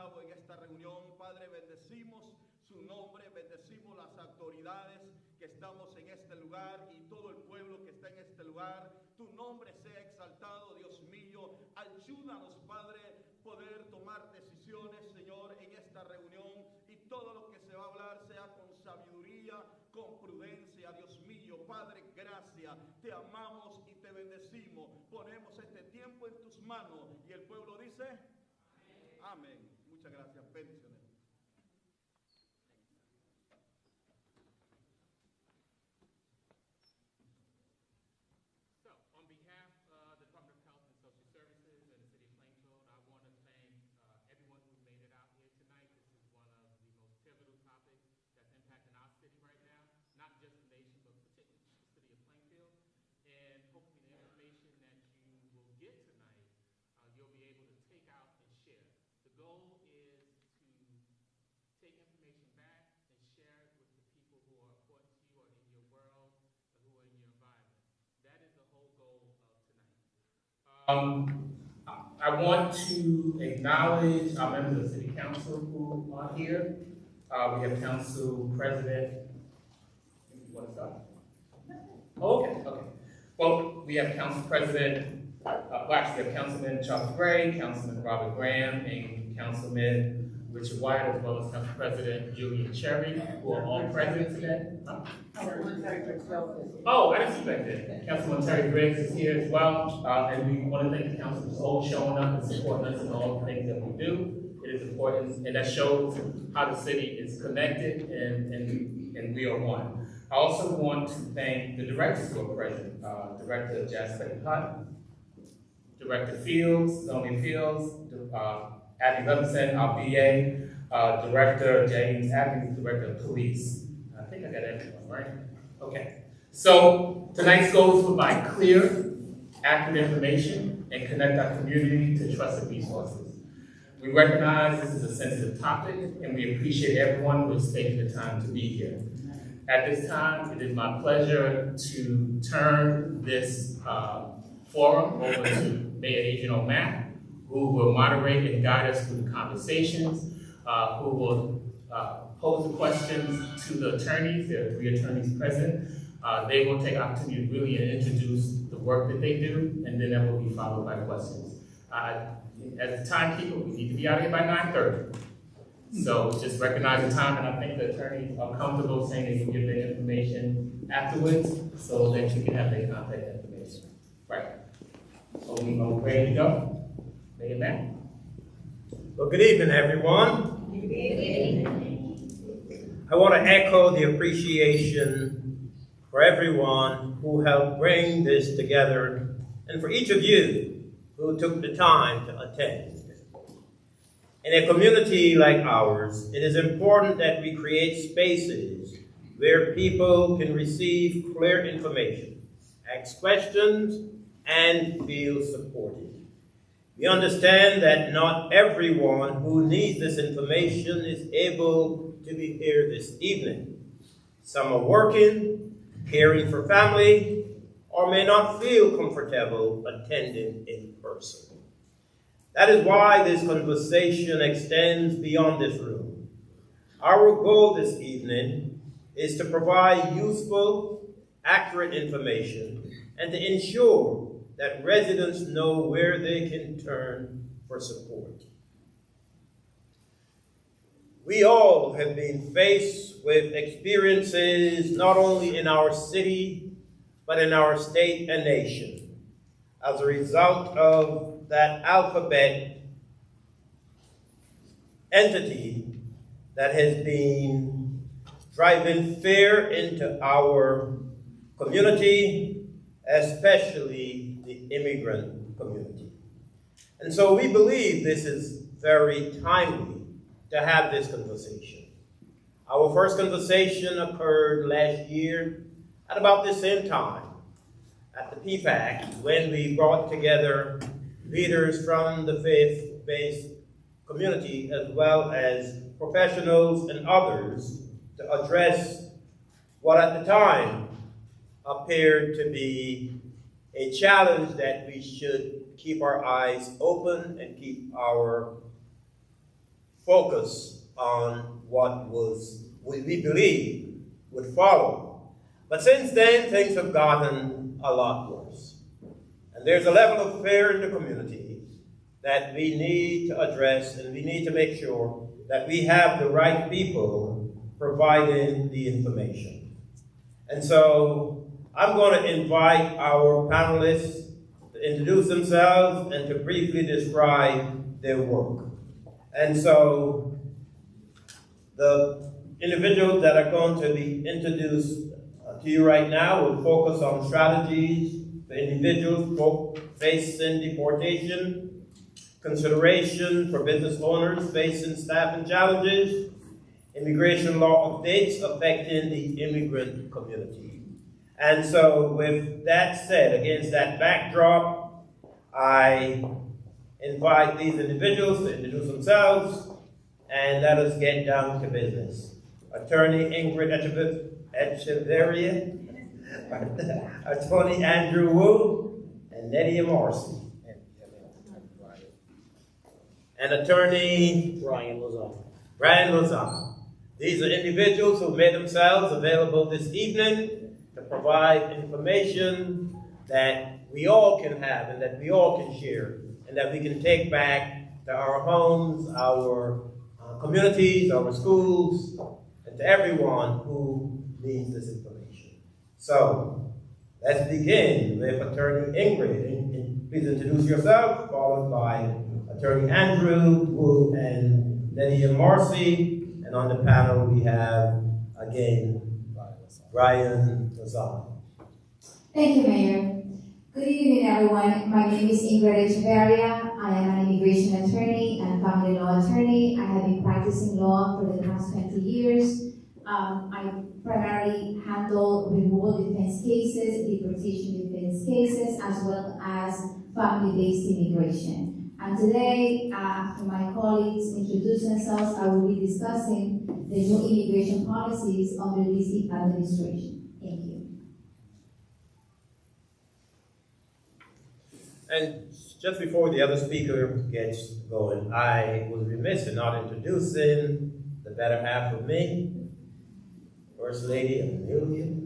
cabo en esta reunión. Padre, bendecimos su nombre, bendecimos las autoridades que estamos en este lugar y todo el pueblo que está en este lugar. Tu nombre sea exaltado, Dios mío. Ayúdanos, Padre, poder tomar decisiones, Señor, en esta reunión, y todo lo que se va a hablar sea con sabiduría, con prudencia, Dios mío. Padre, gracias, te amamos y te bendecimos. Ponemos este tiempo en tus manos y el pueblo dice amén. Amén. Muchas gracias. Bendiciones. So, on behalf of the Department of Health and Social Services and the City of Plainfield, I want to thank everyone who made it out here tonight. This is one of the most pivotal topics that's impacting our city right now, not just the nation, but particularly the City of Plainfield. And hopefully the information that you will get tonight, you'll be able to take out and share. The goal is to take information back and share it with the people who are important to you or in your world or who are in your environment. That is the whole goal of tonight. I want to acknowledge our members of the City Council who are here. We have Council President. You want to start? Oh, okay. Well, we have Council President. Actually, we have Councilman Charles Gray, Councilman Robert Graham, and Councilman Richard White, as well as Council President Julian Cherry, who are all present today. Huh? Oh, I didn't see you back there. Councilman Terry Briggs is here as well, and we want to thank the council for always showing up and supporting us in all the things that we do. It is important, and that shows how the city is connected and we are one. I also want to thank the directors who are present, Director Jasper Hunt, Director Fields, Zoning Fields, Abby Levinson, our BA, Director James Atkins, Director of Police. I think I got everyone, right? Okay. So tonight's goal is to provide clear, accurate information and connect our community to trusted resources. We recognize this is a sensitive topic and we appreciate everyone who has taken the time to be here. At this time, it is my pleasure to turn this forum over to Mayor Adrian O'Mac, who will moderate and guide us through the conversations, who will pose the questions to the attorneys. There are 3 attorneys present. They will take opportunity to really introduce the work that they do, and then that will be followed by questions. As a timekeeper, we need to be out here by 9:30. So just recognize the time, and I think the attorneys are comfortable saying they can give their information afterwards so that you can have their contact information. Right. So we are ready to go. Mayor Matt. Well, good evening, everyone. Good evening. I want to echo the appreciation for everyone who helped bring this together and for each of you who took the time to attend. In a community like ours, it is important that we create spaces where people can receive clear information, ask questions, and feel supported. We understand that not everyone who needs this information is able to be here this evening. Some are working, caring for family, or may not feel comfortable attending in person. That is why this conversation extends beyond this room. Our goal this evening is to provide useful, accurate information and to ensure that residents know where they can turn for support. We all have been faced with experiences not only in our city, but in our state and nation as a result of that alphabet entity that has been driving fear into our community, especially the immigrant community. And so we believe this is very timely to have this conversation. Our first conversation occurred last year at about the same time at the PFAC when we brought together leaders from the faith-based community as well as professionals and others to address what at the time appeared to be a challenge that we should keep our eyes open and keep our focus on what we believe would follow. But since then, things have gotten a lot worse. And there's a level of fear in the community that we need to address, and we need to make sure that we have the right people providing the information. And so I'm going to invite our panelists to introduce themselves and to briefly describe their work. And so the individuals that are going to be introduced to you right now will focus on strategies for individuals facing deportation, consideration for business owners facing staffing challenges, immigration law updates affecting the immigrant community. And so with that said, against that backdrop, I invite these individuals to introduce themselves and let us get down to business. Attorney Ingrid Echeverria, Attorney Andrew Wu, and Nydia Morrissey. And Attorney Brian Lozano. These are individuals who made themselves available this evening to provide information that we all can have and that we all can share and that we can take back to our homes, our communities, our schools, and to everyone who needs this information. So, let's begin with Attorney Ingrid. Please introduce yourself, followed by Attorney Andrew Wu and Nydia Morrissey. And on the panel we have, again, Brian Lozano. Thank you, Mayor. Good evening, everyone. My name is Ingrid Echeverria. I am an immigration attorney and family law attorney. I have been practicing law for the past 20 years. I primarily handle removal defense cases, deportation defense cases, as well as family-based immigration. And today, after my colleagues introduce themselves, I will be discussing the new immigration policies under this administration. Thank you. And just before the other speaker gets going, I was remiss in not introducing the better half of me, First Lady Amelia.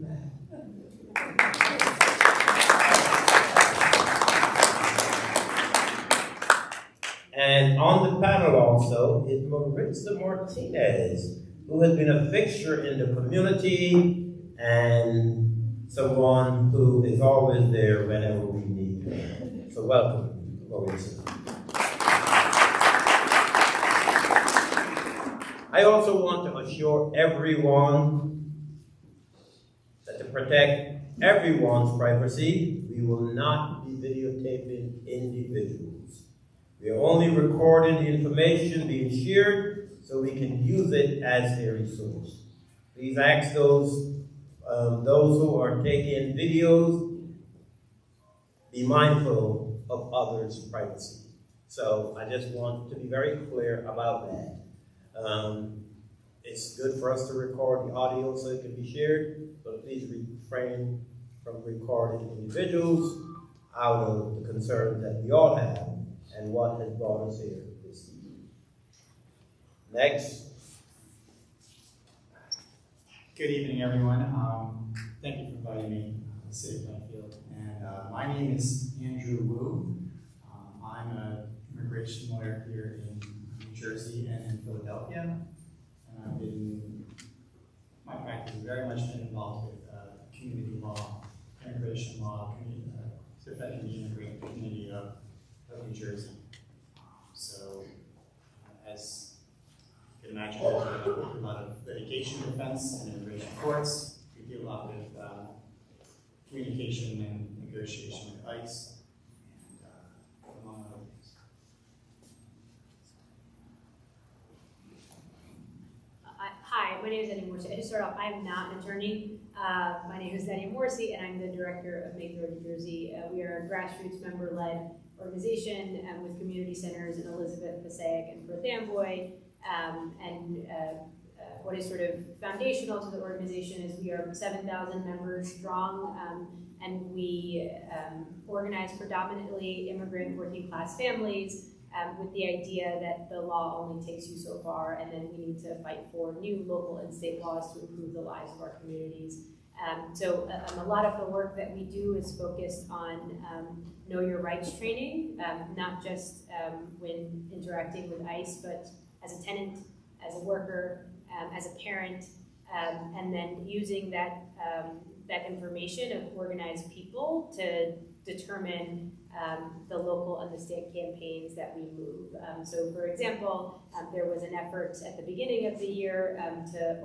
And on the panel also is Maritza Martinez, who has been a fixture in the community and someone who is always there whenever we need her. So welcome, Maritza. I also want to assure everyone that to protect everyone's privacy, we will not be videotaping individuals. We are only recording the information being shared so we can use it as a resource. Please ask those who are taking videos, be mindful of others' privacy. So I just want to be very clear about that. It's good for us to record the audio so it can be shared, but please refrain from recording individuals out of the concerns that we all have and what has brought us here this evening. Next. Good evening, everyone. Thank you for inviting me to the city of Plainfield. And my name is Andrew Wu. I'm an immigration lawyer here in New Jersey and in Philadelphia. And my practice has very much been involved with community law, immigration law, defending the immigrant community of New Jersey. So, as you can imagine, there's a lot of litigation defense and immigration courts. We do a lot with communication and negotiation with ICE, and among other things. Hi, my name is Nydia Morrissey. I just start off, I'm not an attorney. My name is Nydia Morrissey, and I'm the director of Make Road New Jersey. We are a grassroots member-led organization with community centers in Elizabeth, Passaic, and Perth Amboy. What is sort of foundational to the organization is we are 7,000 members strong, and we organize predominantly immigrant working class families with the idea that the law only takes you so far, and then we need to fight for new local and state laws to improve the lives of our communities. So a lot of the work that we do is focused on know your rights training, not just when interacting with ICE, but as a tenant, as a worker, as a parent, and then using that information of organized people to determine the local and the state campaigns that we move. So for example, there was an effort at the beginning of the year to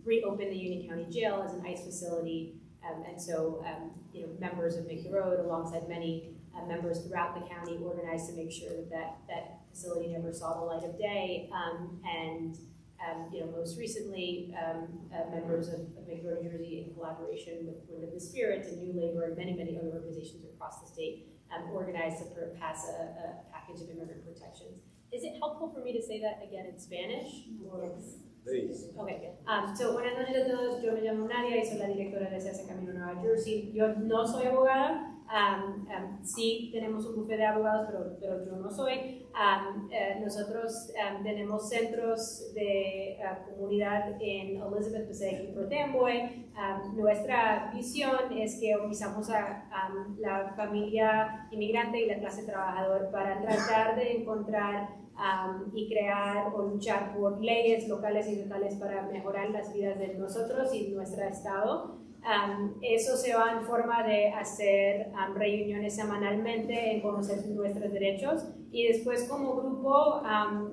reopen the Union County Jail as an ICE facility. And so members of Make the Road, alongside many members throughout the county, organized to make sure that facility never saw the light of day. Most recently, members of Make the Road, New Jersey, in collaboration with Wind of the Spirit and New Labor and many other organizations across the state, organized to pass a package of immigrant protections. Is it helpful for me to say that again in Spanish? Please. Okay. So, buenas noches a todos. Yo me llamo Nadia y soy la directora de CESA Camino Nueva Jersey. Yo no soy abogada. Sí tenemos un bufete de abogados, pero yo no soy. Nosotros tenemos centros de comunidad en Elizabeth, Passaic y Port Amboy. Nuestra visión es que organizamos a la familia inmigrante y la clase trabajadora para tratar de encontrar y crear o luchar por leyes locales y locales para mejorar las vidas de nosotros y nuestro estado. Eso se va en forma de hacer reuniones semanalmente en conocer nuestros derechos y después como grupo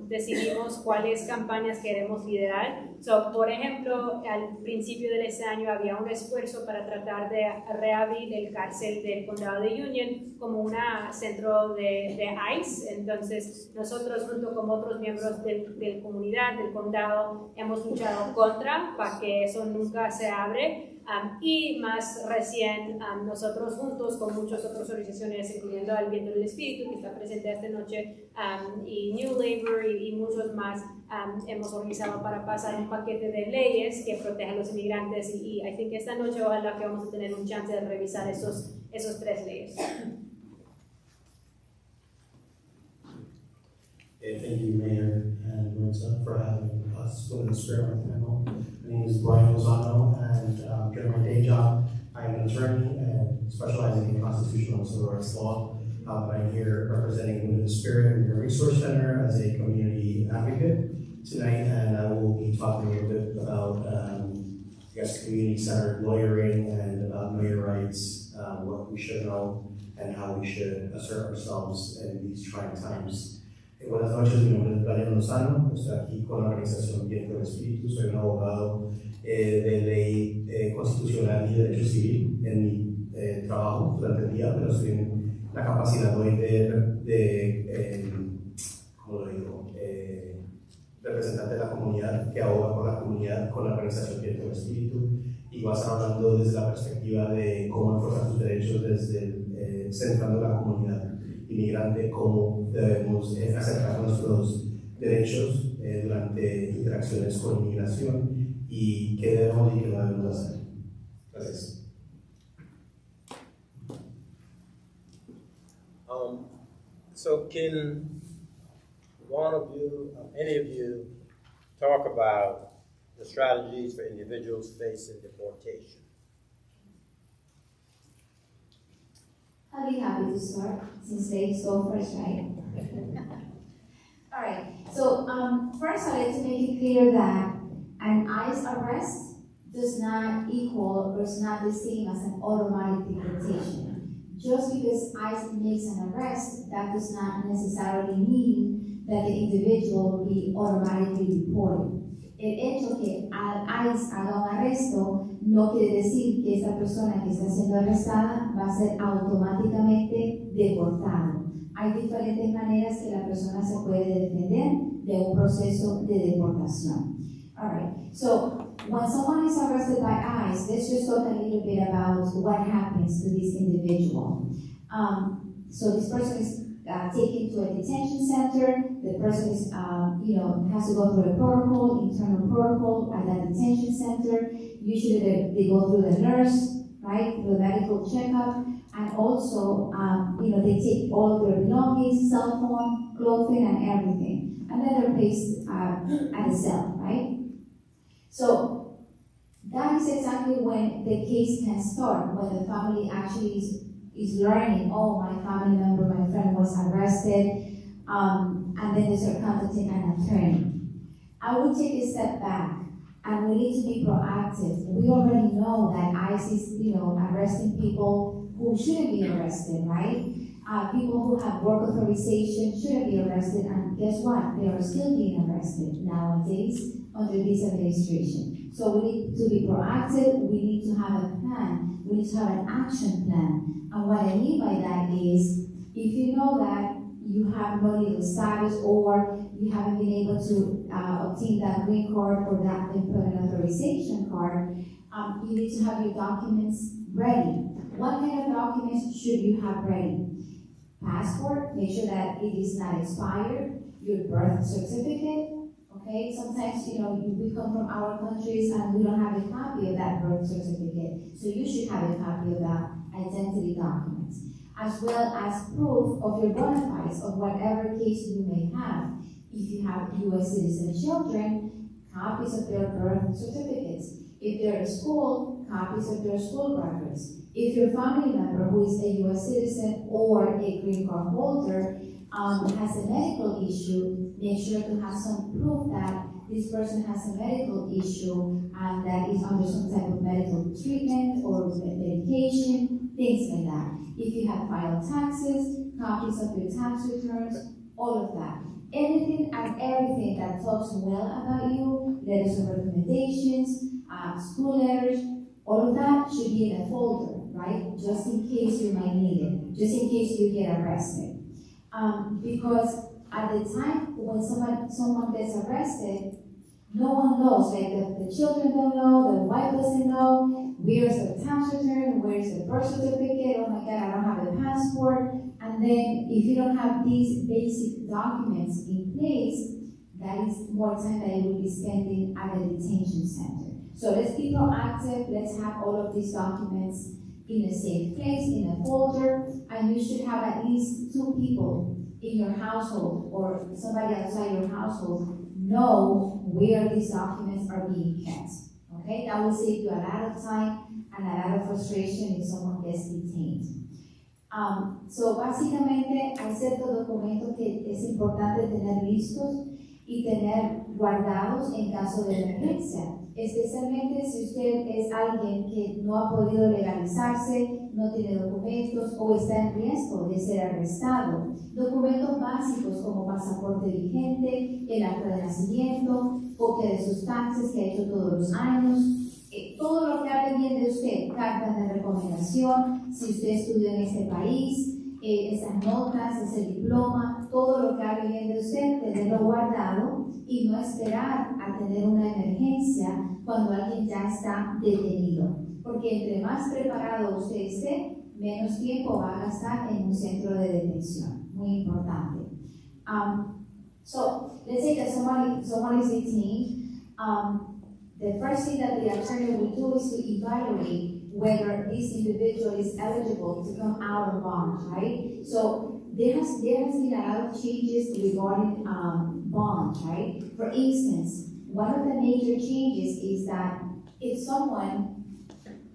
decidimos cuáles campañas queremos liderar. Por ejemplo, al principio de este año había un esfuerzo para tratar de reabrir el cárcel del condado de Union como un centro de ICE. Entonces nosotros junto con otros miembros de la comunidad del condado hemos luchado para que eso nunca se abre. Y más recién, nosotros juntos con muchas otras organizaciones, incluyendo El Viento del Espíritu, que está presente esta noche, y New Labor y muchos más, hemos organizado para pasar un paquete de leyes que protejan a los inmigrantes y I think esta noche ojalá que vamos a tener un chance de revisar esos 3 leyes. Thank you, Mayor and Maritza, for having us with the Spirit on the panel. My name is Brian Lozano, and during my day job, I'm an attorney and specializing in constitutional and civil rights law. But I'm here representing the Spirit Human Resource Center as a community advocate tonight, and I will be talking a little bit about, community-centered lawyering and about know your rights, what we should know, and how we should assert ourselves in these trying times. Buenas noches, mi nombre es Brian Lozano, estoy aquí con la organización Viento del Espíritu, soy un abogado de ley constitucional y de derecho civil en mi trabajo durante el día, pero estoy en la capacidad hoy representante de la comunidad que aboga por la comunidad con la organización Viento del Espíritu y va a estar hablando desde la perspectiva de cómo enfocar sus derechos centrando la comunidad inmigrante, cómo debemos acercar nuestros derechos durante interacciones con inmigración y qué debemos y qué no debemos hacer. Gracias. So can one of you, any of you, talk about the strategies for individuals facing deportation? I'll be happy to start since they go first, right? All right. So first, I'd like to make it clear that an ICE arrest does not equal or is not the same as an automatic deportation. Just because ICE makes an arrest, that does not necessarily mean that the individual will be automatically deported. El hecho que ICE haga un arresto no quiere decir que esa persona que está siendo arrestada va a ser automáticamente deportada. Hay diferentes maneras que la persona se puede defender de un proceso de deportación. Alright, so when someone is arrested by ICE, let's just talk a little bit about what happens to this individual. So this person is taken to a detention center. The person is, has to go through a protocol, internal protocol at that detention center. Usually they go through the nurse, right, through the medical checkup. and also, they take all of their belongings, cell phone, clothing, and everything, and then they're placed at a cell, right? So that is exactly when the case can start, when the family actually is learning, oh, my family member, my friend was arrested, and then they start contacting an attorney. I would take a step back, and we need to be proactive. We already know that ICE is, arresting people who shouldn't be arrested, right? People who have work authorization shouldn't be arrested, and guess what? They are still being arrested nowadays under this administration. So we need to be proactive, we need to have a plan, we need to have an action plan. And what I mean by that is, if you know that you have no legal status or you haven't been able to obtain that green card or that employment authorization card, you need to have your documents ready. What kind of documents should you have ready? Passport, make sure that it is not expired. Your birth certificate, okay? Sometimes, we come from our countries and we don't have a copy of that birth certificate. So you should have a copy of that identity documents, as well as proof of your bona fides of whatever case you may have. If you have U.S. citizen children, copies of their birth certificates. If they're in school, copies of their school records. If your family member who is a U.S. citizen or a green card holder has a medical issue, make sure to have some proof that this person has a medical issue and that is under some type of medical treatment or medication, things like that. If you have filed taxes, copies of your tax returns, all of that. Anything and everything that talks well about you, letters of recommendations, school letters, all of that should be in a folder, right? Just in case you might need it, just in case you get arrested. Because at the time when someone gets arrested, no one knows, like the children don't know, the wife doesn't know, where's the tax return, where's the birth certificate, oh my God, I don't have a passport. And then if you don't have these basic documents in place, that is more time that you will be spending at the detention center. So let's be proactive, let's have all of these documents in a safe place, in a folder, and you should have at least 2 people in your household or somebody outside your household know where these documents are being kept. Okay, that will save you a lot of time and a lot of frustration if someone gets detained. So básicamente hay ciertos documentos que es importante tener listos y tener guardados en caso de emergencia, especialmente si usted es alguien que no ha podido legalizarse, no tiene documentos o está en riesgo de ser arrestado. Documentos básicos como pasaporte vigente, el acta de nacimiento, copia de sus taxes que ha hecho todos los años, todo lo que hable bien de usted, cartas de recomendación, si usted estudió en este país, esas notas, ese diploma, todo lo que hable bien de usted, tenerlo guardado y no esperar a tener una emergencia cuando alguien ya está detenido. Porque entre más preparado usted esté, menos tiempo va a gastar en un centro de detención. Muy importante. So, let's say that someone is detained. The first thing that the attorney will do is to evaluate whether this individual is eligible to come out on bond, right? So there has been a lot of changes regarding bond, right? For instance, one of the major changes is that if someone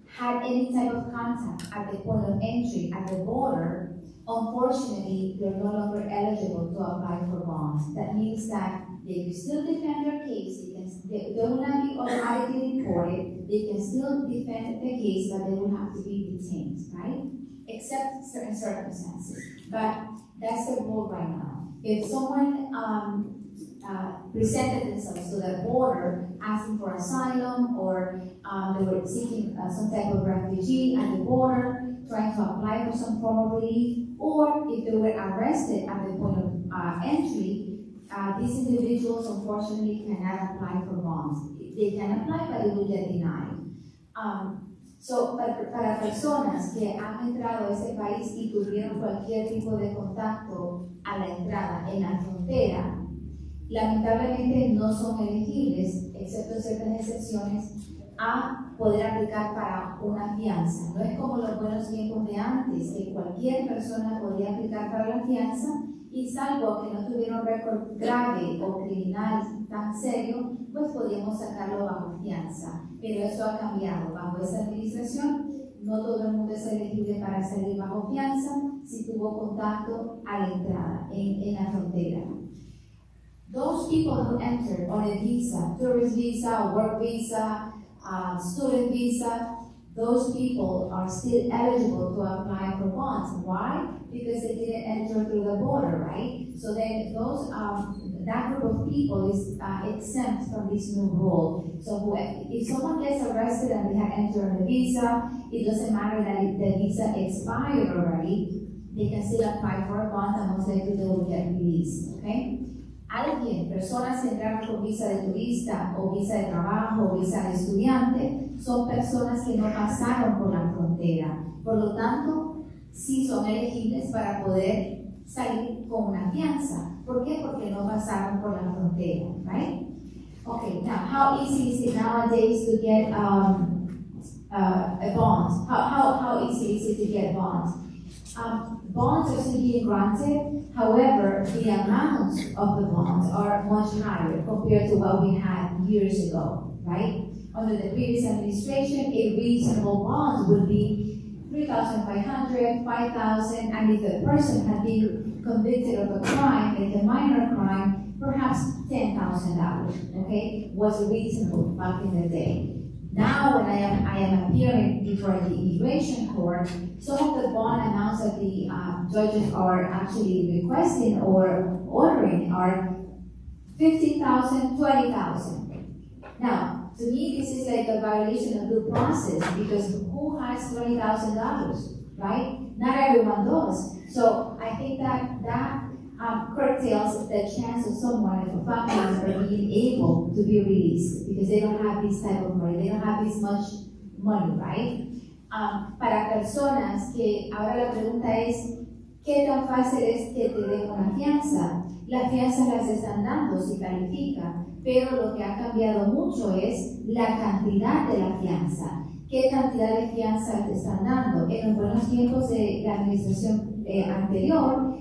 had any type of contact at the point of entry at the border, unfortunately, they're no longer eligible to apply for bonds. That means that they can still defend their case, they will not be automatically deported, they can still defend the case, but they will have to be detained, right? Except certain circumstances. But that's the rule right now. If someone presented themselves to the border asking for asylum or they were seeking some type of refugee at the border, trying to apply for some form of relief, or if they were arrested at the point of entry, these individuals unfortunately cannot apply for bonds. They can apply, but it will get denied. So, para personas que han entrado a este país y tuvieron cualquier tipo de contacto a la entrada en la frontera, lamentablemente no son elegibles, excepto en ciertas excepciones, a poder aplicar para una fianza. No es como los buenos tiempos de antes, que cualquier persona podía aplicar para la fianza y salvo que no tuviera un récord grave o criminal tan serio, pues podíamos sacarlo bajo fianza. Pero eso ha cambiado. Bajo esa administración, no todo el mundo es elegible para salir bajo fianza si tuvo contacto a la entrada, en la frontera. Those people who entered on a visa, tourist visa, work visa, student visa, those people are still eligible to apply for bonds. Why? Because they didn't enter through the border, right? So then those that group of people is exempt from this new rule. So if someone gets arrested and they have entered on a visa, it doesn't matter that the visa expired already, they can still apply for a bond and most likely they will get released, okay? Personas que entraron con visa de turista o visa de trabajo o visa de estudiante, son personas que no pasaron por la frontera. Por lo tanto, sí son elegibles para poder salir con una fianza. ¿Por qué? Porque no pasaron por la frontera, right? Okay, now how easy is it nowadays to get a bond? How easy is it to get bonds? Bonds are still being granted, however, the amounts of the bonds are much higher compared to what we had years ago, right? Under the previous administration, a reasonable bond would be $3,500, $5,000, and if the person had been convicted of a crime, like a minor crime, perhaps $10,000, okay, was reasonable back in the day. Now, when I am appearing before the immigration court, some of the bond amounts that the judges are actually requesting or ordering are $50,000, $20,000. Now, to me, this is like a violation of due process because who has $20,000, right? Not everyone does. So I think that curtails the chance of someone, if a family member, being able to be released because they don't have this type of money, they don't have this much money, right? Para personas que, ahora la pregunta es, ¿qué tan fácil es que te den una fianza? Las fianzas las están dando si califica, pero lo que ha cambiado mucho es la cantidad de la fianza. ¿Qué cantidad de fianza te están dando? En los buenos tiempos de la administración anterior,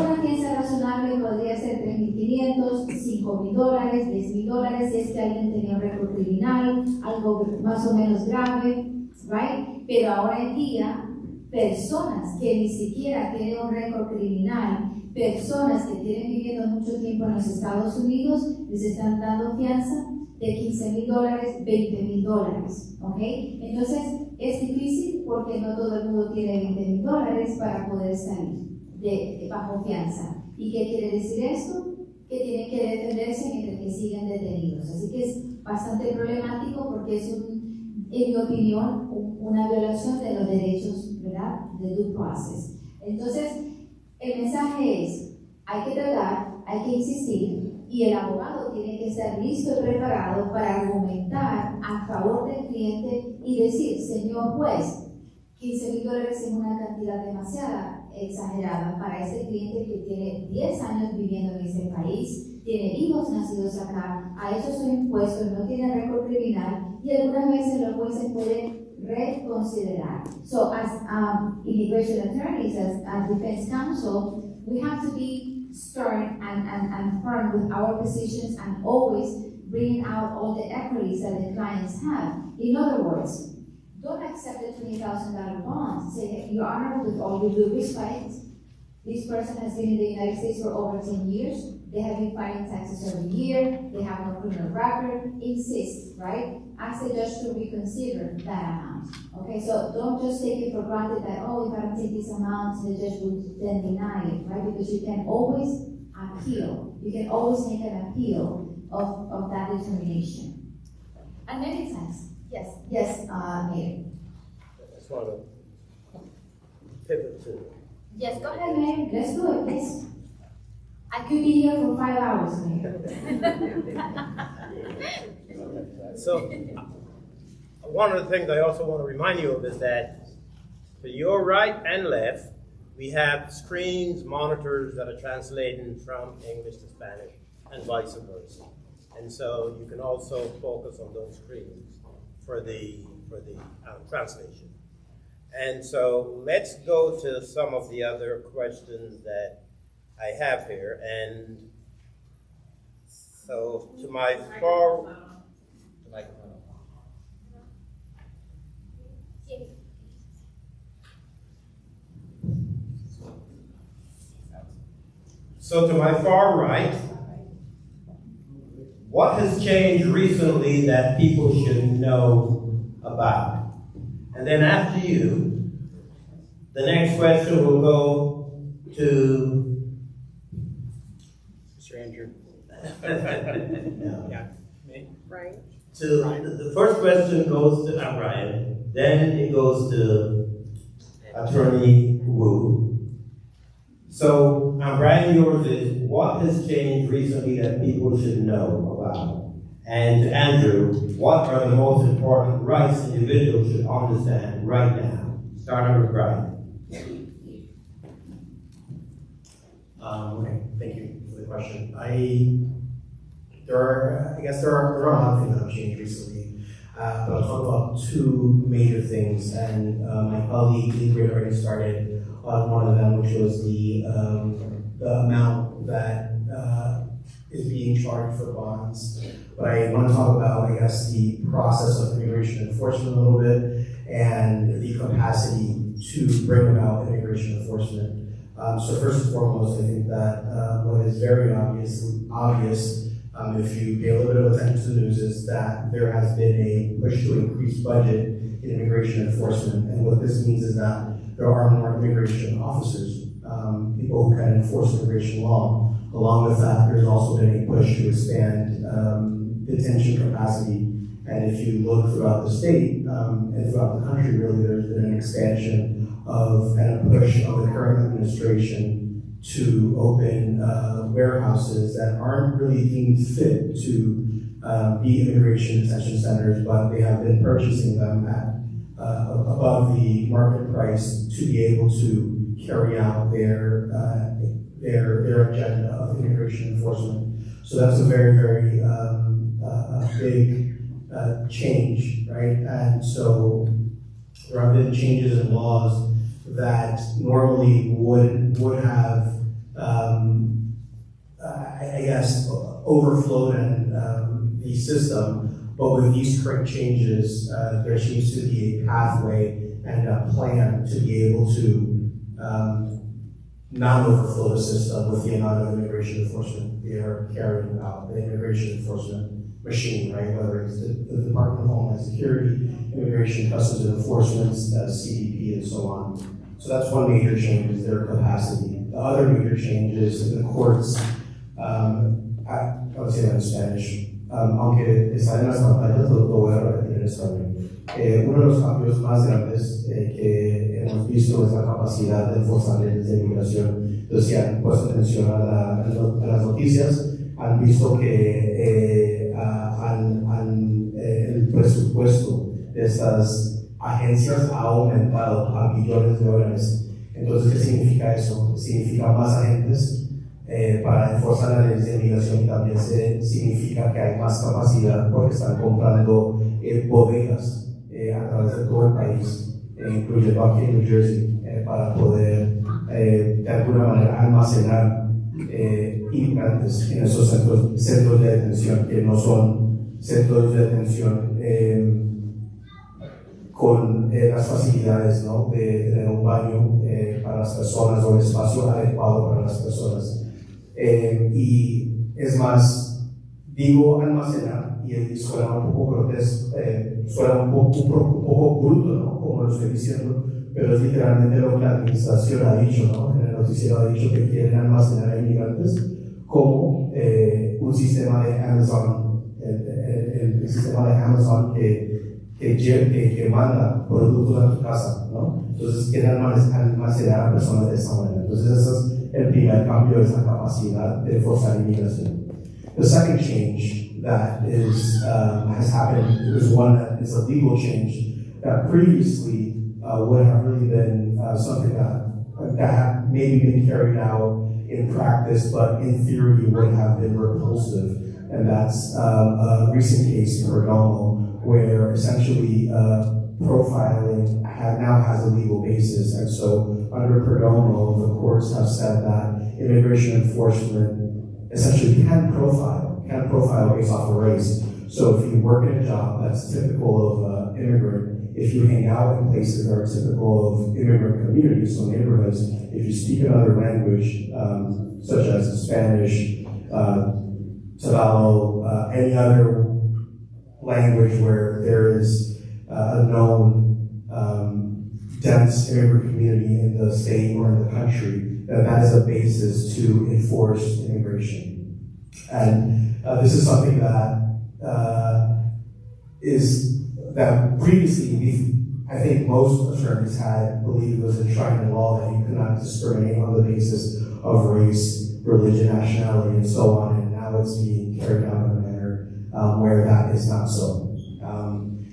una fianza razonable podría ser $3,500, $5,000, $10,000 si es que alguien tenía un récord criminal, algo más o menos grave, right? Pero ahora en día, personas que ni siquiera tienen un récord criminal, personas que tienen viviendo mucho tiempo en los Estados Unidos, les están dando fianza de $15,000, $20,000, ¿ok? Entonces, es difícil porque no todo el mundo tiene $20,000 para poder salir de bajo fianza. ¿Y qué quiere decir esto? Que tienen que defenderse mientras que siguen detenidos. Así que es bastante problemático porque es, en mi opinión, una violación de los derechos, ¿verdad?, de due process. Entonces, el mensaje es, hay que tratar, hay que insistir, y el abogado tiene que estar listo y preparado para argumentar a favor del cliente y decir, señor juez, $15,000 es una cantidad demasiada exagerada para ese cliente que tiene 10 años viviendo en ese país, tiene hijos nacidos acá, ha hecho sus impuestos, no tiene récord criminal y algunas veces los jueces pueden reconsiderar. So as immigration attorneys, as defense counsel, we have to be stern and firm with our positions and always bring out all the equities that the clients have. In other words, don't accept the $20,000 bond. Say, Your Honor, with all due respect, this person has been in the United States for over 10 years. They have been filing taxes every year. They have no criminal record. Insist, right? Ask the judge to reconsider that amount. Okay, so don't just take it for granted that, oh, if I don't take this amount, the judge would then deny it, right? Because you can always appeal. You can always make an appeal of that determination. And many times, yes, Mayor. I just want to pivot to. Yes, go ahead, Mayor. Let's do it, please. I could be here for 5 hours, Mayor. So, one of the things I also want to remind you of is that to your right and left, we have screens, monitors that are translating from English to Spanish and vice versa. And so you can also focus on those screens. for the translation. And so let's go to some of the other questions that I have here. And so to my far... So to my far right, what has changed recently that people should know about? And then after you, the next question will go to Mr. Andrew. no. Yeah, me. Right. To the first question goes to Brian, then it goes to Attorney Wu. So, Brian, yours is, what has changed recently that people should know about? And to Andrew, what are the most important rights individuals should understand right now? Starting with Brian. Okay, thank you for the question. I guess there are a lot of things that have changed recently, but I'll talk about two major things. And my colleague Ingrid already started on one of them, which was the amount that is being charged for bonds. But I want to talk about, I guess, the process of immigration enforcement a little bit and the capacity to bring about immigration enforcement. So first and foremost, I think that what is very obvious, if you pay a little bit of attention to the news, is that there has been a push to increase budget in immigration enforcement. And what this means is that there are more immigration officers, people who can enforce immigration law. Along with that, there's also been a push to expand detention capacity. And if you look throughout the state and throughout the country, really, there's been an expansion of and a push of the current administration to open warehouses that aren't really deemed fit to be immigration detention centers, but they have been purchasing them at above the market price to be able to carry out their agenda of immigration enforcement. So that's a very, very big change, right? And so there have been changes in laws that normally would have, I guess, overflowed and the system. But with these current changes, there seems to be a pathway and a plan to be able to not overflow the system with the amount of immigration enforcement they are carrying out, the immigration enforcement machine, right? Whether it's the Department of Homeland Security, Immigration Customs and Enforcement, CBP, and so on. So that's one major change, is their capacity. The other major change is in the courts. I would say that in Spanish. Aunque está en las pantallas, lo voy a repetir en español. Uno de los cambios más grandes que hemos visto es la capacidad de enforzar leyes de inmigración. Entonces, si han puesto atención a las noticias, han visto que el presupuesto de estas agencias ha aumentado a billones de dólares. Entonces, ¿qué significa eso? Significa más agentes para enforzar las leyes de inmigración, y también significa que hay más capacidad porque están comprando bodegas a través de todo el país, incluyendo aquí en New Jersey, para poder de alguna manera almacenar inmigrantes en esos centros de detención, que no son centros de detención con las facilidades, ¿no?, de tener un baño para las personas o el espacio adecuado para las personas. Y es más, digo almacenar, y suena un poco grotesco, suena un poco bruto, ¿no?, como lo estoy diciendo, pero es literalmente lo que la administración ha dicho, ¿no? En el noticiero ha dicho que quieren almacenar a inmigrantes como un sistema de Amazon, el sistema de Amazon que manda productos a tu casa, ¿no? Entonces quieren almacenar a personas de esa manera. Entonces ese es el primer cambio, es la capacidad de forzar inmigración. The second change that has happened is one that is a legal change that previously would have really been something that had maybe been carried out in practice, but in theory would have been repulsive. and that's a recent case in Perdomo where essentially profiling now has a legal basis. And so under Perdomo, the courts have said that immigration enforcement essentially can profile based off of race. So if you work in a job that's typical of an immigrant, if you hang out in places that are typical of immigrant communities, so neighborhoods, if you speak another language, such as Spanish, Tagalog, any other language where there is a known dense immigrant community in the state or in the country, that is a basis to enforce immigration. And this is something that previously, I think most attorneys had believed was enshrined in law that you could not discriminate on the basis of race, religion, nationality, and so on, and now it's being carried out in a manner where that is not so.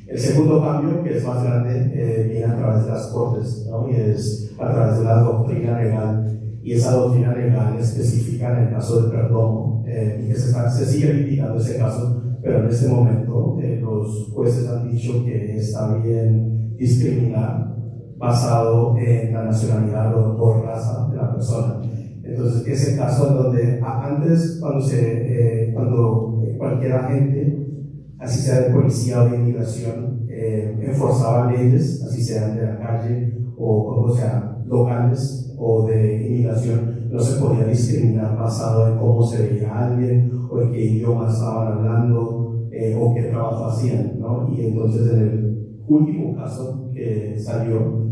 El segundo cambio, que es más grande, viene a través de las cortes, ¿no? Y es a través de la doctrina legal, y esa doctrina legal específica en el caso de Perdomo, y que se sigue litigando ese caso, pero en este momento los jueces han dicho que está bien discriminar basado en la nacionalidad o raza de la persona. Entonces, ese caso en donde antes, cuando cualquier agente, así sea de policía o de inmigración, enforzaba leyes, así sean de la calle o sea locales o de inmigración, no se podía discriminar basado en cómo se veía alguien o en qué idioma estaban hablando o qué trabajo hacían, ¿no? Y entonces en el último caso que salió,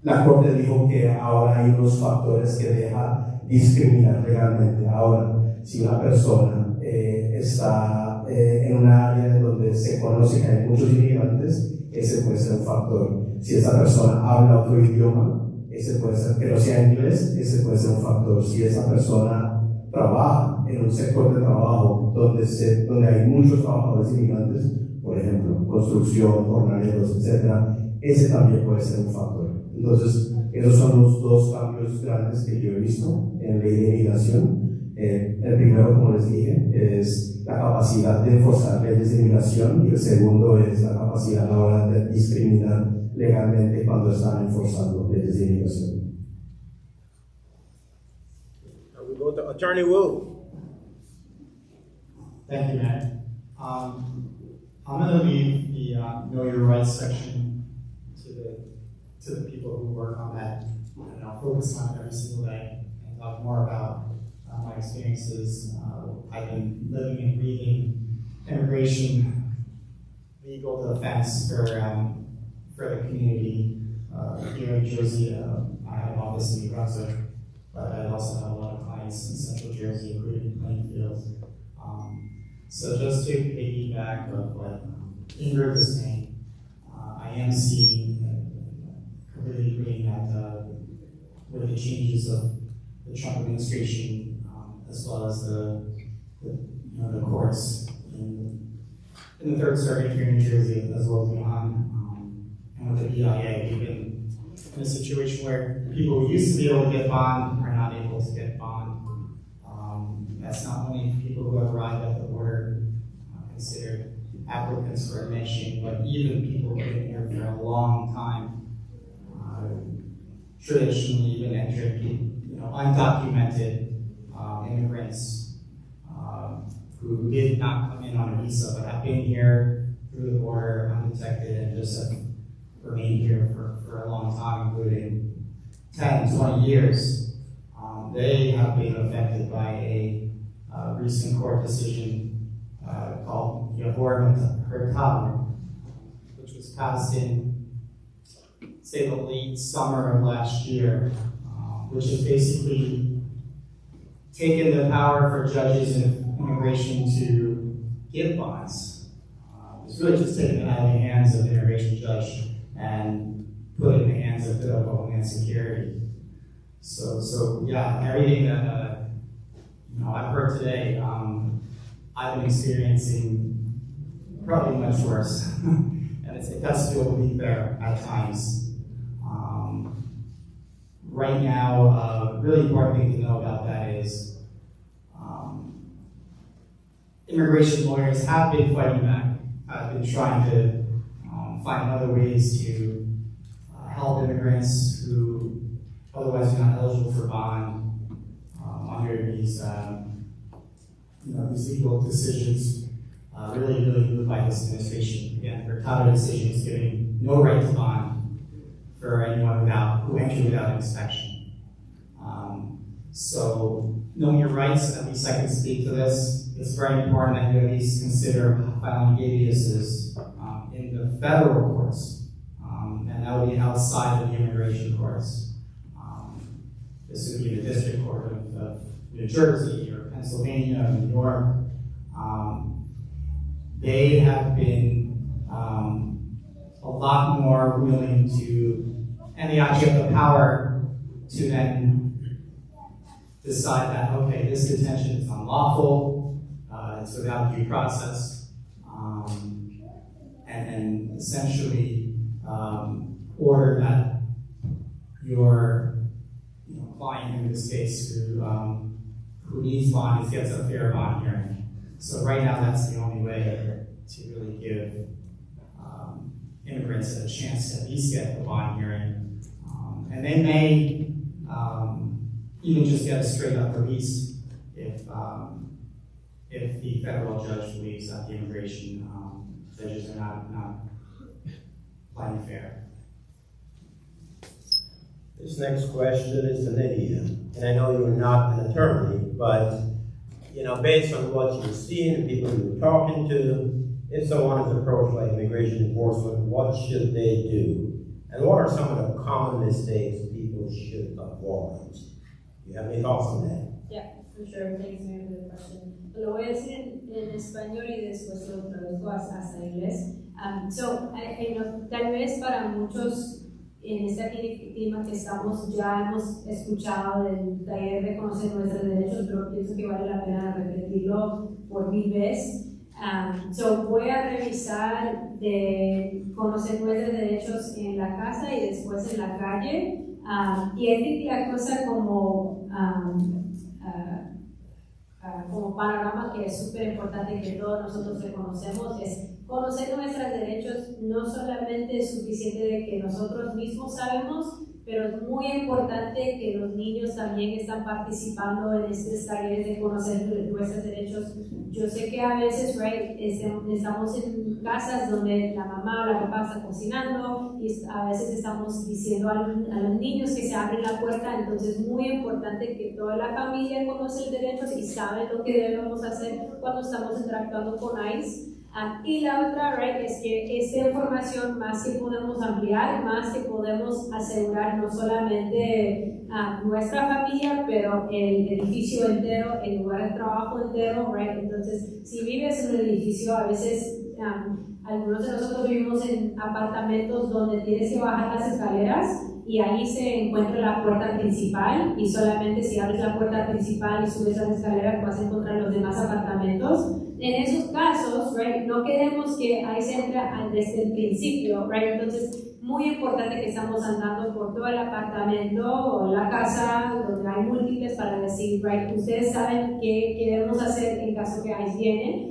la Corte dijo que ahora hay unos factores que deja discriminar legalmente. Ahora, si una persona está en una área donde se conoce que hay muchos inmigrantes, ese puede ser un factor. Si esa persona habla otro idioma, ese puede ser, que no sea inglés, ese puede ser un factor. Si esa persona trabaja en un sector de trabajo donde hay muchos trabajadores inmigrantes, por ejemplo, construcción, jornaleros, etc., ese también puede ser un factor. Entonces, esos son los dos cambios grandes que yo he visto en ley de inmigración. El primero, como les dije, es la capacidad de enforzar leyes de inmigración, y el segundo es la capacidad ahora de discriminar legalmente cuando están enforzando leyes de inmigración. Now we go to Attorney Wu. Thank you, Matt. I'm going to leave the Know Your Rights section to the people who work on that, and I'll focus on it every single day and talk more about my experiences. I've been living and breathing immigration legal defense for the community here in Jersey. I have an office in Brunswick, but I also have a lot of clients in Central Jersey, including Plainfield. So just to piggyback of what Ingrid was saying, I am seeing, completely agreeing that with the changes of the Trump administration, as well as the courts in the Third Circuit here in New Jersey, as well as beyond, and with the BIA, we've been in a situation where people who used to be able to get bond are not able to get bond. That's not only people who have arrived at the border considered applicants for admission, but even people who have been here for a long time. Traditionally, even entered, undocumented immigrants who did not come in on a visa, but have been here through the border undetected and just have remained here for a long time, including 10, 20 years. They have been affected by a recent court decision called Yavor Hurtado, which was passed in, say, the late summer of last year, which is basically taken the power for judges in immigration to give bonds. It's really just taken it out of the hands of the immigration judge and put it in the hands of the Homeland Security. So yeah, everything that I've heard today, I've been experiencing probably much worse, and it does feel unfair at times. Right now, really important thing to know about that is immigration lawyers have been fighting back, have been trying to find other ways to help immigrants who otherwise are not eligible for bond under these, these legal decisions really moved by this administration. Again, the Hurtado decision is giving no right to bond for anyone who enters without inspection. So knowing your rights, at least I can speak to this. It's very important that you at least consider filing habeas in the federal courts, and that would be outside of the immigration courts. This would be the district court of New Jersey or Pennsylvania or New York. They have been a lot more willing to, and they actually have the power to then decide that, okay, this detention is unlawful, it's without due process, and essentially order that your client, in this case, who needs bond, gets a fair bond hearing. So right now, that's the only way to really give immigrants a chance to at least get the bond hearing. And they may even just get a straight up release if the federal judge believes that the immigration judges are not playing fair. This next question is to Lydia, and I know you're not an attorney, but based on what you've seen and people you're talking to, if someone is approached by immigration enforcement, what should they do? And what are some of the common mistakes people should avoid? Do you have any thoughts on that? Yeah, for sure. Thanks, Mary, for the question. Lo voy a decir en español y después lo traduzco hasta inglés. Tal vez para muchos en esta clima que estamos ya hemos escuchado del taller de conocer nuestros derechos, pero pienso que vale la pena repetirlo por 1000 veces. Voy a revisar de conocer nuestros derechos en la casa y después en la calle. Y es la cosa como panorama que es súper importante que todos nosotros reconocemos es conocer nuestros derechos. No solamente es suficiente de que nosotros mismos sabemos, pero es muy importante que los niños también están participando en estos talleres de conocer nuestros derechos. Yo sé que a veces estamos en casas donde la mamá o la papá está cocinando y a veces estamos diciendo a los niños que se abre la puerta, entonces es muy importante que toda la familia conoce los derechos y sabe lo que debemos hacer cuando estamos interactuando con ICE. Y la otra es que esta información más que podemos ampliar, más que podemos asegurar no solamente a nuestra familia, pero el edificio entero, el lugar de trabajo entero, Entonces, si vives en un edificio, a veces algunos de nosotros vivimos en apartamentos donde tienes que bajar las escaleras y ahí se encuentra la puerta principal y solamente si abres la puerta principal y subes las escaleras vas a encontrar los demás apartamentos. En esos casos, no queremos que ahí se entre desde el principio, entonces muy importante que estamos andando por todo el apartamento o la casa donde hay múltiples para decir, ustedes saben qué debemos hacer en caso que ahí viene.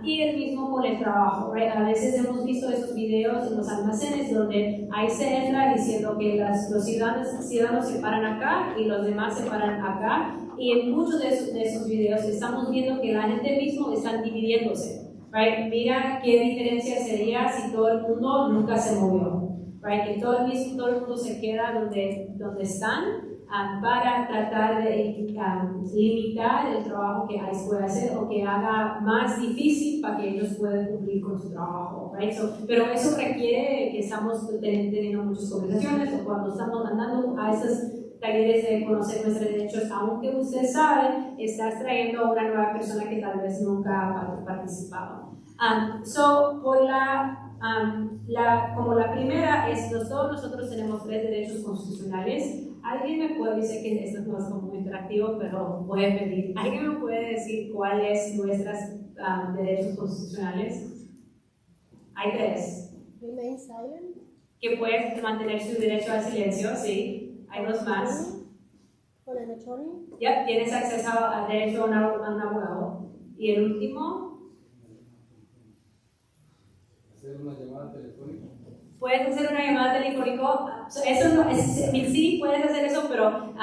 Y el mismo con el trabajo, A veces hemos visto esos videos en los almacenes donde ahí se entra diciendo que los ciudadanos se paran acá y los demás se paran acá, y en muchos de esos videos estamos viendo que la gente mismo está dividiéndose, Mira qué diferencia sería si todo el mundo nunca se movió, Que todo el mundo se queda donde están, para tratar de limitar el trabajo que ICE puede hacer o que haga más difícil para que ellos puedan cumplir con su trabajo, pero eso requiere que estamos teniendo muchas conversaciones o cuando estamos andando a estos talleres de conocer nuestros derechos, aunque usted sabe, estás trayendo a una nueva persona que tal vez nunca ha participado. Como la primera es, todos nosotros tenemos 3 derechos constitucionales. Alguien me puede decir que esto no es como muy interactivo, pero voy a pedir. ¿Alguien me puede decir cuáles son nuestros derechos constitucionales? Hay 3. Remain silent. Que puedes mantener su derecho al silencio, sí. Hay 2 más. For an attorney. Tienes acceso al derecho a un abogado. Y el último. hacer una llamada telefónica? Puedes hacer una llamada telefónica, eso no es, sí puedes hacer eso, pero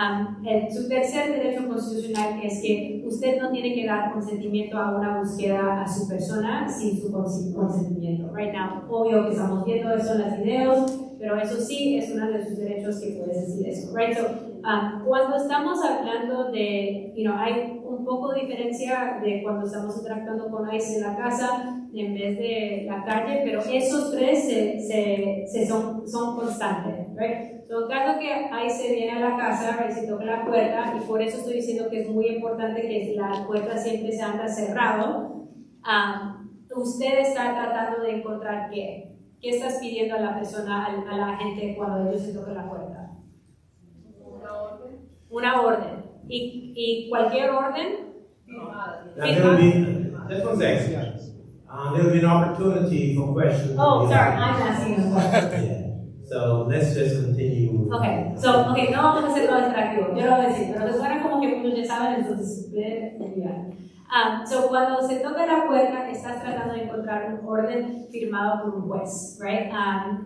su tercer derecho constitucional es que usted no tiene que dar consentimiento a una búsqueda a su persona sin su consentimiento. Right now, obvio que estamos viendo eso en los videos, pero eso sí es uno de sus derechos que puedes decir eso. Right? So, cuando estamos hablando de, hay un poco de diferencia de cuando estamos interactuando con ICE en la casa en vez de la calle, pero esos tres son constantes. Right? So, en caso que ICE viene a la casa, right, se toca la puerta, y por eso estoy diciendo que es muy importante que la puerta siempre se anda cerrado, usted está tratando de encontrar qué. ¿Qué estás pidiendo a la persona, a la gente cuando ellos se tocan la puerta? Una orden. Una orden. ¿Y cualquier orden? Just one second. There will be an opportunity for questions. Oh, sorry, I'm asking a question. Yeah. So let's just continue. Okay, no vamos a hacer todo interactivo, yo lo voy a decir, pero suena como que muchos ya saben, entonces cuando se toca la puerta, estás tratando de encontrar un orden firmado por un juez, right?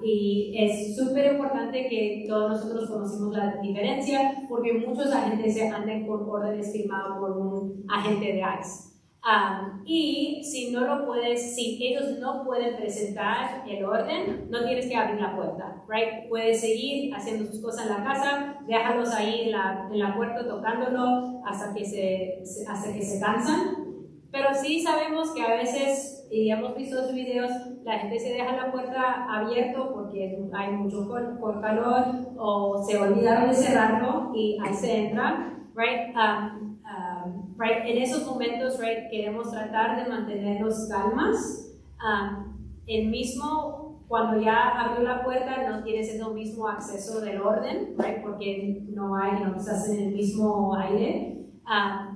Y es súper importante que todos nosotros conocemos la diferencia, porque muchos agentes se andan con órdenes firmados por un agente de ICE. Y si ellos no pueden presentar el orden, no tienes que abrir la puerta, right? Puedes seguir haciendo sus cosas en la casa, déjalos ahí en la puerta tocándolo hasta que se cansan. Pero sí sabemos que a veces, y hemos visto sus videos, la gente se deja la puerta abierta porque hay mucho calor o se olvidaron de cerrarlo y ahí se entra, right? Right, en esos momentos, right, queremos tratar de mantenernos calmas. Cuando ya abrió la puerta, no tienes el mismo acceso del orden, right, porque no estás en el mismo aire.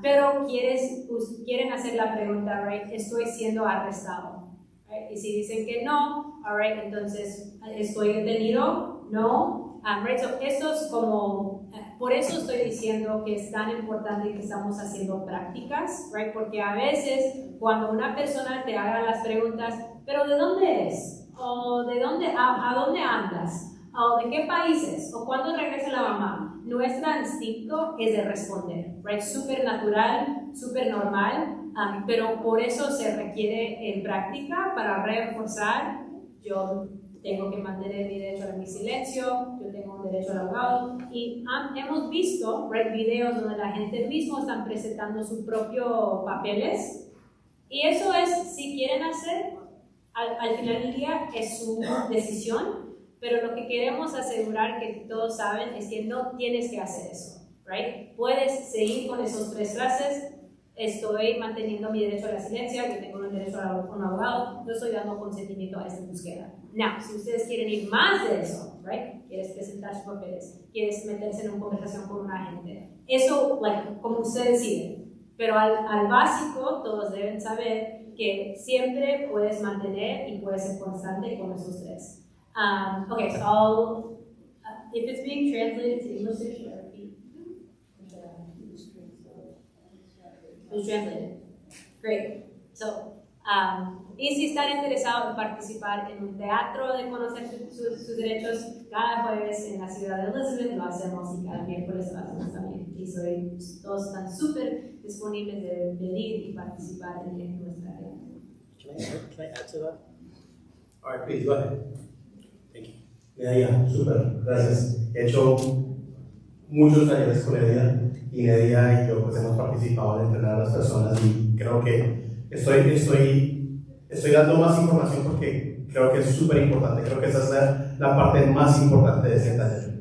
Pero quieren hacer la pregunta, right, ¿estoy siendo arrestado? Right? Y si dicen que no, right, entonces, ¿estoy detenido? No. Right, so esto es por eso estoy diciendo que es tan importante que estamos haciendo prácticas, right? Porque a veces cuando una persona te haga las preguntas, ¿pero de dónde eres? ¿O a dónde andas? ¿O de qué países? ¿O cuándo regresa la mamá? Nuestro instinto es de responder, right? Súper natural, súper normal, pero por eso se requiere en práctica para reforzar. Yo tengo que mantener mi derecho a mi silencio, yo tengo un derecho al abogado, y hemos visto videos donde la gente mismo están presentando sus propios papeles, y eso es, si quieren hacer, al final del día es su decisión, pero lo que queremos asegurar que todos saben es que no tienes que hacer eso, right? Puedes seguir con esos tres frases. Estoy manteniendo mi derecho a la silencia, yo tengo un derecho a un abogado, no estoy dando consentimiento a esta búsqueda. Now, si ustedes quieren ir más de eso, right? Quieres presentar sus papeles, quieres meterse en una conversación con un agente, eso, como ustedes deciden. Pero al básico, todos deben saber que siempre puedes mantener y puedes ser constante con esos tres. Okay, so if it's being translated to English, should I repeat? It's translated. Great. So, y si están interesados en participar en un teatro de conocer sus derechos, cada jueves en la ciudad de Elizabeth lo hacemos y cada miércoles lo hacemos también. Y todos están súper disponibles de venir y participar en nuestra área. Can I add to that? All right, please go ahead. Thank you. Nedia, súper, gracias. He hecho muchos talleres con Nedia y Nedia y yo pues hemos participado en entrenar a las personas y creo que estoy dando más información porque creo que es súper importante, creo que esa es la parte más importante de ese taller,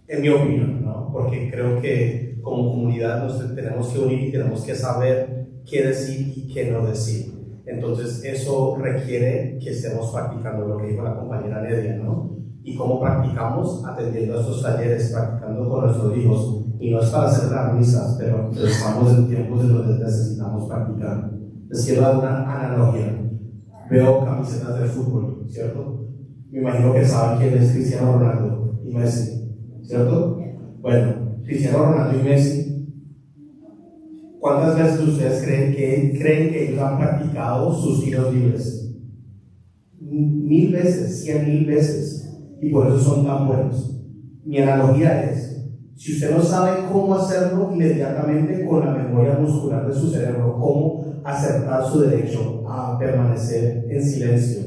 en mi opinión, ¿no? Porque creo que como comunidad nos tenemos que unir y tenemos que saber qué decir y qué no decir. Entonces eso requiere que estemos practicando lo que dijo la compañera Nedia, ¿no? Y cómo practicamos atendiendo a estos talleres, practicando con nuestros hijos. Y no es para hacer las risas, pero estamos en tiempos en donde necesitamos practicar. Les quiero dar una analogía. Veo camisetas de fútbol, ¿cierto? Me imagino que saben quién es Cristiano Ronaldo y Messi, ¿cierto? Bueno, Cristiano Ronaldo y Messi, ¿cuántas veces ustedes creen que ellos han practicado sus tiros libres? 1000 veces, 100,000 veces, y por eso son tan buenos. Mi analogía es, si usted no sabe cómo hacerlo inmediatamente con la memoria muscular de su cerebro, cómo acertar su derecho a permanecer en silencio,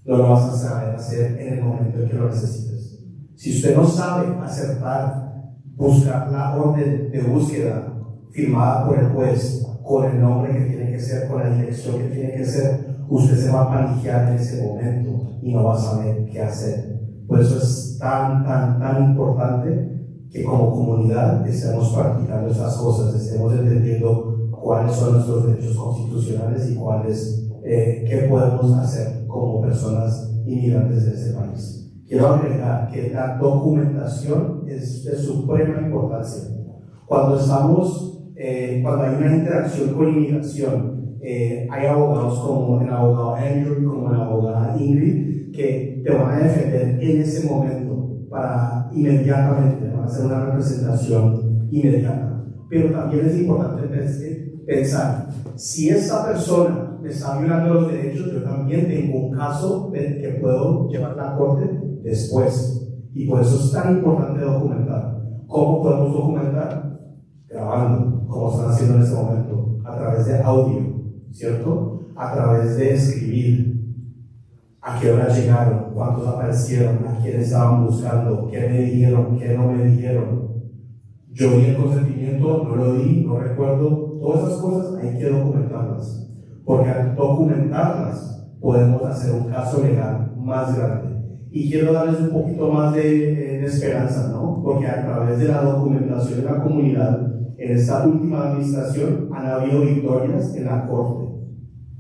no lo vas a saber hacer en el momento en que lo necesites. Si usted no sabe acertar, buscar la orden de búsqueda firmada por el juez, con el nombre que tiene que ser, con la dirección que tiene que ser, usted se va a paniquear en ese momento y no va a saber qué hacer. Por eso es tan importante que como comunidad estemos practicando estas cosas, estemos entendiendo cuáles son nuestros derechos constitucionales y qué podemos hacer como personas inmigrantes de este país. Quiero agregar que la documentación es de suprema importancia. Cuando hay una interacción con inmigración, hay abogados como el abogado Andrew, como la abogada Ingrid, que te van a defender en ese momento inmediatamente, van a hacer una representación inmediata. Pero también es importante pensar, si esa persona me está violando los derechos, yo también tengo un caso que puedo llevar a la corte después. Y por eso es tan importante documentar. ¿Cómo podemos documentar? Grabando, como están haciendo en este momento, a través de audio, ¿cierto? A través de escribir. ¿A qué hora llegaron? ¿Cuántos aparecieron? ¿A quién estaban buscando? ¿Qué me dijeron? ¿Qué no me dijeron? ¿Yo di el consentimiento? ¿No lo di? ¿No recuerdo? Todas esas cosas hay que documentarlas. Porque al documentarlas podemos hacer un caso legal más grande. Y quiero darles un poquito más de esperanza, ¿no? Porque a través de la documentación de la comunidad, en esta última administración han habido victorias en la corte.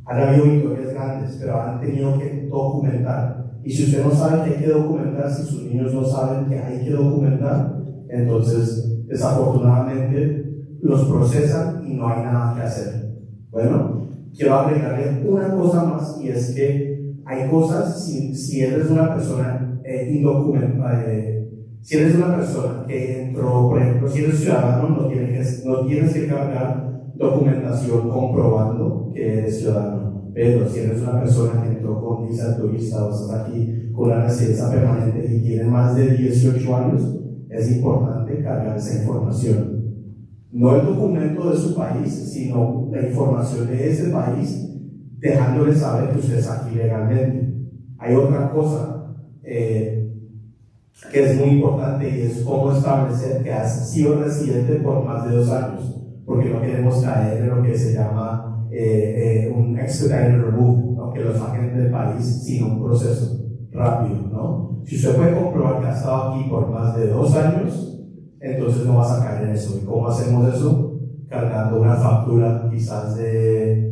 Han habido victorias grandes, pero han tenido que documentar. Y si usted no sabe que hay que documentar, si sus niños no saben que hay que documentar, entonces desafortunadamente los procesan y no hay nada que hacer. Bueno, quiero agregarle una cosa más, y es que hay cosas, si eres una persona indocumentada, si eres una persona que entró, por ejemplo, si eres ciudadano, no tienes que cargar documentación comprobando que eres ciudadano. Pero si eres una persona que entró con visa turista o estás aquí con una residencia permanente y tiene más de 18 años, es importante cargar esa información. No el documento de su país, sino la información de ese país, dejándole saber que usted está aquí legalmente. Hay otra cosa que es muy importante, y es cómo establecer que has sido residente por más de 2 años, porque no queremos caer en lo que se llama un expedited remove, ¿no? Que lo saquen del país sin un proceso rápido, ¿no? Si usted puede comprobar que ha estado aquí por más de 2 años, entonces no vas a caer en eso. ¿Y cómo hacemos eso? Cargando una factura quizás de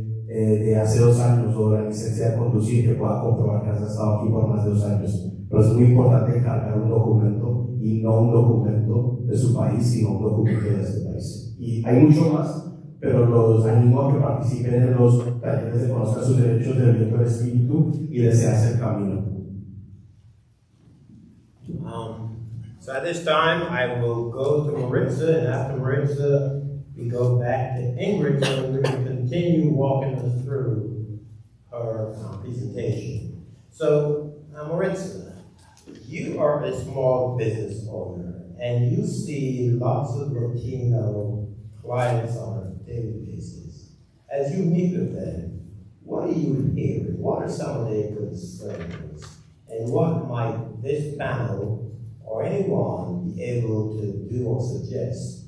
hace 2 años, o la licencia de conducir, que pueda comprobar que has estado aquí por más de 2 años. Pero es muy importante cargar un documento, y no un documento de su país, sino un documento de este país. Y hay mucho más, pero los animo a que participen en los talleres de conocer sus derechos del viento del espíritu y desearse el camino. So at this time, I will go to Maritza, and after Maritza, we go back to Ingrid, so we can continue walking us through her presentation. So, Maritza, you are a small business owner, and you see lots of Latino clients on a daily basis. As you meet with them, what are you hearing? What are some of their concerns? And what might this panel or anyone be able to do or suggest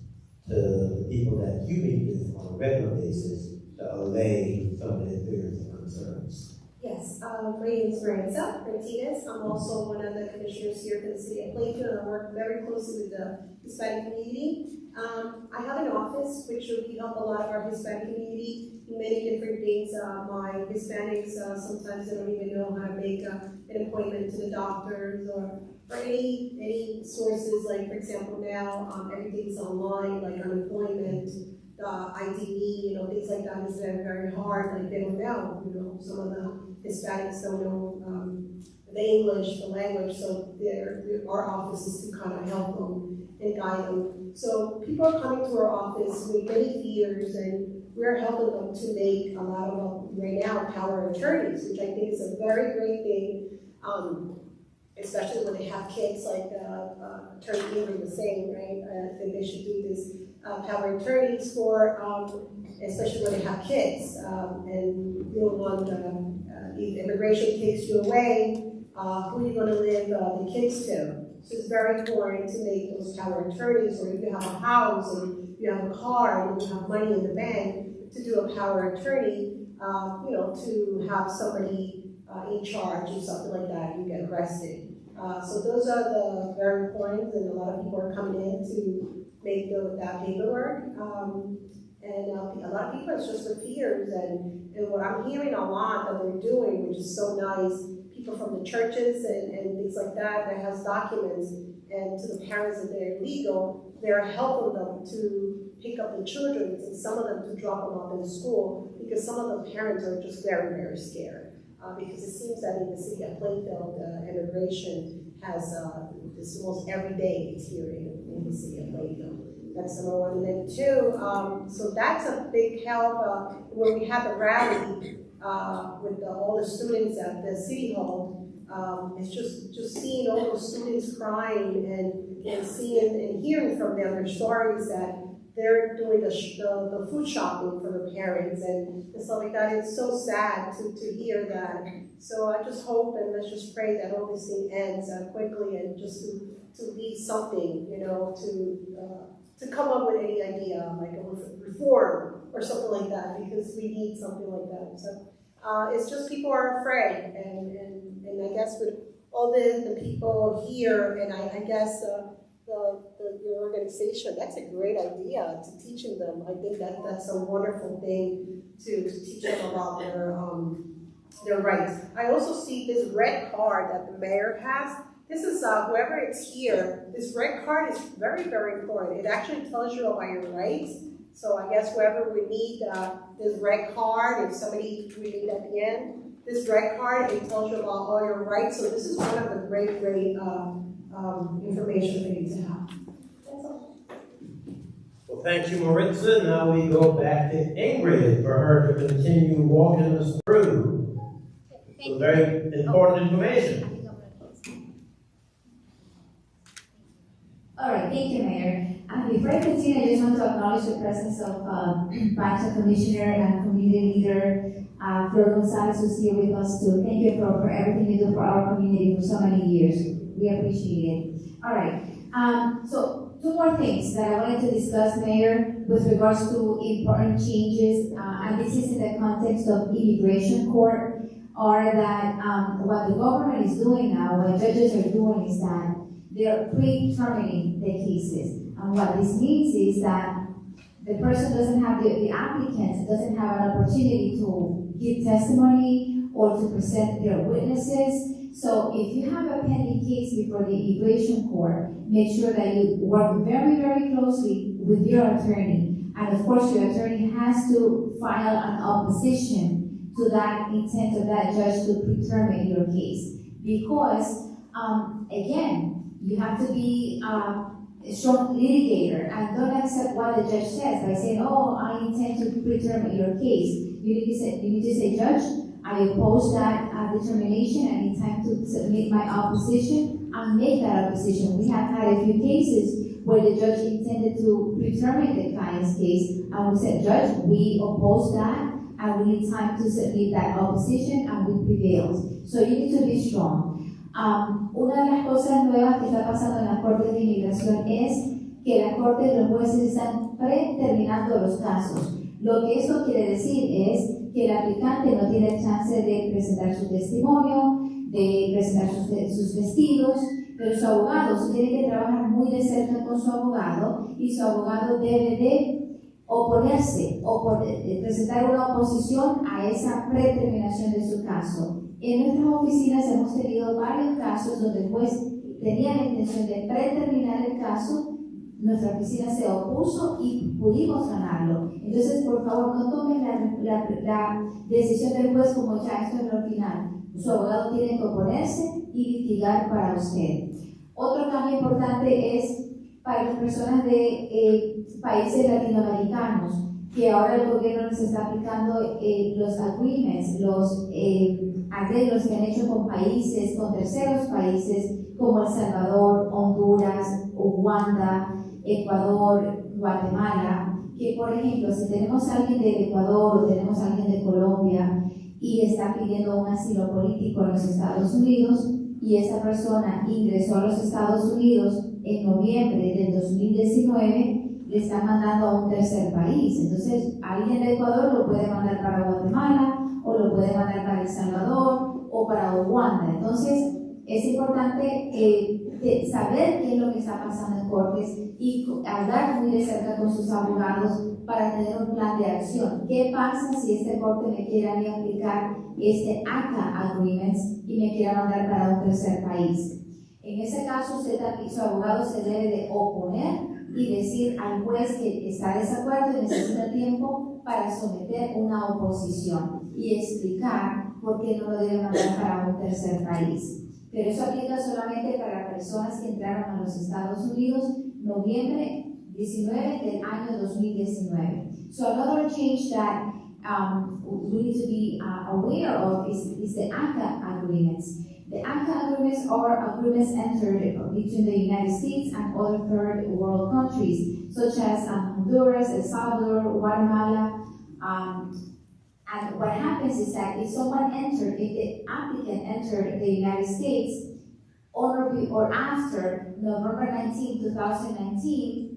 to the people that you meet with on a regular basis to allay some of their fears and concerns? Yes, my name is Maritza Martinez. I'm also one of the commissioners here for the city of Plainfield, and I work very closely with the Hispanic community. I have an office which we help a lot of our Hispanic community in many different things. My Hispanics, sometimes they don't even know how to make an appointment to the doctors, or any sources, like for example now everything's online, like unemployment, IDE, things like that is very, very hard. Like they don't know, some of the Hispanics don't know the English, the language, so our office is to kind of help them and guide them. So people are coming to our office with many fears, and we're helping them to make a lot of them right now power of attorneys, which I think is a very great thing, especially when they have kids, like Attorney Ingrid was saying, right? I think they should do this power of attorneys for, especially when they have kids, and you don't want, if immigration takes you away, who are you going to live the kids to? So it's very important to make those power of attorneys, or if you have a house, or you have a car, and you have money in the bank, to do a power of attorney, to have somebody in charge or something like that, you get arrested. So those are the very important, and a lot of people are coming in to make that paperwork. And a lot of people, it's just the fears, and what I'm hearing a lot that they're doing, which is so nice, people from the churches and things like that has documents, and to the parents that they're illegal, they're helping them to pick up the children, and some of them to drop them off in school, because some of the parents are just very, very scared. Because it seems that in the city of Plainfield, immigration has, it's almost every day it's here in the city of Plainfield. That's number one. And then two, so that's a big help. When we had the rally with all the students at the city hall, it's just seeing all those students crying and seeing and hearing from them their stories that they're doing the food shopping for the parents and stuff like that. It's so sad to hear that. So I just hope, and let's just pray that all this thing ends quickly, and just to be something, to come up with any idea, like a reform or something like that, because we need something like that. So it's just people are afraid, and I guess with all the people here, and I guess your organization, that's a great idea to teaching them. I think that's a wonderful thing to teach them about their rights. I also see this red card that the mayor has. This is whoever it's here. This red card is very, very important. It actually tells you about your rights. So I guess whoever we need this red card, if somebody we need at the end, this red card, it tells you about all your rights. So this is one of the great information for you to have. That's all. Well, thank you, Maritza. Now we go back to Ingrid for her to continue walking us through some very important information. All right, thank you, Mayor. Before I continue, I just want to acknowledge the presence of Pancha Commissioner and Community Leader Flor Gonzalez, who's here with us too. Thank you for everything you do for our community for so many years. We appreciate it. All right, so two more things that I wanted to discuss, Mayor, with regards to important changes, and this is in the context of immigration court, are that what the government is doing now, what judges are doing is that they're pre-terminating the cases. And what this means is that the person doesn't have, the applicant doesn't have an opportunity to give testimony or to present their witnesses. So if you have a pending case before the immigration court, make sure that you work very, very closely with your attorney. And of course, your attorney has to file an opposition to that intent of that judge to pre-terminate your case. Because, again, you have to be a strong litigator and don't accept what the judge says by saying, oh, I intend to pre-terminate your case. You need to say, Judge, I oppose that determination and intend to submit my opposition and make that opposition. We have had a few cases where the judge intended to pre-terminate the client's case, and we said, Judge, we oppose that and we need time to submit that opposition, and we prevailed. So you need to be strong. Una de las cosas nuevas que está pasando en las cortes de inmigración es que las cortes, los jueces están preterminando los casos. Lo que esto quiere decir es que el aplicante no tiene chance de presentar su testimonio, de presentar sus testigos, pero su abogado tiene que trabajar muy de cerca con su abogado y su abogado debe de oponerse o presentar una oposición a esa preterminación de su caso. En nuestras oficinas hemos tenido varios casos donde el juez tenía la intención de preterminar el caso, nuestra oficina se opuso y pudimos ganarlo. Entonces, por favor, no tomen la decisión del juez como ya esto es lo final. Su abogado tiene que oponerse y litigar para usted. Otro cambio importante es para las personas de países latinoamericanos que ahora el gobierno nos está aplicando los agreements, los arreglos que han hecho con países, con terceros países como El Salvador, Honduras, Uganda, Ecuador, Guatemala, que por ejemplo, si tenemos a alguien de Ecuador o tenemos a alguien de Colombia y está pidiendo un asilo político en los Estados Unidos y esa persona ingresó a los Estados Unidos en noviembre del 2019, le están mandando a un tercer país. Entonces, alguien de Ecuador lo puede mandar para Guatemala o lo puede mandar para El Salvador o para Uganda. Entonces, es importante saber qué es lo que está pasando en cortes y hablar muy de cerca con sus abogados para tener un plan de acción. ¿Qué pasa si este corte me quiere a mí aplicar este ACA Agreements y me quiere mandar para un tercer país? En ese caso, usted y su abogado se debe de oponer y decir al juez que está de desacuerdo y necesita tiempo para someter una oposición y explicar por qué no lo debe mandar para un tercer país. Pero eso aplica solamente para personas que entraron a los Estados Unidos noviembre 19 del año 2019. So another change that we need to be aware of is the ACA agreements. The ACA agreements are agreements entered between the United States and other third world countries, such as Honduras, El Salvador, Guatemala. And what happens is that if the applicant entered the United States on or after November 19, 2019,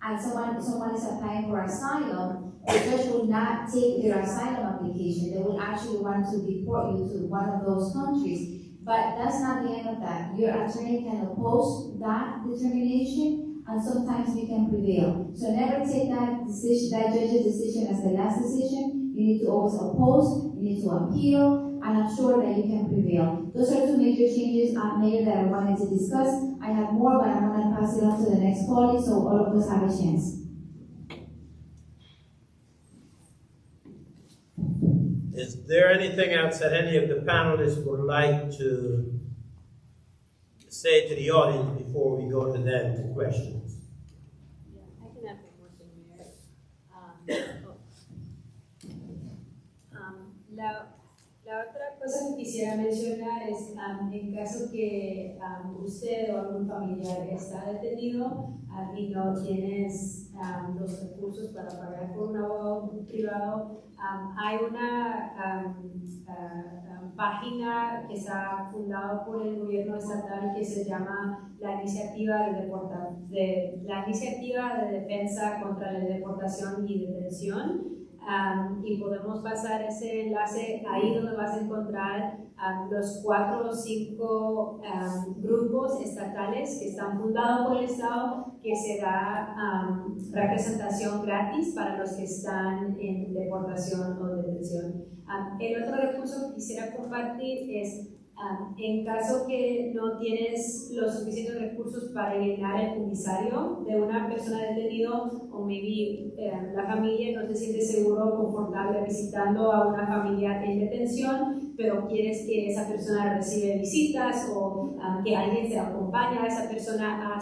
and someone is applying for asylum, the judge will not take their asylum application. They will actually want to deport you to one of those countries. But that's not the end of that. Your attorney can oppose that determination, and sometimes you can prevail. So never take that judge's decision as the last decision. You need to always oppose, you need to appeal, and I'm sure that you can prevail. Those are two major changes, Mayor, that I wanted to discuss. I have more, but I'm going to pass it on to the next colleague so all of us have a chance. Is there anything else that any of the panelists would like to say to the audience before we go to them to questions? Yeah, I can add one more thing, Mayor. La otra cosa que quisiera mencionar es en caso que usted o algún familiar está detenido y no tienes los recursos para pagar por un abogado privado, hay una página que está fundada por el gobierno estatal que se llama la Iniciativa de Defensa contra la Deportación y Detención. Y podemos pasar ese enlace ahí donde vas a encontrar los 4 o 5 grupos estatales que están fundados por el Estado, que se da representación gratis para los que están en deportación o detención. El otro recurso que quisiera compartir es en caso que no tienes los suficientes recursos para llenar el comisario de una persona detenida, o maybe la familia no se siente seguro o confortable visitando a una familia en detención, pero quieres que esa persona reciba visitas o que alguien se acompañe a esa persona a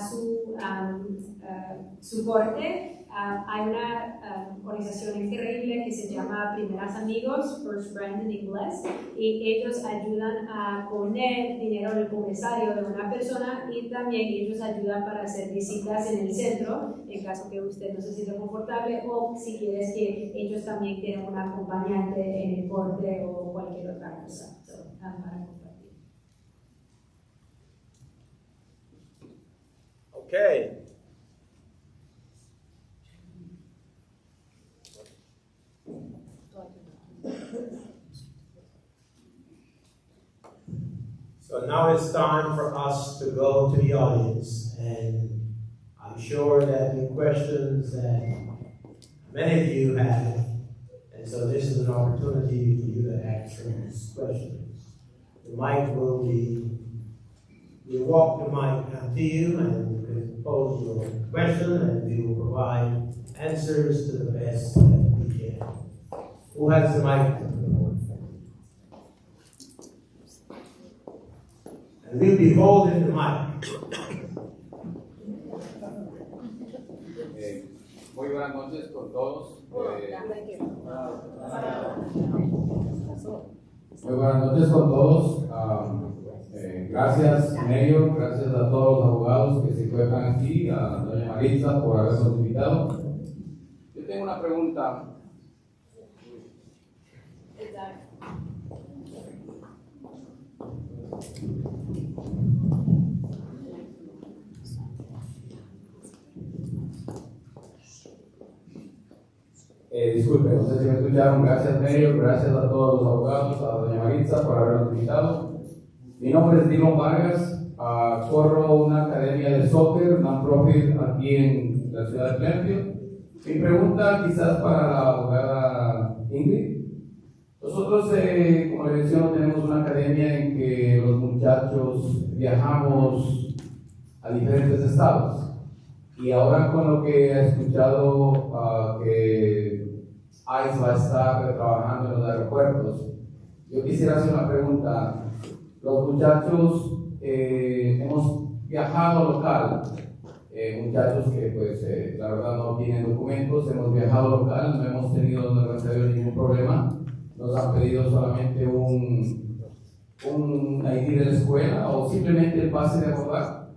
su corte. Hay una organización increíble que se llama Primeras Amigos, First Friend en inglés, y ellos ayudan a poner dinero en el comisario de una persona y también ellos ayudan para hacer visitas en el centro en caso que usted no se sienta confortable o si quieres que ellos también tengan un acompañante en el corte o cualquier otra cosa para compartir. Okay. So now it's time for us to go to the audience, and I'm sure that the questions that many of you have, and so this is an opportunity for you to ask those questions. The mic will walk the mic to you, and you can pose your question, and we will provide answers to the best that we can. Who has the mic? And we'll be holding the mic. Muy buenas noches con todos. Muy buenas noches con todos. Gracias, Mayor, gracias a todos los abogados que se encuentran aquí, a doña Maritza por habernos invitado. Yo tengo una pregunta. Disculpe, no sé si me escucharon. Gracias, Mayor, gracias a todos los abogados, a doña Maritza por habernos invitado. Mi nombre es Dylan Vargas, corro una academia de soccer, non-profit, aquí en la ciudad de Plainfield. Mi pregunta quizás para la abogada Ingrid. Nosotros, como le menciono, tenemos una academia en que los muchachos viajamos a diferentes estados. Y ahora con lo que he escuchado que ICE va a estar trabajando en los aeropuertos, yo quisiera hacer una pregunta. Los muchachos hemos viajado local, muchachos que pues la verdad no tienen documentos, hemos viajado local, no hemos tenido ningún problema, nos han pedido solamente un ID de la escuela o simplemente el pase de abordar.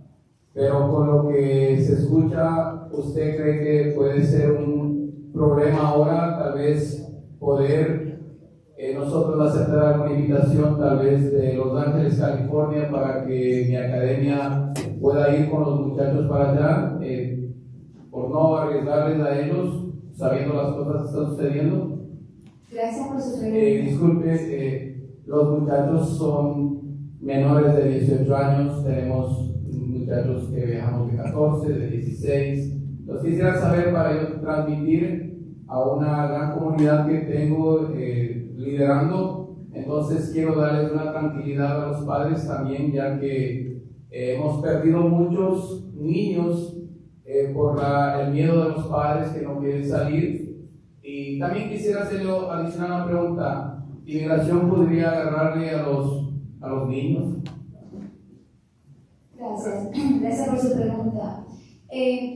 Pero con lo que se escucha, ¿usted cree que puede ser un problema ahora tal vez poder nosotros aceptar alguna invitación tal vez de Los Ángeles, California, para que mi academia pueda ir con los muchachos para allá, por no arriesgarles a ellos, sabiendo las cosas que están sucediendo? Gracias por su pregunta. Disculpe, los muchachos son menores de 18 años, tenemos muchachos que viajamos de 14, de 16. Los quisiera saber para yo transmitir a una gran comunidad que tengo liderando. Entonces quiero darles una tranquilidad a los padres también, ya que hemos perdido muchos niños por el miedo de los padres que no quieren salir. Y también quisiera hacerle adicional una pregunta. ¿Inmigración podría agarrarle a los niños? Gracias. Gracias por su pregunta.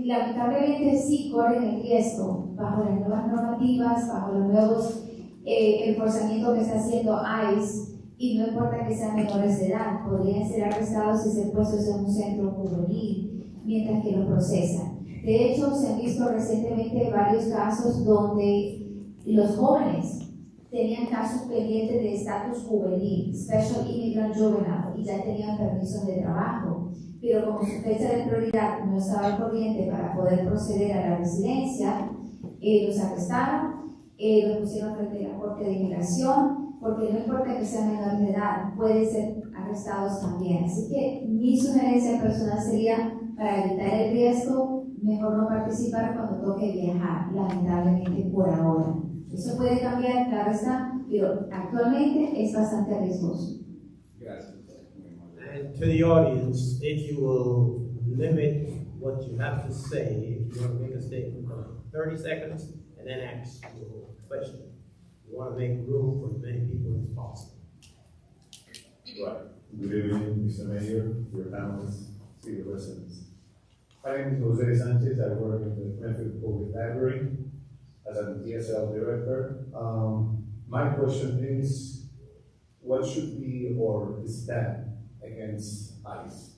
Lamentablemente sí corren el riesgo, bajo las nuevas normativas, bajo los nuevos enforzamientos que está haciendo ICE, y no importa que sean menores de edad, podrían ser arrestados y ser puestos en un centro juvenil mientras que los procesan. De hecho, se han visto recientemente varios casos donde los jóvenes tenían casos pendientes de estatus juvenil, Special Immigrant Juvenile, y ya tenían permisos de trabajo, pero como su fecha de prioridad no estaba corriente para poder proceder a la residencia, los arrestaron, los pusieron frente a la Corte de Inmigración, porque no importa que sean menores de edad, pueden ser arrestados también. Así que mi sugerencia personal sería, para evitar el riesgo, mejor no participar cuando toque viajar, lamentablemente por ahora. Eso puede cambiar, claro está, pero actualmente es bastante riesgoso. Gracias. And to the audience, if you will limit what you have to say, if you want to make a statement for 30 seconds and then ask your question. You want to make room for as many people as possible. Right. Good evening, Mr. Mayor, your panelists, city residents. My name is Jose Sanchez. I work in the Plainfield Public Library as an ESL director. My question is, what should be or stand against ICE?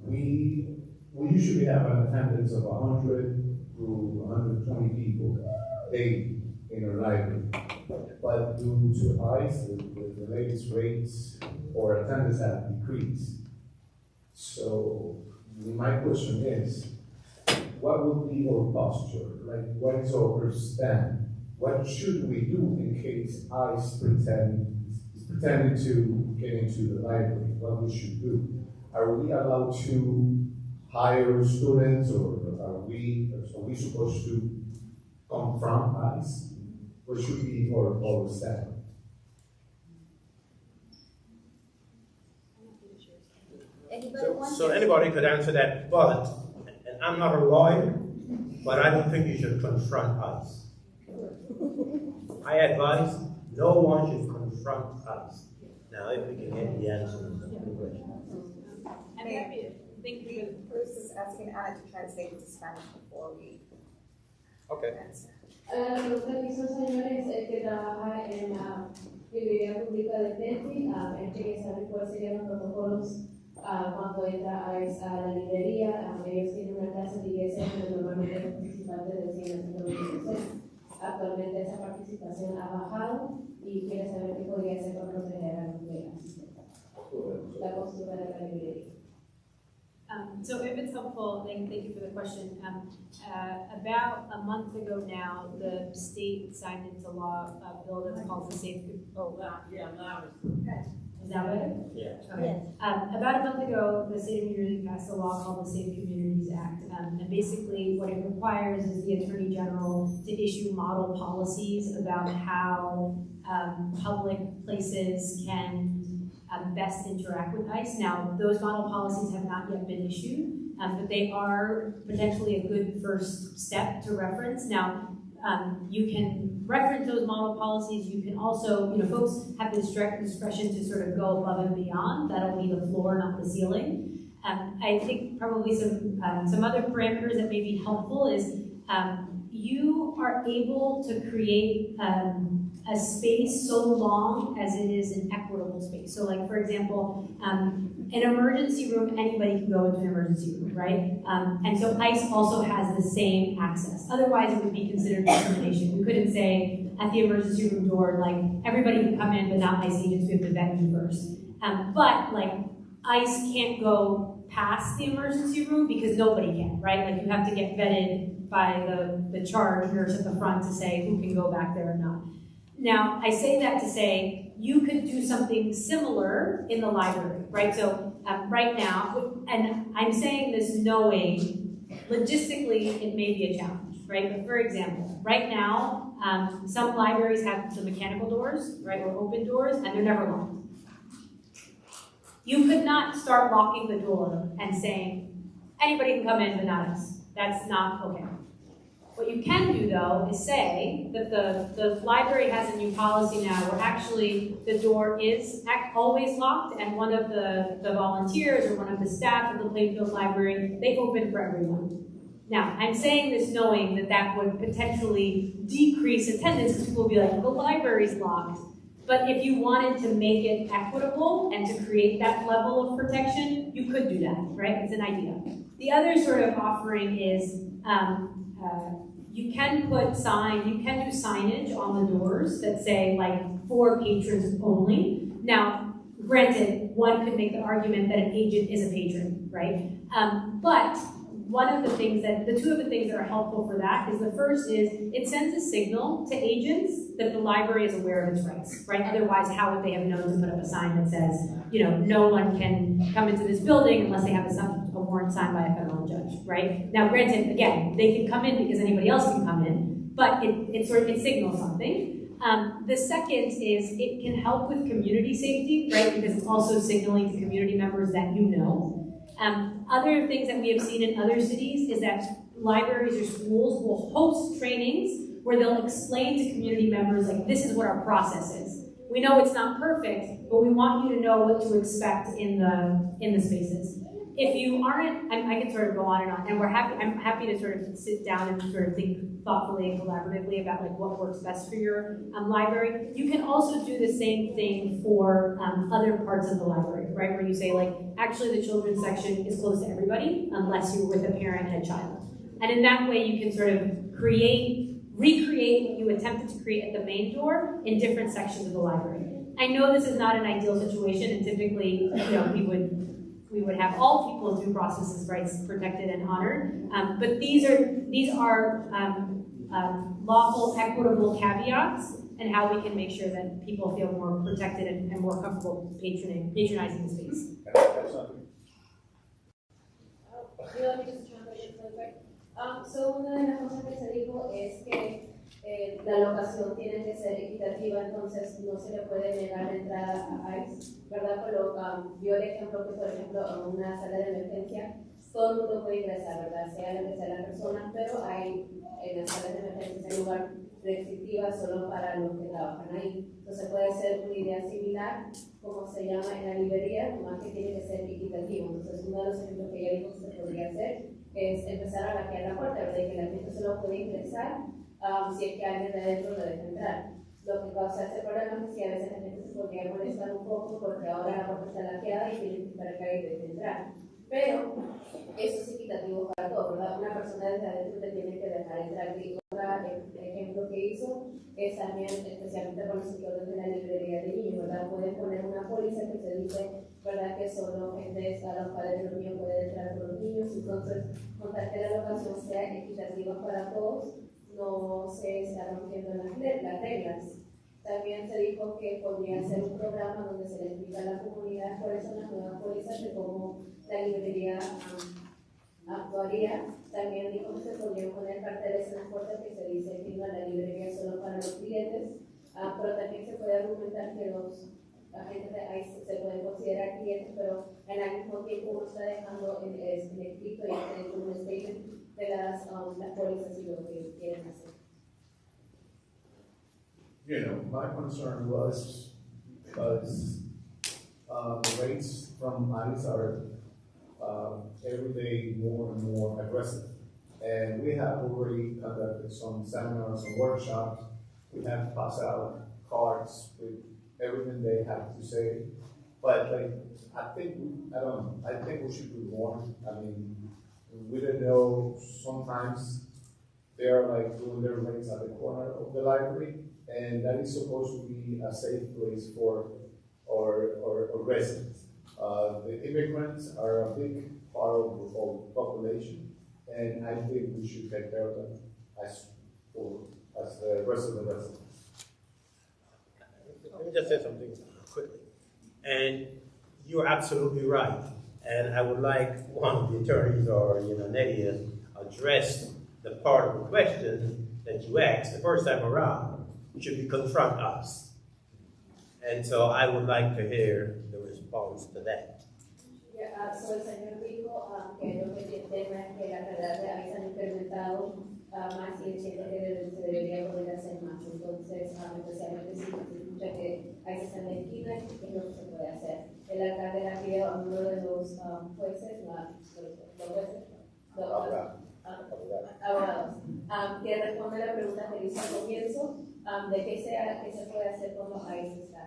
We usually have an attendance of 100 to 120 people daily in our library, but due to ICE, the latest rates or attendance have decreased. So my question is, what would be our posture? Like, what is our stand? What should we do in case ICE is pretending to get into the library? What we should do? Are we allowed to hire students, or are we supposed to confront ICE? What should be our stand? So anybody could answer that, but, and I'm not a lawyer, but I don't think you should confront ICE. I advise no one should confront ICE. Now, if we can get the answer to the question. I'm happy to thank you. Bruce is asking Anna to translate into Spanish before we Okay. answer. La pregunta que hizo el señor es el que trabaja en la librería pública de Plainfield. Él quiere saber cuáles serían los protocolos cuando entra a la librería. Ellos tienen una clase de iglesia donde normalmente los participantes deciden hacer. Actualmente esa participación ha bajado y quiere saber qué podría hacer para proteger a los que asisten. La postura de la librería. So if it's helpful, thank you for the question. About a month ago now, the state signed into law a bill that's called the Safe. Is that better? Yeah. Okay. About a month ago, the state of New Jersey passed a law called the Safe Communities Act. And basically what it requires is the Attorney General to issue model policies about how public places can best interact with ICE. Now, those model policies have not yet been issued, but they are potentially a good first step to reference. Now, you can reference those model policies. You can also, folks have the discretion to sort of go above and beyond. That'll be the floor, not the ceiling. I think probably some other parameters that may be helpful is you are able to create a space so long as it is an equitable space. So like, for example, an emergency room, anybody can go into an emergency room, right? And so ICE also has the same access. Otherwise, it would be considered discrimination. We couldn't say at the emergency room door, like, everybody can come in, but not ICE agents, we have to vet you first. But like, ICE can't go past the emergency room because nobody can, right? Like, you have to get vetted by the charge nurse at the front to say who can go back there or not. Now, I say that to say you could do something similar in the library, right? So right now, and I'm saying this knowing logistically it may be a challenge, right? But for example, right now, some libraries have the mechanical doors, right, or open doors, and they're never locked. You could not start locking the door and saying, anybody can come in but not us. That's not okay. What you can do, though, is say that the library has a new policy now where actually the door is always locked, and one of the volunteers or one of the staff of the Plainfield Library, they open for everyone. Now, I'm saying this knowing that that would potentially decrease attendance because people will be like, the library's locked. But if you wanted to make it equitable and to create that level of protection, you could do that, right? It's an idea. The other sort of offering is you can do signage on the doors that say like for patrons only. Now, granted, one could make the argument that an agent is a patron, right? But the two of the things that are helpful for that is the first is it sends a signal to agents that the library is aware of its rights, right? Otherwise, how would they have known to put up a sign that says, no one can come into this building unless they have a warrant signed by a federal judge, right? Now, granted, again, they can come in because anybody else can come in, but it signals something. The second is it can help with community safety, right? Because it's also signaling to community members that you know. Other things that we have seen in other cities is that libraries or schools will host trainings where they'll explain to community members, like, this is what our process is. We know it's not perfect, but we want you to know what to expect in the spaces. If you aren't, I can sort of go on, and I'm happy to sort of sit down and sort of think thoughtfully and collaboratively about like what works best for your library. You can also do the same thing for other parts of the library, right? Where you say like, actually the children's section is closed to everybody unless you're with a parent and a child. And in that way you can sort of recreate what you attempted to create at the main door in different sections of the library. I know this is not an ideal situation, and typically, we would have all people's due process rights protected and honored, but these are lawful, equitable caveats and how we can make sure that people feel more protected and more comfortable patronizing the space. So una de las cosas que se dijo es que la locación tiene que ser equitativa, entonces no se le puede negar la entrada a ICE, ¿verdad? Pero dio el ejemplo que, por ejemplo, en una sala de emergencia todo el mundo puede ingresar, ¿verdad? Sea lo que sea la persona, pero hay en las salas de emergencia hay lugar restrictiva solo para los que trabajan ahí. Entonces puede ser una idea similar, como se llama en la librería, más que tiene que ser equitativo. Entonces uno de los ejemplos que ella dijo que se podría hacer es empezar a vaquear la puerta, ¿verdad? Y que la gente solo puede ingresar si es que alguien de adentro lo deja entrar. Lo que causa este problema es que a veces la gente se podría molestar un poco porque ahora la puerta está laqueada y tienen que esperar que alguien deje entrar. Pero eso es equitativo para todos, ¿verdad? Una persona desde adentro te tiene que dejar entrar. Y otro ejemplo que hizo es también, especialmente con los sectores de la librería de niños, ¿verdad? Pueden poner una póliza que se dice, ¿verdad? Que solo gente, a los padres de los niños pueden entrar con los niños. Entonces, con tal que la locación sea equitativa para todos, no se está rompiendo las reglas. También se dijo que podría ser un programa donde se le explica a la comunidad cuáles son las nuevas pólizas de cómo la librería actuaría. También dijo que se podrían poner carteles en las puertas que se dice que no, la librería solo para los clientes, pero también se puede argumentar que los agentes de ICE se pueden considerar clientes, pero al mismo tiempo uno está dejando en escrito y en un statement de las pólizas y lo que quieren hacer. You know, my concern was because the rates from ICE are every day more and more aggressive. And we have already conducted some seminars and workshops. We have passed out cards with everything they have to say. But I think we should do more. I mean, we don't know, sometimes they're doing their rates at the corner of the library, and that is supposed to be a safe place for our residents. The immigrants are a big part of the population, and I think we should take care of them as the rest of the residents. Let me just say something quickly. And you're absolutely right. And I would like one of the attorneys or Nadia address the part of the question that you asked the first time around. Should we confront us? And so I would like to hear the response to that. Yeah, so el señor dijo que lo que el tema es que las reglas de ICE han incrementado más y entiende que se debería poder hacer más. Entonces, especialmente si se escucha que ICE está en la esquina, ¿qué es lo que se puede hacer? El alcalde le pidió a uno de los jueces, abogados, que responde la pregunta que hizo al comienzo de qué se puede hacer cuando ICE está.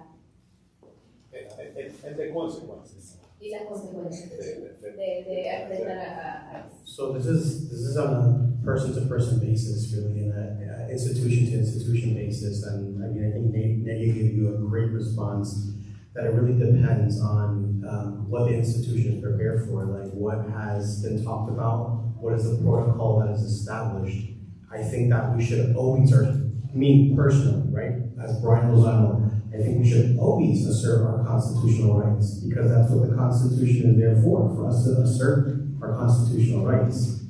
And the consequences. Y las consecuencias de enfrentar a ICE. So this is on a person-to-person basis, really, and an institution-to-institution basis. And I mean, I think Nadia gave you a great response. That it really depends on what the institution is prepared for, like what has been talked about, what is the protocol that is established. I think that we should always, or me personally, right, as Brian Lozano, I think we should always assert our constitutional rights, because that's what the Constitution is there for us to assert our constitutional rights.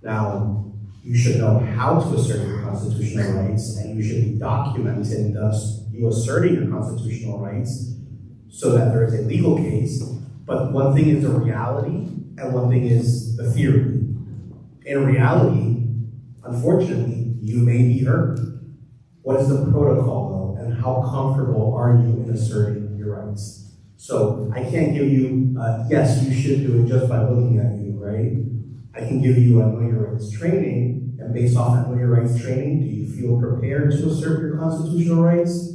Now, you should know how to assert your constitutional rights, and you should be documenting thus you asserting your constitutional rights so that there is a legal case. But one thing is the reality, and one thing is the theory. In reality, unfortunately, you may be hurt. What is the protocol, though, and how comfortable are you in asserting your rights? So I can't give you, yes, you should do it just by looking at you, right? I can give you a Know Your Rights training, and based off that Know Your Rights training, do you feel prepared to assert your constitutional rights?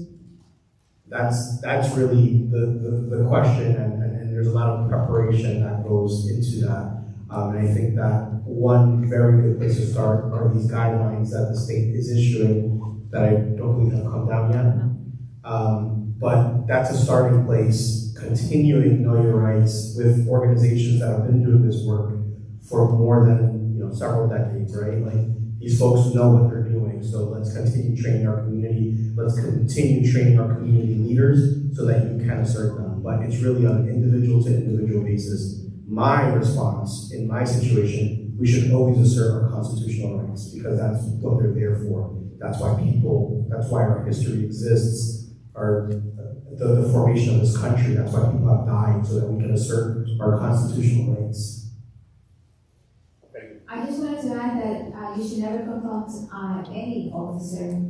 That's really the question, and there's a lot of preparation that goes into that. And I think that one very good place to start are these guidelines that the state is issuing that I don't believe have come down yet. But that's a starting place, continuing Know Your Rights with organizations that have been doing this work for more than several decades, right? Like, these folks know what they're doing, so let's continue training our community. Let's continue training our community leaders so that you can assert them. But it's really on an individual to individual basis. My response in my situation, we should always assert our constitutional rights, because that's what they're there for. That's why our history exists, the formation of this country. That's why people have died, so that we can assert our constitutional rights. I just wanted to add that you should never confront any officer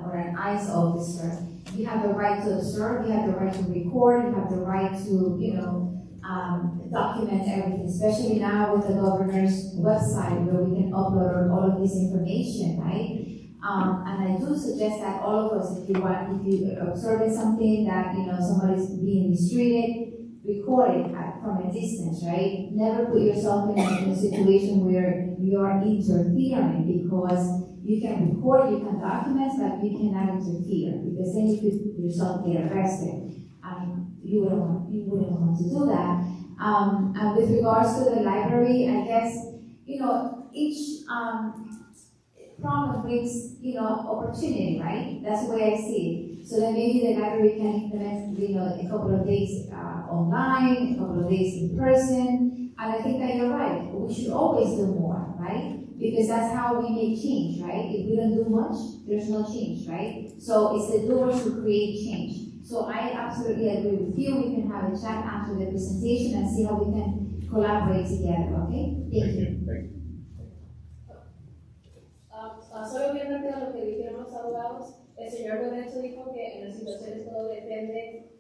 or an ICE officer. You have the right to observe, you have the right to record, you have the right to, document everything, especially now with the governor's website where we can upload all of this information, right? And I do suggest that all of us, if you observe something that, somebody's being mistreated, record it from a distance, right? Never put yourself in a situation where you're interfering, because you can record, you can document, but you cannot interfere, because then you could yourself get arrested. You wouldn't want to do that. And with regards to the library, I guess, each problem brings, opportunity, right? That's the way I see it. So then maybe the library can implement, a couple of days online, a couple of days in person. And I think that you're right. We should always do more, right? Because that's how we make change, right? If we don't do much, there's no change, right? So it's the doers who create change. So I absolutely agree with you. We can have a chat after the presentation and see how we can collaborate together, okay? Thank you. Thank you. Solo bien rápido lo que dijeron los abogados, el señor Lorenzo dijo que en las situaciones todo depende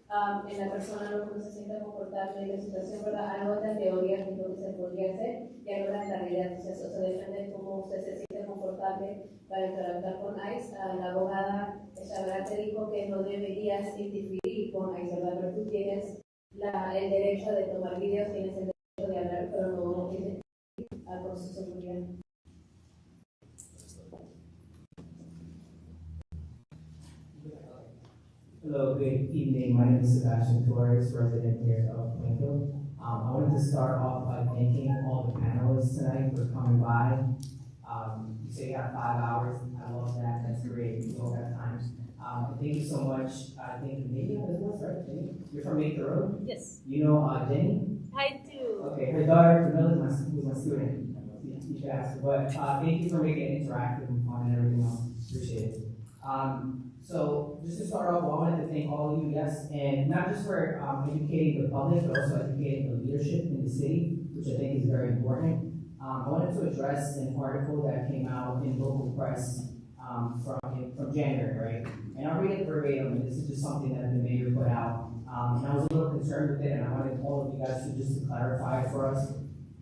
en la persona, lo que no se sienta confortable en la situación, ¿verdad? Algo de teoría que es lo que se podría hacer y algo de la realidad. Entonces, eso depende de cómo usted se siente confortable para interactuar con ICE. La abogada Isabela te dijo que no deberías interferir con ICE, ¿verdad? Pero tú tienes el derecho de tomar videos, tienes el derecho de hablar, pero no interferir con su seguridad. Hello, good evening. My name is Sebastian Torres, resident here of Plainfield. I wanted to start off by thanking all the panelists tonight for coming by. You say you have 5 hours. I love that. That's great. We don't have time. Thank you so much. I think maybe you know this was right. Jenny? You're from Make the Road? Yes. You know Jenny? I do. Okay, her daughter Camilla was my student. You should ask her. But thank you for making it interactive and fun and everything else. Appreciate it. So just to start off, I wanted to thank all of you, yes, and not just for educating the public, but also educating the leadership in the city, which I think is very important. I wanted to address an article that came out in local press from January, right? And I'll read it verbatim, and this is just something that the mayor put out. And I was a little concerned with it, and I wanted all of you guys to clarify it for us.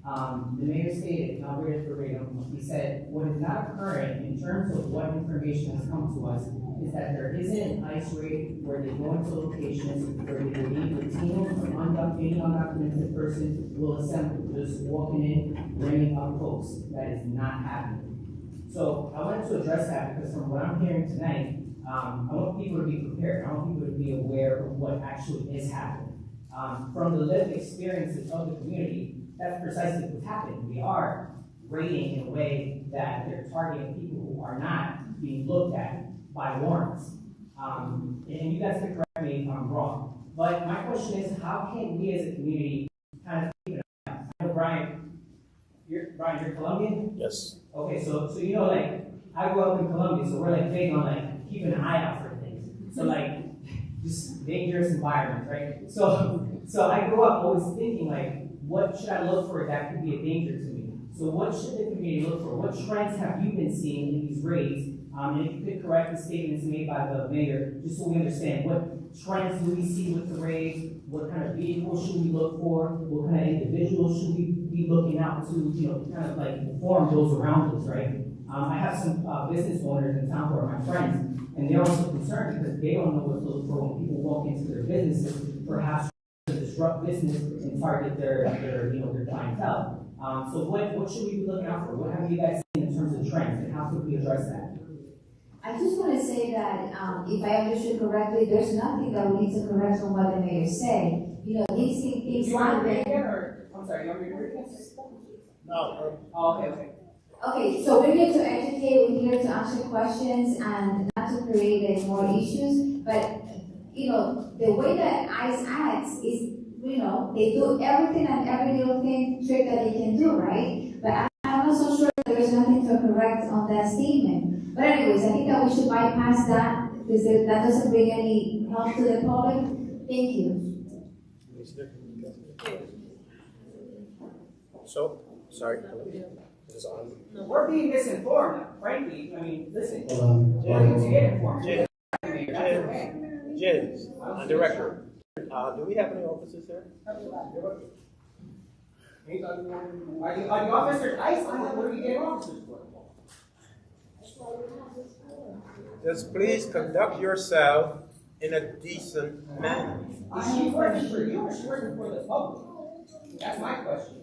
The mayor stated, and I'll read it verbatim, he said, "What is not current in terms of what information has come to us is that there isn't an ICE raid where they go into locations where they believe Latino or any undocumented person will assemble, just walking in, bringing up folks. That is not happening." So I wanted to address that because from what I'm hearing tonight, I want people to be prepared. I want people to be aware of what actually is happening. From the lived experiences of the community, that's precisely what's happening. We are raiding in a way that they're targeting people who are not being looked at by warrants. And you guys can correct me if I'm wrong. But my question is, how can we as a community kind of keep an eye out? I know Brian, you're Colombian? Yes. Okay, so I grew up in Colombia, so we're big on keeping an eye out for things. So just dangerous environments, right? So I grew up always thinking what should I look for that could be a danger to me? So what should the community look for? What trends have you been seeing in these raids? And if you could correct the statements made by the mayor, just so we understand, what trends do we see with the raids? What kind of vehicles should we look for? What kind of individuals should we be looking out to, kind of inform those around us, right? I have some business owners in town who are my friends, and they're also concerned because they don't know what to look for when people walk into their businesses, perhaps to disrupt business and target their clientele. So what should we be looking out for? What have you guys seen in terms of trends, and how could we address that? I just want to say that if I understood correctly, there's nothing that we need to correct from what the mayor said. These things happen. I'm sorry, you want me to read it? No. Oh, okay. Okay, so we're here to educate, we're here to answer questions and not to create more issues. But the way that ICE acts is, they do everything and every little trick that they can do, right? But I'm not so sure that there's nothing to correct on that statement. But anyways, I think that we should bypass that because that doesn't bring any help to the public. Thank you. So, sorry, is this on? We're being misinformed, frankly. I mean, listen, Jen, to get informed. Jen, on the record, do we have any officers there? Are the officers ICE? What are we getting officers for? Just please conduct yourself in a decent manner. I'm working for you, or is she working for the public? That's my question.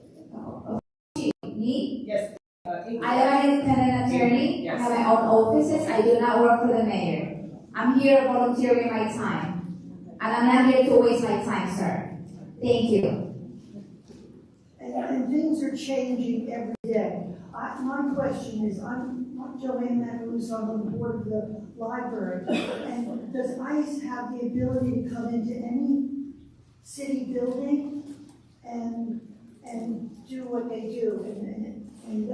Me? Yes. I am an independent attorney. Yes. I have my own offices. I do not work for the mayor. I'm here volunteering my time. And I'm not here to waste my time, sir. Thank you. And things are changing every day. My question is, I'm Joanne Macaroons, I'm on the board of the library. And does ICE have the ability to come into any city building and do what they do and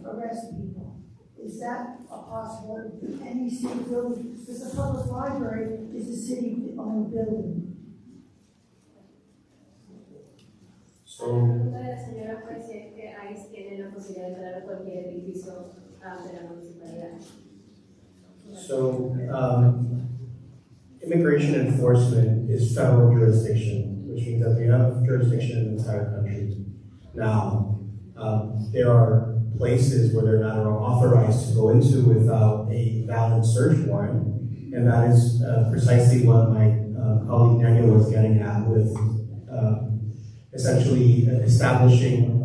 arrest people? Is that a possible, any city building? Because the public library is a city-owned building. La pregunta de la señora fue si es que ICE tiene la posibilidad de entrar a cualquier edificio de la municipalidad. So, immigration enforcement is federal jurisdiction, which means that we have jurisdiction in the entire country. Now, there are places where they're not authorized to go into without a valid search warrant, and that is precisely what my colleague Daniel was getting at with essentially establishing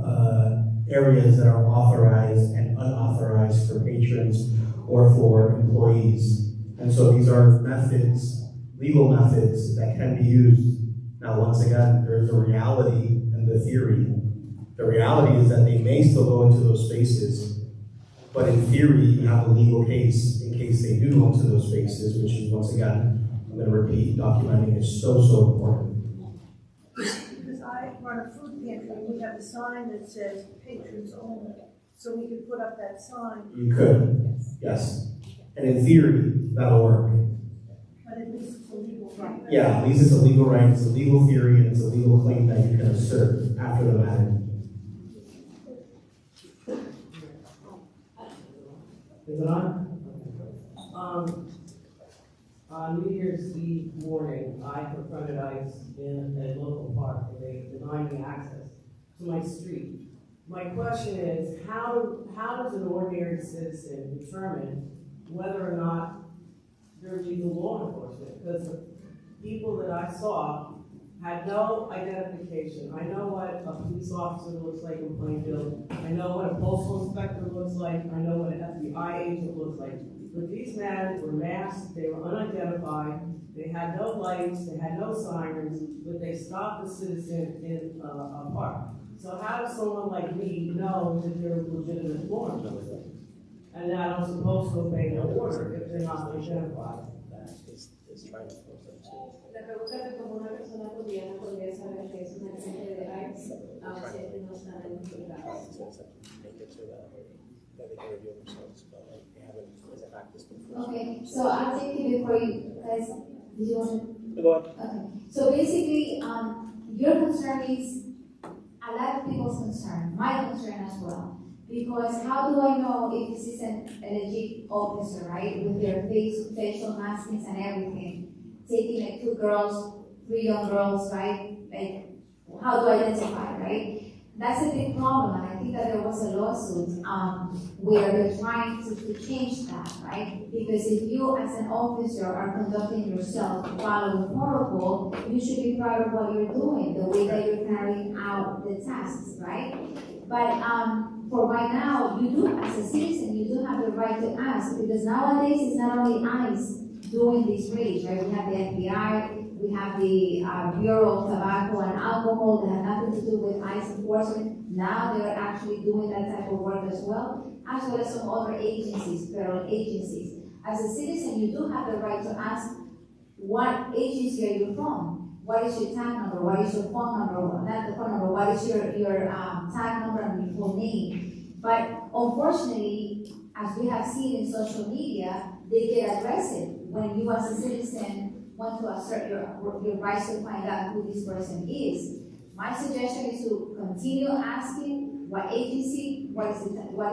areas that are authorized and unauthorized for patrons or for employees. And so these are methods, legal methods that can be used. Now, once again, there is a reality and the theory. The reality is that they may still go into those spaces, but in theory, you have a legal case in case they do go into those spaces, which is, once again, I'm going to repeat, documenting is so important. Because I run a food pantry, and we have a sign that says patrons only. So we could put up that sign. You could, yes. And in theory, that'll work. But at least it's a legal right. Yeah, at least it's a legal right, it's a legal theory, and it's a legal claim that you can assert after the matter. Is it on? On New Year's Eve morning, I confronted ICE in a local park, and they denied me access to my street. My question is, how does an ordinary citizen determine whether or not they're legal law enforcement? Because the people that I saw had no identification. I know what a police officer looks like in Plainfield. I know what a postal inspector looks like. I know what an FBI agent looks like. But these men were masked, they were unidentified, they had no lights, they had no sirens, but they stopped the citizen in a park. So how does someone like me know that they're legitimate law enforcement? And that I'm supposed to obey their order if they're not identified? La pregunta es cómo una persona cotidiana podría saber que es un agente de ICE, si es que no están identificados. Okay, so I'll take it before you guys. Did you want to? Go ahead. Okay. So basically, your concern is a lot of people's concern, my concern as well. Because how do I know if this is a legit officer, right? With their facial maskings and everything, taking like 3 young girls, right? Like, how do I identify, right? That's a big problem, and I think that there was a lawsuit where they're trying to change that, right? Because if you, as an officer, are conducting yourself to follow the protocol, you should be proud of what you're doing, the way that you're carrying out the tasks, right? But for right now, you do, as a citizen, you do have the right to ask, because nowadays it's not only ICE doing these raids, right? We have the FBI, we have the Bureau of Tobacco and Alcohol that have nothing to do with ICE enforcement. Now they're actually doing that type of work as well as some other agencies, federal agencies. As a citizen, you do have the right to ask, what agency are you from? What is your tag number? What is your phone number? Not the phone number. What is your tag number and your full name? But unfortunately, as we have seen in social media, they get aggressive when you as a citizen want to assert your rights to find out who this person is. My suggestion is to continue asking what agency, what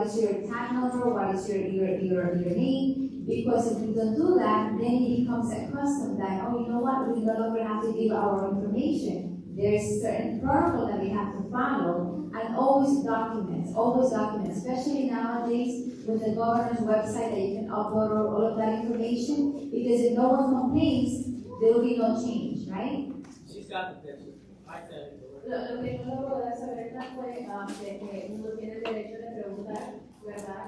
is your tag number, what is your name, because if we don't do that, then it becomes a custom that, oh, you know what, we no longer have to give our information. There's certain protocol that we have to follow, and always document, especially nowadays with the governor's website that you can upload all of that information, because if no one complains, there will be no change, right? She's got the picture. I said it. Lo que no logró saber fue de que uno tiene el derecho de preguntar, ¿verdad?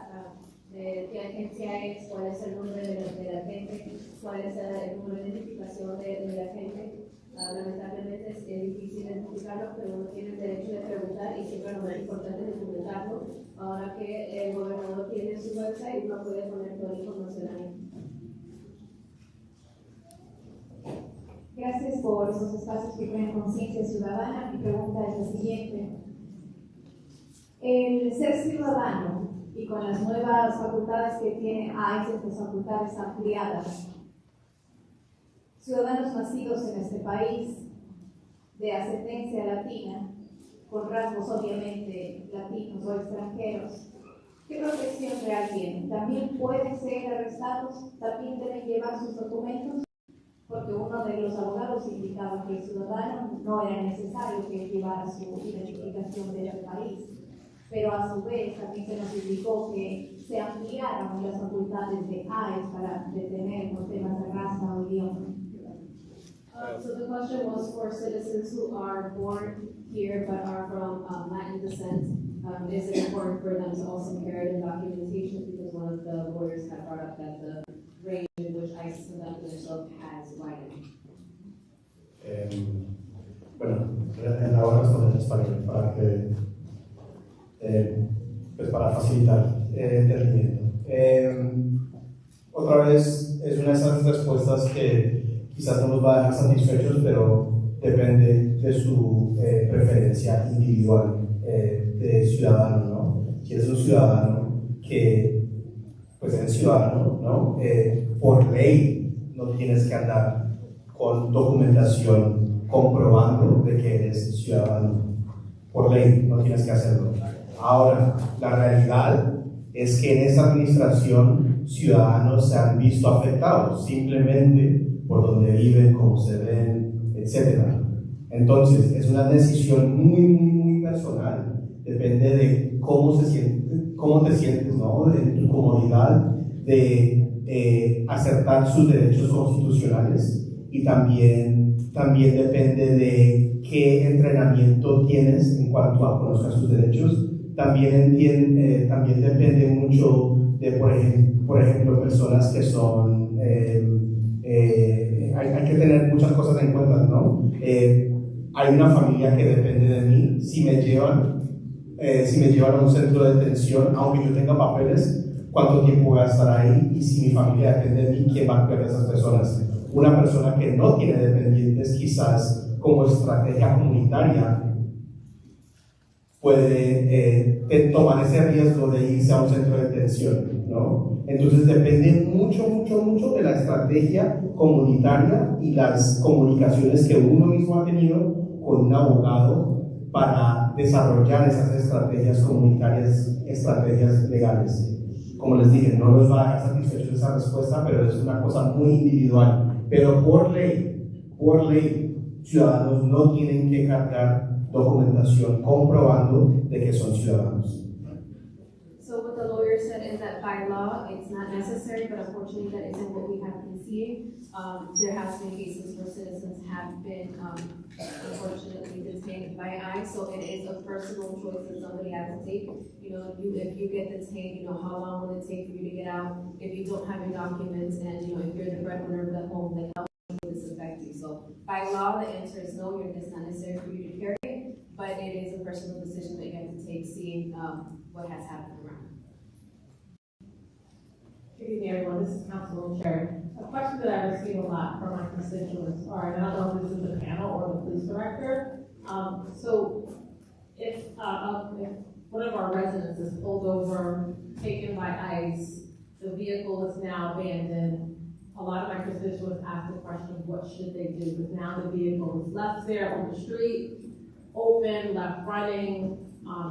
De qué agencia es, cuál es el nombre de la gente, cuál es el número de identificación de la gente. Lamentablemente es difícil identificarlo, pero uno tiene el derecho de preguntar y siempre lo más importante es documentarlo. Ahora que el gobernador tiene su website, uno puede poner toda la información ahí. Gracias por esos espacios que crean conciencia ciudadana. Mi pregunta es la siguiente. El ser ciudadano y con las nuevas facultades que tiene estas facultades ampliadas, ciudadanos nacidos en este país de ascendencia latina, con rasgos obviamente latinos o extranjeros, ¿qué protección real tienen? ¿También pueden ser arrestados? ¿También deben llevar sus documentos? Porque uno de los abogados indicaba que el ciudadano no era necesario que llevara su identificación de este país, pero a su vez también se nos indicó que se ampliaron las facultades de ICE para detener los temas de raza o idioma. So the question was for citizens who are born here but are from Latin descent. Is it important for them to also carry the documentation, because one of the lawyers had brought up that the range in which ICE conducted itself has widened. Bueno, ahora responder en español para que, pues para facilitar el entendimiento. Otra vez, es una de esas respuestas que quizás no nos va a dejar satisfechos, pero depende de su preferencia individual de ciudadano, ¿no? Si eres un ciudadano que, pues eres ciudadano, ¿no? Por ley no tienes que andar con documentación comprobando de que eres ciudadano. Por ley no tienes que hacerlo. Ahora, la realidad es que en esta administración ciudadanos se han visto afectados simplemente por donde viven, cómo se ven, etc. Entonces, es una decisión muy personal. Depende de cómo te sientes, ¿no? De tu comodidad de acertar sus derechos constitucionales, y también depende de qué entrenamiento tienes en cuanto a conocer sus derechos. También depende mucho de, por ejemplo, personas que son, hay que tener muchas cosas en cuenta, ¿no? Hay una familia que depende de mí. Si me llevan a un centro de detención, aunque yo tenga papeles, ¿cuánto tiempo voy a estar ahí? Y si mi familia depende de mí, ¿quién va a cuidar a esas personas? Una persona que no tiene dependientes, quizás como estrategia comunitaria, puede tomar ese riesgo de irse a un centro de detención, ¿no? Entonces depende mucho de la estrategia comunitaria y las comunicaciones que uno mismo ha tenido con un abogado para desarrollar esas estrategias comunitarias, estrategias legales. Como les dije, no los va a dejar satisfechos esa respuesta, pero es una cosa muy individual. Pero por ley, ciudadanos no tienen que cargar documentación comprobando de que son ciudadanos. So what the lawyer said is that by law it's not necessary, but unfortunately that isn't what we have been seeing. There has been cases where citizens have been unfortunately detained by ICE, so it is a personal choice that somebody has to take. You know, if you get detained, how long will it take for you to get out? If you don't have your documents, and if you're the breadwinner of the home, then how will this affect you? So by law, the answer is no. It's not necessary for you to carry it, but it is a personal decision that you have to take, seeing what has happened around. Good evening, everyone. This is Councilwoman Sherry. A question that I receive a lot from my constituents, and I don't know if this is the panel or the police director. So if one of our residents is pulled over, taken by ICE, the vehicle is now abandoned, a lot of my constituents ask the question, what should they do? Because now the vehicle is left there on the street, open, left running.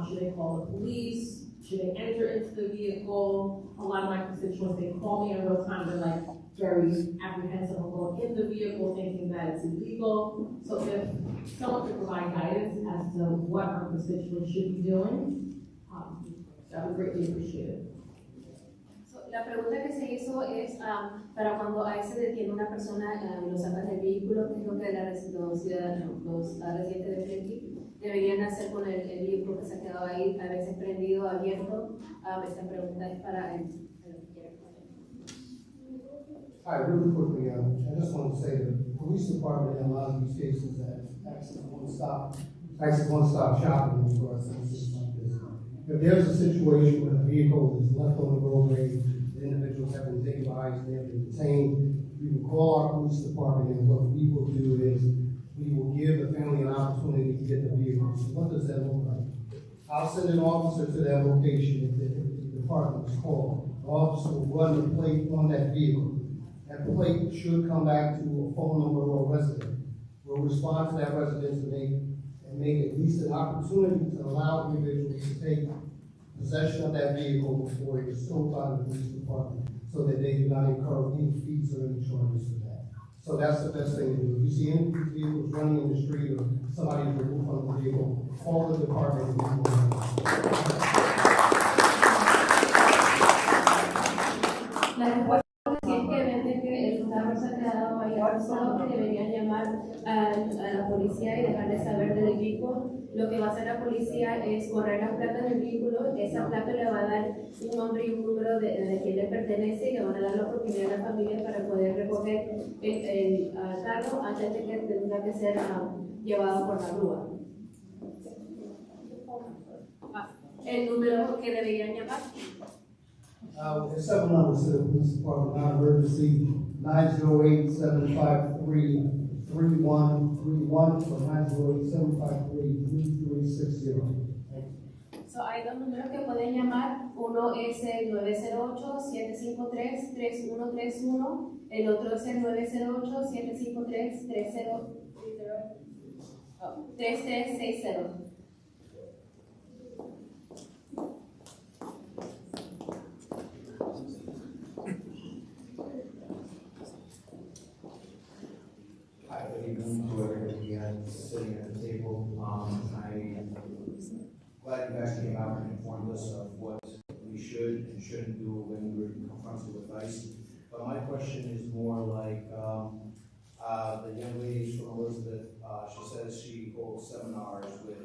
Should they call the police? Should they enter into the vehicle? A lot of my constituents, they call me in real time. They're like, very apprehensive of going in the vehicle thinking that it's illegal. So if someone could provide guidance as to what our constituents should be doing, that would greatly appreciate it. La pregunta que se hizo es para cuando ahí se detiene una persona y lo sacan del vehículo, ¿qué es lo que los residentes de Plainfield deberían hacer con el vehículo que se ha quedado ahí, a veces prendido, abierto? Esta pregunta es para él. Hi, really quickly, I just want to say that the police department in a lot of these cases that actually one-stop shopping in regards to incidents like this. If there's a situation where the vehicle is left on the roadway, the individuals have been taken by ICE, they have been detained, we will call our police department, and what we will do is we will give the family an opportunity to get the vehicle. So what does that look like? I'll send an officer to that location if the department is called. The officer will run the plate on that vehicle. That plate should come back to a phone number or a resident. We'll respond to that resident to make at least an opportunity to allow individuals to take possession of that vehicle before it is sold by the police department, so that they do not incur any fees or any charges for that. So that's the best thing to do. If you see any vehicles running in the street or somebody removed from the vehicle, call the department and que deberían llamar a la policía y dejarles saber del vehículo. Lo que va a hacer la policía es correr las placas del vehículo. Esa placa le va a dar un nombre y un número de quién le pertenece y le van a dar la oportunidad a la familia para poder recoger el carro antes de que tenga que ser llevado por la grúa. El número que deberían llamar. There's several numbers to the police department, non-emergency, 908-753-3131 or 908-753-3360. So, hay dos números que pueden llamar. Uno es el 908-753-3131. El otro es el 908-753-3360. To everybody sitting at the table. I'm glad you guys came out and informed us of what we should and shouldn't do when we're confronted with ICE. But my question is more like the young lady from Elizabeth. She says she holds seminars with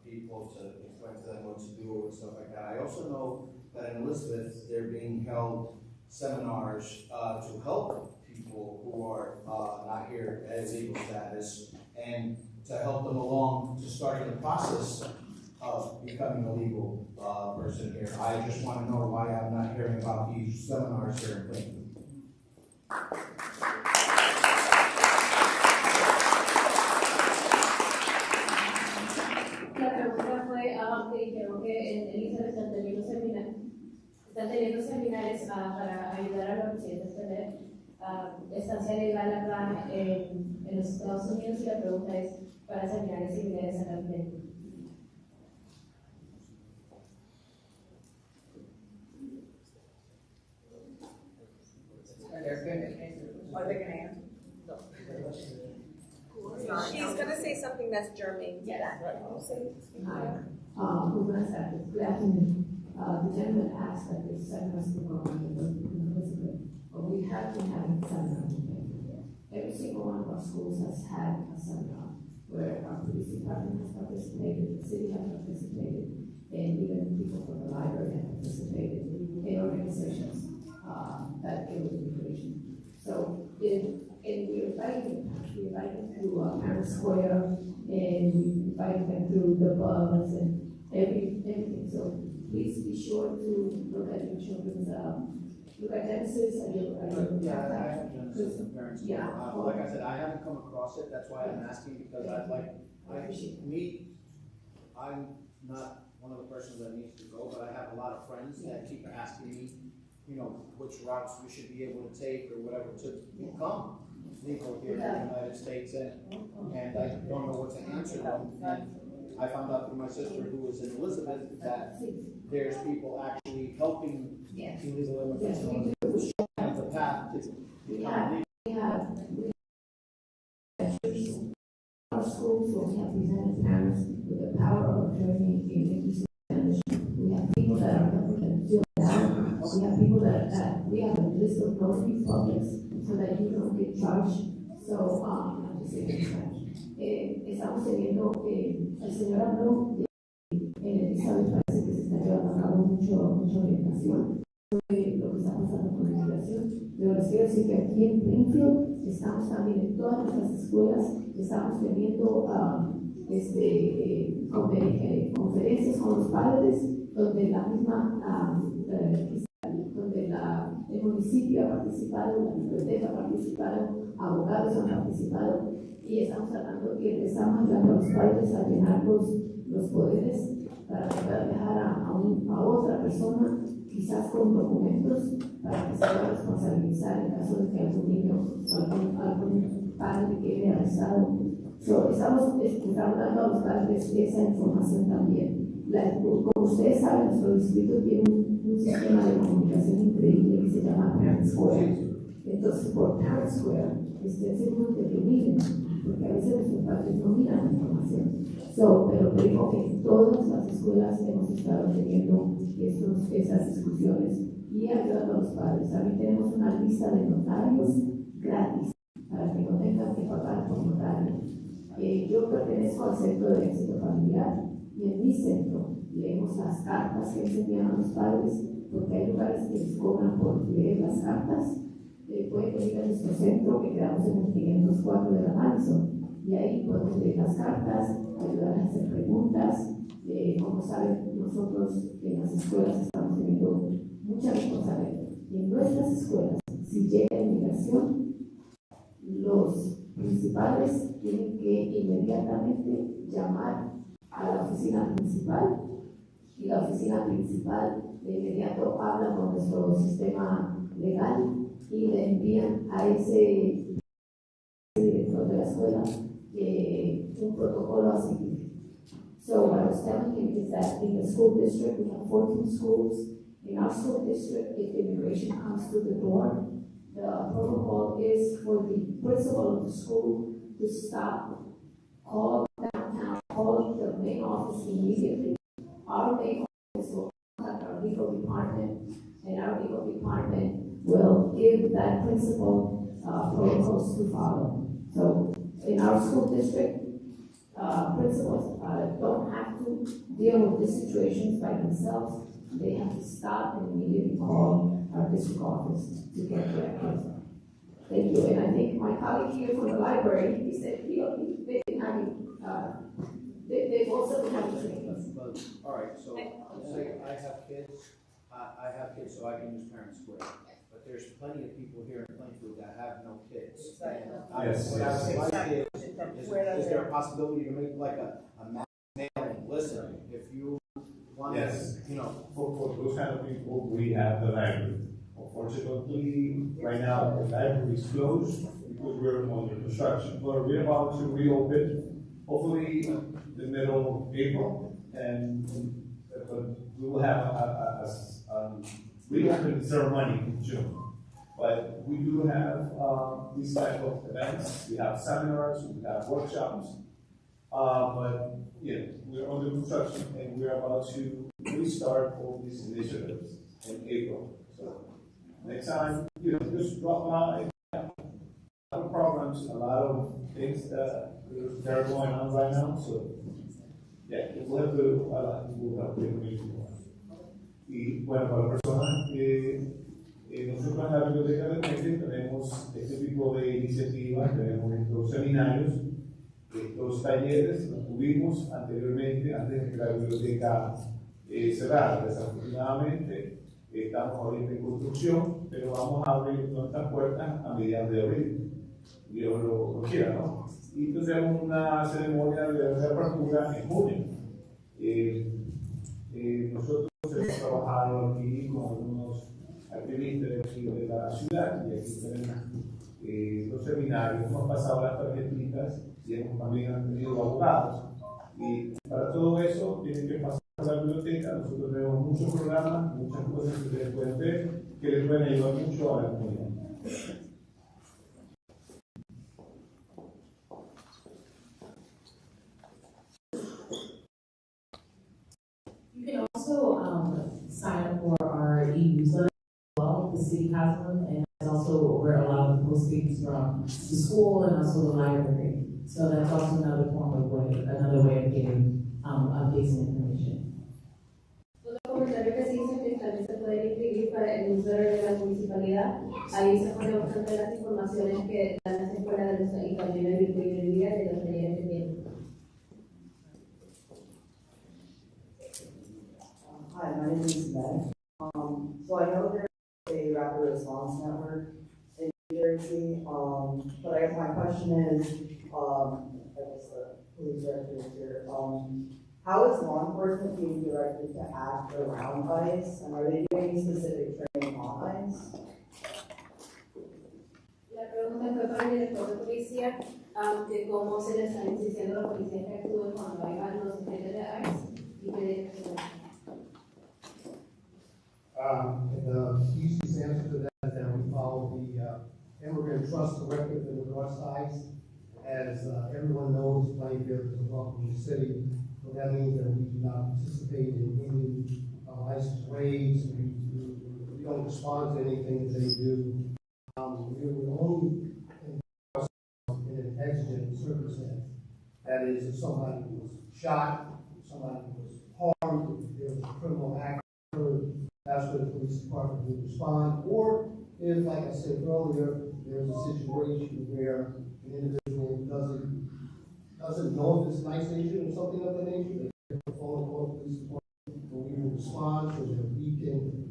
people to explain to them what to do and stuff like that. I also know that in Elizabeth they're being held seminars to help people who are not here as legal status and to help them along to starting the process of becoming a legal person here. I just want to know why I'm not hearing about these seminars here in Plainfield. La pregunta fue que dijeron que en Elizabeth están teniendo seminarios para ayudar a los residentes a tener estancia legal acá en los Estados Unidos, y la pregunta es para seminarios similares acá en Plainfield. Are they going to answer? She's going to say something that's germane to that. Buenas tardes. Good afternoon. The gentleman asked that the seminars be going on in Elizabeth, but we have been having seminars in Plainfield. Every single one of our schools has had a seminar where our police department has participated, the city has participated, and even people from the library have participated in organizations that give information. So, we're inviting them through Parent Square, and we're inviting them through the bus and everything. So please be sure to look at your children's, look at Genesis and your I have Genesis and parents. Yeah. Like I said, I haven't come across it. That's why I'm asking, because I'm not one of the persons that needs to go, but I have a lot of friends that keep asking me, which routes we should be able to take or whatever to become legal here in the United States, and I don't know what to answer them. And I found out through my sister, who was in Elizabeth, that there's people actually helping illegal immigrants on the path to We have our schools where we have presented parents with the power of attorney in making Spanish. We have people that are helping them fill it out. We have people we have a list of notary publics so that you don't get charged. So, I'm just saying in Spanish. Estamos teniendo, el señor habló en Elizabeth, parece que se está llevando a cabo mucha orientación sobre lo que está pasando con la migración. Pero les quiero decir que aquí en Plainfield estamos también en todas nuestras escuelas, estamos teniendo conferencias con los padres, donde la misma, donde el municipio ha participado, la biblioteca ha participado, abogados han participado, y estamos ayudando a los padres a llenar los poderes para poder dejar a otra persona, quizás con documentos, para que se pueda responsabilizar en caso de que algún niño o algún padre quede arrestado. Estamos dando a los padres esa información también. Como ustedes saben, nuestro distrito tiene un sistema de comunicación increíble que se llama Parent Square. Entonces, por Parent Square, estén seguros de que miren, porque a veces nuestros padres no miran la información. Pero digo que en todas las escuelas hemos estado teniendo esas discusiones y ayudando a los padres. También tenemos una lista de notarios gratis para que no tengan que pagar por notario. Yo pertenezco al Centro de Éxito Familiar y en mi centro leemos las cartas que enseñan a los padres, porque hay lugares que les cobran por leer las cartas. Pueden venir a nuestro centro que quedamos en el 504 de la Madison y ahí podemos leer las cartas, ayudar a hacer preguntas. Como saben, nosotros en las escuelas estamos teniendo mucha responsabilidad. Y en nuestras escuelas, si llega inmigración, los principales tienen que inmediatamente llamar a la oficina principal y la oficina principal de inmediato habla con nuestro sistema legal y le envían a ese director de la escuela un protocolo a seguir. So what I was telling him is that in the school district, we have 14 schools. In our school district, if immigration comes to the door, the protocol is for the principal of the school to stop, call downtown, call the main office immediately. Our main office will contact our legal department, and our legal department will give that principal protocols to follow. So in our school district, principals don't have to deal with these situations by themselves. They have to stop and immediately call our district office to get directed. Thank you. And I think my colleague here from the library, he said they've been having, they've also been having trainings. All right, so let's say I have kids, so I can use Parent Square. But there's plenty of people here in Plainfield that have no kids. Yes. Is there a possibility to make like a mass mailing? Listen, if you want Yes. to, For those kind of people, we have the library. Unfortunately, right now, the library is closed because we're under construction. But we're about to reopen, hopefully the middle of April, and we will have a reopening ceremony in June. But we do have these type of events. We have seminars, we have workshops. But we're under construction and we're about to restart all these initiatives in April. So next time, just drop by. A lot of programs, a lot of things that are going on right now. So we'll have to make more. Y bueno, para las personas nosotros en la biblioteca de Plainfield tenemos este tipo de iniciativas, tenemos estos seminarios, estos talleres, los tuvimos anteriormente, antes de que la biblioteca cerrara. Desafortunadamente, estamos ahorita en construcción, pero vamos a abrir nuestras puertas a mediados de abril. Dios lo quiera, ¿no? Y entonces tenemos una ceremonia de apertura en junio. Nosotros hemos trabajado aquí con algunos activistas de la ciudad y aquí tenemos los seminarios, hemos pasado las tarjetitas y hemos también tenido abogados. Y para todo eso tienen que pasar por la biblioteca. Nosotros tenemos muchos programas, muchas cosas que ustedes pueden ver que les pueden ayudar mucho a la comunidad. host students from the school and also the library. So that's also another way of getting updates and information. Otro comentario que se hizo que también se pueden inscribir para el newsletter de la municipalidad. Ahí se pone bastante las informaciones que dan las escuelas de los y también el disponibilidad de los talleres que tienen. Hi, my name is Beth. So I know there's a rapid response network in New Jersey, but I guess my question is, I guess the police director is here, how is law enforcement being directed to act around ICE, and are they doing any specific training on ICE? La pregunta fue para el director de policía, de cómo se le están exigiendo a los policías que actúen cuando hay los agentes de ICE y qué dirección. The easiest answer to that is that we follow the Immigrant Trust Directive in regards to ICE. As everyone knows, Plainfield is a welcoming city, so that means that we do not participate in any ICE raids. We don't respond to anything that they do. We would only in an exigent circumstance. That is, if somebody was shot, if somebody was harmed, if there was a criminal act occurred, that's where the police department would respond. Or if, like I said earlier, there's a situation where an individual doesn't know if it's an ICE agent or something of that nature, they get a phone call to the police department, and we will respond so that we can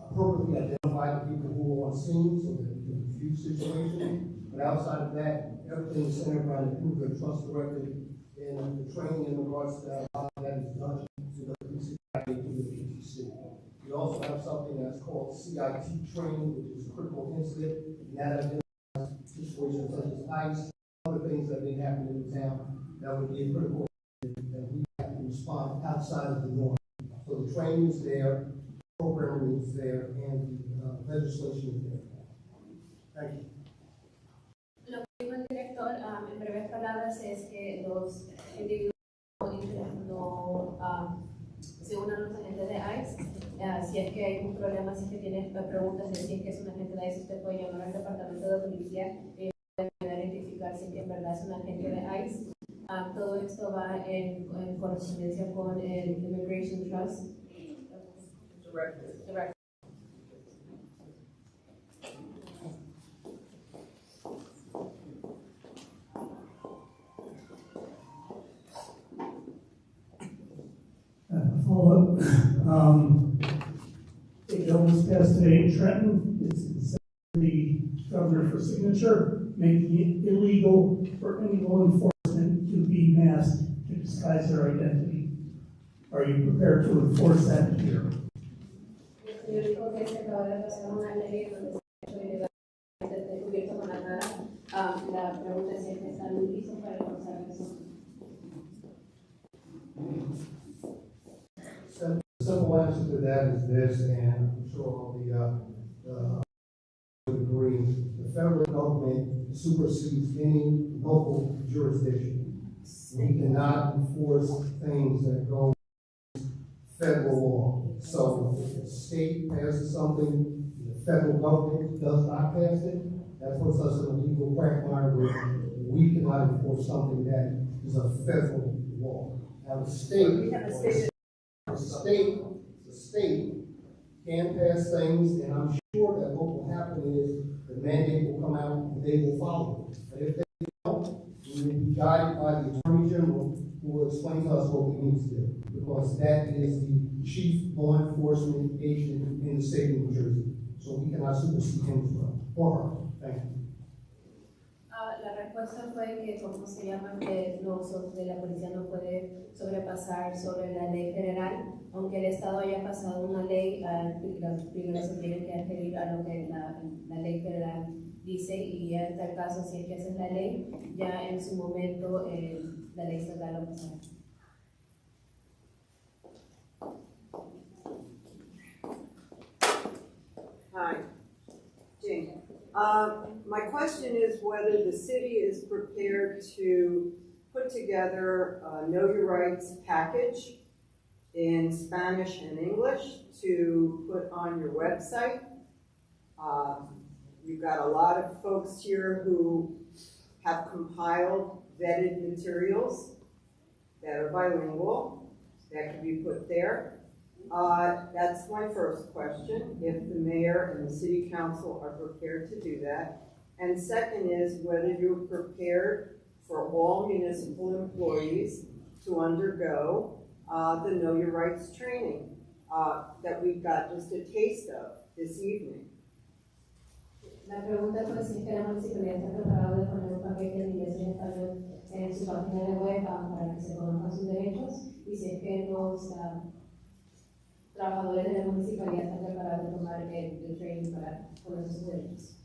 appropriately identify the people who are on scene so that we can defuse situations. But outside of that, everything is centered around the Immigrant Trust Directive and the training in regards to that, that is done to the police academy through the PTC. We also have something that's called CIT training, which is critical incident, and that identifies situations such as ICE, other things that may happen in the town that would be a critical incident that we have to respond outside of the norm. So the training is there, the programming is there, and the legislation is there. Thank you. Lo que dijo el director, en breves palabras, es que los individuos no se unan a los agentes de ICE. Si es que hay un problema, si es que tiene preguntas de si es que es un agente de ICE, usted puede llamar al departamento de policía y puede identificar si es que en verdad es un agente de ICE. Todo esto va en correspondencia con el Immigration Trust Directive. Follow-up. A bill was passed today in Trenton. It's the governor for signature, making it illegal for any law enforcement to be masked to disguise their identity. Are you prepared to enforce that here? El señor dijo que se acaba de pasar una ley donde se ha hecho ilegal cubierto con la cara. La pregunta es si están listos para enforzar eso. The simple answer to that is this, and I'm sure all the would agree. The federal government supersedes any local jurisdiction. We cannot enforce things that go federal law. So if the state passes something, the federal government does not pass it, that puts us in a legal quagmire where we cannot enforce something that is a federal law. Now the state the state can pass things, and I'm sure that what will happen is the mandate will come out and they will follow it. But if they don't, we will be guided by the Attorney General who will explain to us what we need to do, because that is the chief law enforcement agent in the state of New Jersey. So we cannot supersede him as well, or her. Thank you. La respuesta fue que, como se llama, que de la policía no puede sobrepasar sobre la ley federal, aunque el Estado haya pasado una ley, los primeros se tienen que adherir a lo que la ley federal dice, y en tal caso, si es que esa es la ley, ya en su momento la ley estatal lo pasará. Hi, Jane. My question is whether the city is prepared to put together a Know Your Rights package in Spanish and English to put on your website. You've got a lot of folks here who have compiled vetted materials that are bilingual, that can be put there. That's my first question, if the mayor and the city council are prepared to do that. And second is whether you're prepared for all municipal employees to undergo the Know Your Rights training that we've got just a taste of this evening. La pregunta fue si la municipalidad está preparada de poner un paquete de inglés y español en su página de web para que se conozcan sus derechos y si es que los trabajadores de la municipalidad están preparados de tomar el training para conocer sus derechos.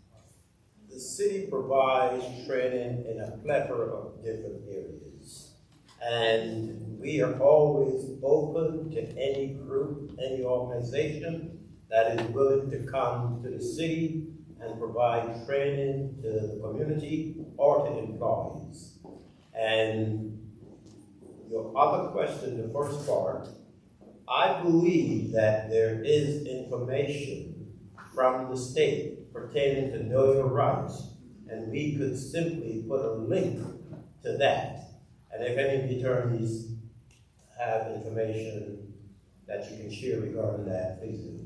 The city provides training in a plethora of different areas, and we are always open to any group, any organization that is willing to come to the city and provide training to the community or to employees. And your other question, the first part, I believe that there is information from the state pertaining to Know Your Rights, and we could simply put a link to that. And if any of the attorneys have information that you can share regarding that, please do.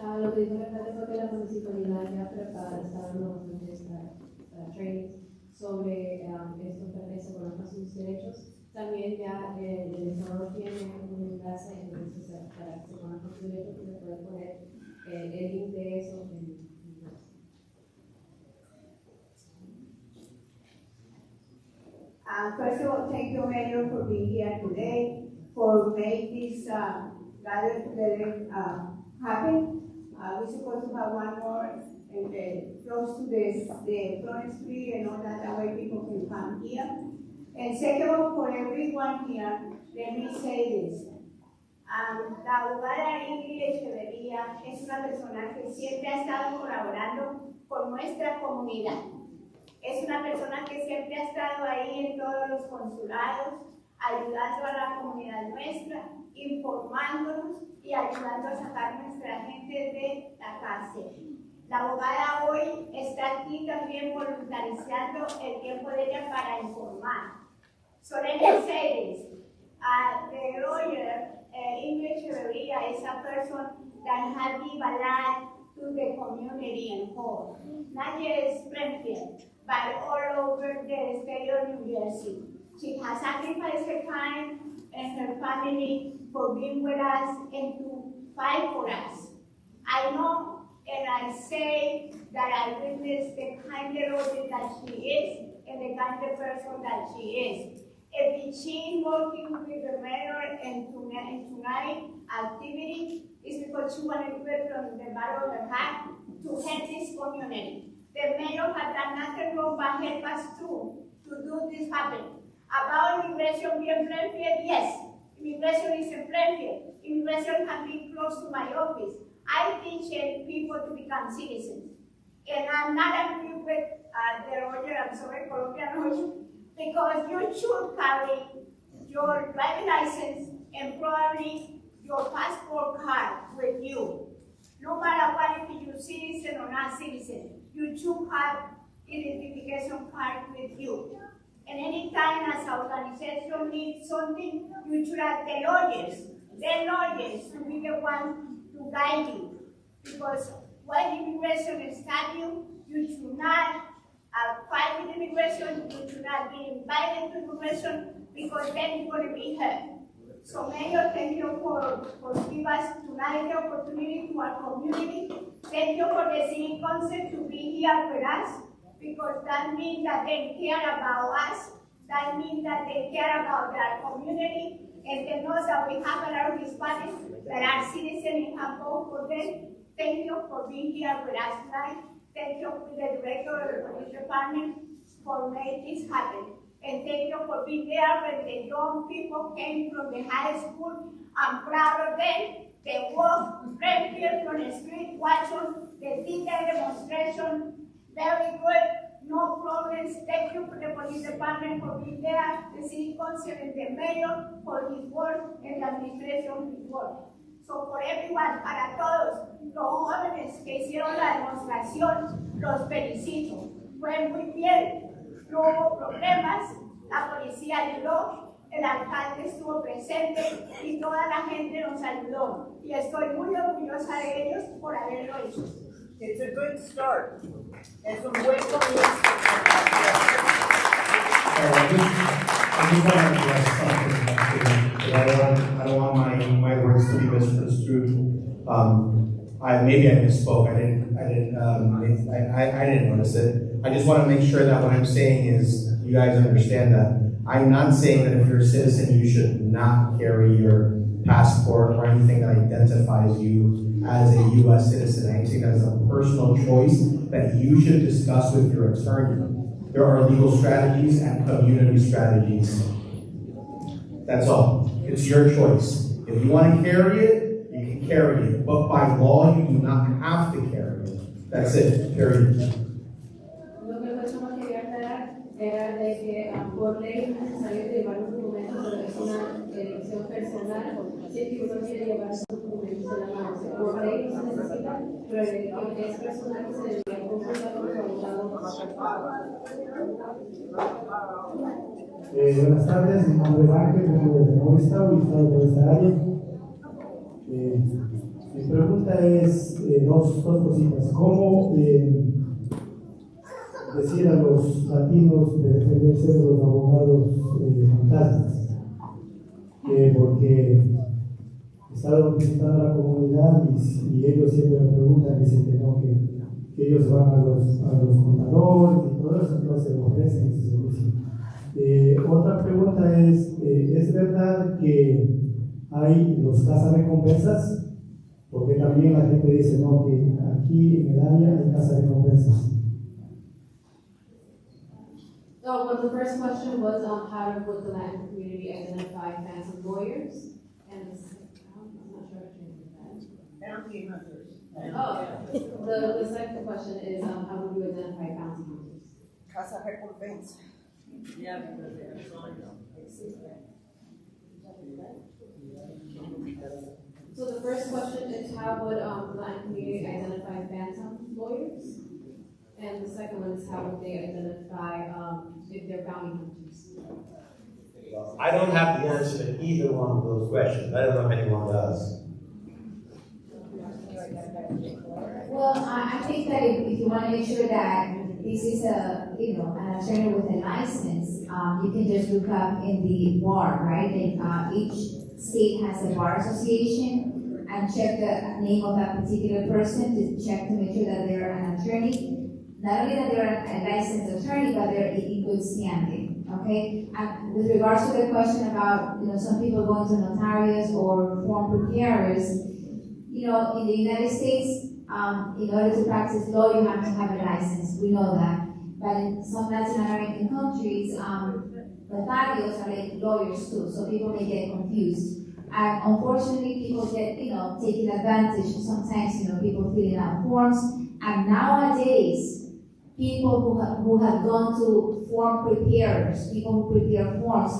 Lo que dijo el alcalde fue que la municipalidad ya está dando bastantes trainings sobre estos para que se conozcan sus derechos. También ya el Estado tiene un enlace entonces para que se conozcan sus derechos y se puede poner el link de eso en First of all, thank you, Mayor, for being here today, for making this gather together happen. We're supposed to have one more close to the Florence Street and all that way people can come here. And second of all, for everyone here, let me say this. La abogada Ingrid Echeverría es una persona que siempre ha estado colaborando con nuestra comunidad. Es una persona que siempre ha estado ahí en todos los consulados, ayudando a la comunidad nuestra, informándonos y ayudando a sacar nuestra gente de la cárcel. La abogada hoy está aquí también voluntarizando el tiempo de ella para informar. So let me say this. The lawyer, Ingrid Echeverría, is a person that has given a lot to the community and whole. Not just Plainfield, but all over the state of New Jersey. She has sacrificed her time and her family for being with us and to fight for us. I know and I say that I witnessed the kind of lawyer that she is and the kind of person that she is. If she's working with the mayor and tonight activity is because she wanted to get from the bottom of her heart to help this community. The mayor has done nothing wrong but help us to do this happen. About immigration being Plainfield, yes, immigration is in Plainfield. Immigration can be close to my office. I teach people to become citizens. And I'm not agree with the lawyer, I'm sorry, Colombian lawyer, because you should carry your driving license and probably your passport card with you. No matter what, if you're citizen or not citizen, you should have identification card with you. And anytime as an organization needs something, you should have the lawyers to be the one to guide you. Because when immigration start you should not fight with immigration, you should not be invited to immigration, because then you're going to be hurt. So Mayor, thank you for giving us tonight the opportunity to our community. Thank you for the city council to be here with us, because that means that they care about us. That means that they care about their community, and they know that we have a lot of Hispanics that are citizens and have voted for them. Thank you for being here with us tonight. Thank you to the director of the police department for making this happen. And thank you for being there when the young people came from the high school. I'm proud of them. They walked Plainfield from the street, watching the D-Day demonstration. Very good, no problems. Thank you for the police department for being there, the city council and the mayor for his work, and the administration for his work. So for everyone, para todos los jóvenes que hicieron la demostración, los felicito. Fue muy bien, no hubo problemas, la policía ayudó, el alcalde estuvo presente y toda la gente nos ayudó. Y estoy muy orgullosa de ellos por haberlo hecho. It's a good start. Es un buen comienzo. I don't want my words to be misconstrued. Maybe I misspoke. I didn't notice it. I just want to make sure that what I'm saying is you guys understand that I'm not saying that if you're a citizen you should not carry your passport or anything that identifies you as a U.S. citizen. I'm saying that as a personal choice that you should discuss with your attorney. There are legal strategies and community strategies. That's all. It's your choice. If you want to carry it, you can carry it. But by law, you do not have to carry it. That's it. Period. Lo que persona quería aclarar era de que por ley es necesario llevar un documento, pero es una elección personal. Si es que uno quiere llevar sus documentos en la mano, por ley no se necesita, pero la elección es personal y se debería consultar con su abogado. Buenas tardes, mi nombre es Ángel, vengo desde Movistar, ubicado por esta área. Mi pregunta es dos cositas. ¿Cómo decir a los latinos de defenderse de los abogados fantasmas? Porque he estado visitando la comunidad y ellos siempre me preguntan, dicen que no, que ellos van a los contadores y todo eso, entonces ofrecen ese servicio. Otra pregunta ¿es verdad que hay los cazarrecompensas? Porque también la gente dice, no, que aquí en el área hay cazarrecompensas. So, well, the first question was how would the Latin community identify phantom lawyers? And I'm not sure if you know that. Bounty hunters. Oh, the second question is how would you identify bounty hunters? Casa recompensa. Yeah, because they are So the first question is how would the Latin community identify phantom lawyers? And the second one is how would they identify if they're bounty hunters? I don't have the answer to either one of those questions. I don't know if anyone does. Well, I think that if you want to make sure that this is an attorney with a license, you can just look up in the bar, right? And, each state has a bar association, and check the name of that particular person to check to make sure that they're an attorney. Not only that they're a licensed attorney, but they're in good standing. Okay. And with regards to the question about some people going to notarios or form preparers, in the United States, in order to practice law, you have to have a license. We know that. But in some Latin American countries, notarios are like lawyers too, so people may get confused. And unfortunately, people get, taking advantage. Sometimes, people filling out forms. And nowadays, people who have gone to form preparers, people who prepare forms,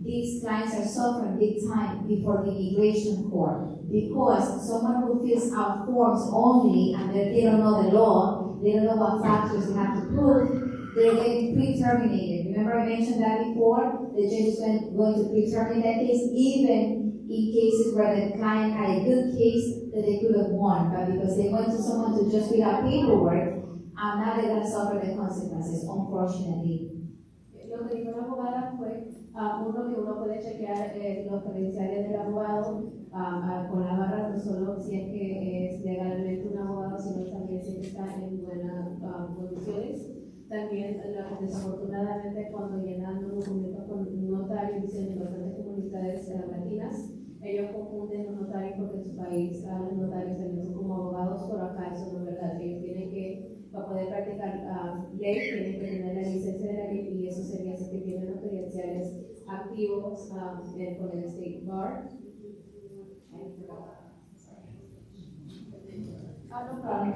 these clients are suffering big time before the immigration court, because someone who fills out forms only and they don't know the law, they don't know what factors they have to prove, they're getting pre-terminated. Remember I mentioned that before? The judge is going to pre-terminate that case, even in cases where the client had a good case that they could have won, but because they went to someone to just fill out paperwork, now they're going to suffer the consequences, unfortunately. Lo que dijo la abogada fue uno que uno puede chequear los credenciales del abogado con la barra, no solo si es que es legalmente un abogado, sino también si está en buenas condiciones. También, desafortunadamente, cuando llenan un documento con un notario, dicen en bastantes comunidades latinas, ellos confunden los notarios porque en su país los notarios también son como abogados, pero acá eso no es verdad. Ellos tienen que, para poder practicar ley, tienen que tener la licencia de la ley, y eso sería si que tienen los credenciales activos con el State Bar.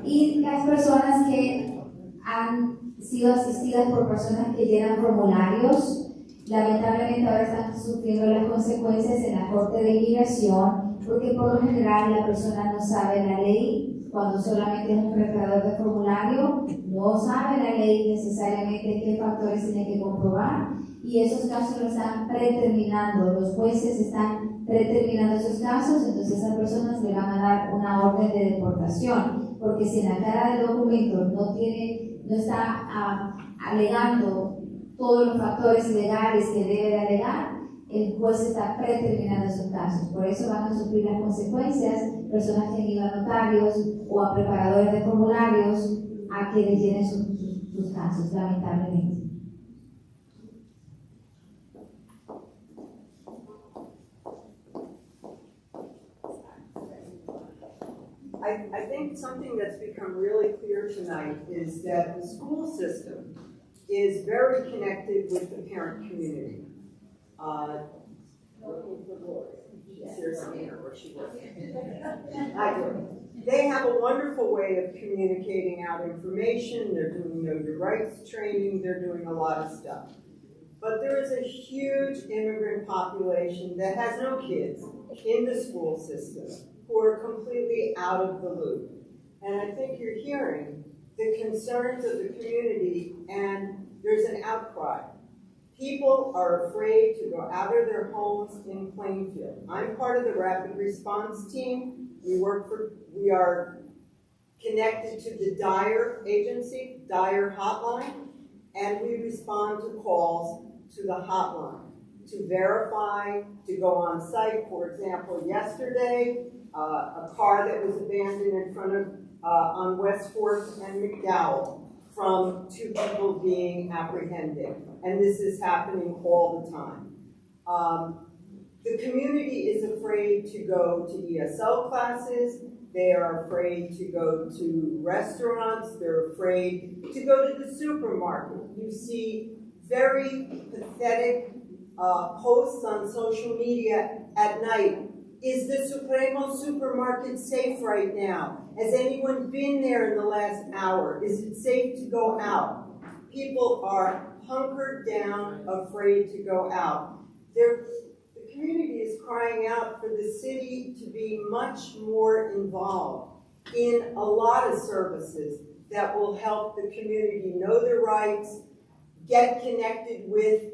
Y las personas que han sido asistidas por personas que llenan formularios, lamentablemente ahora están sufriendo las consecuencias en la Corte de Inmigración porque por lo general la persona no sabe la ley, cuando solamente es un preparador de formulario, no sabe la ley necesariamente qué factores tiene que comprobar, y esos casos lo están predeterminando, los jueces están predeterminando esos casos, entonces a esas personas le van a dar una orden de deportación, porque si en la cara del documento no está alegando todos los factores legales que debe de alegar, el juez está predeterminando esos casos. Por eso van a sufrir las consecuencias personas que han ido a notarios o a preparadores de formularios a que les llenen sus casos, lamentablemente. I think something that's become really clear tonight is that the school system is very connected with the parent community. Looking for Gloria. She's here somewhere where she works. Hi, Gloria. They have a wonderful way of communicating out information. They're doing Know Your Rights training. They're doing a lot of stuff. But there is a huge immigrant population that has no kids in the school system who are completely out of the loop. And I think you're hearing the concerns of the community, and there's an outcry. People are afraid to go out of their homes in Plainfield. I'm part of the rapid response team. We are connected to the Dyer agency, Dyer hotline, and we respond to calls to the hotline to verify, to go on site. For example, yesterday, a car that was abandoned in front of, on West 4th and McDowell, from 2 people being apprehended. And this is happening all the time. The community is afraid to go to ESL classes. They are afraid to go to restaurants. They're afraid to go to the supermarket. You see very pathetic posts on social media at night. Is the Supremo supermarket safe right now? Has anyone been there in the last hour? Is it safe to go out? People are hunkered down, afraid to go out. The community is crying out for the city to be much more involved in a lot of services that will help the community know their rights, get connected with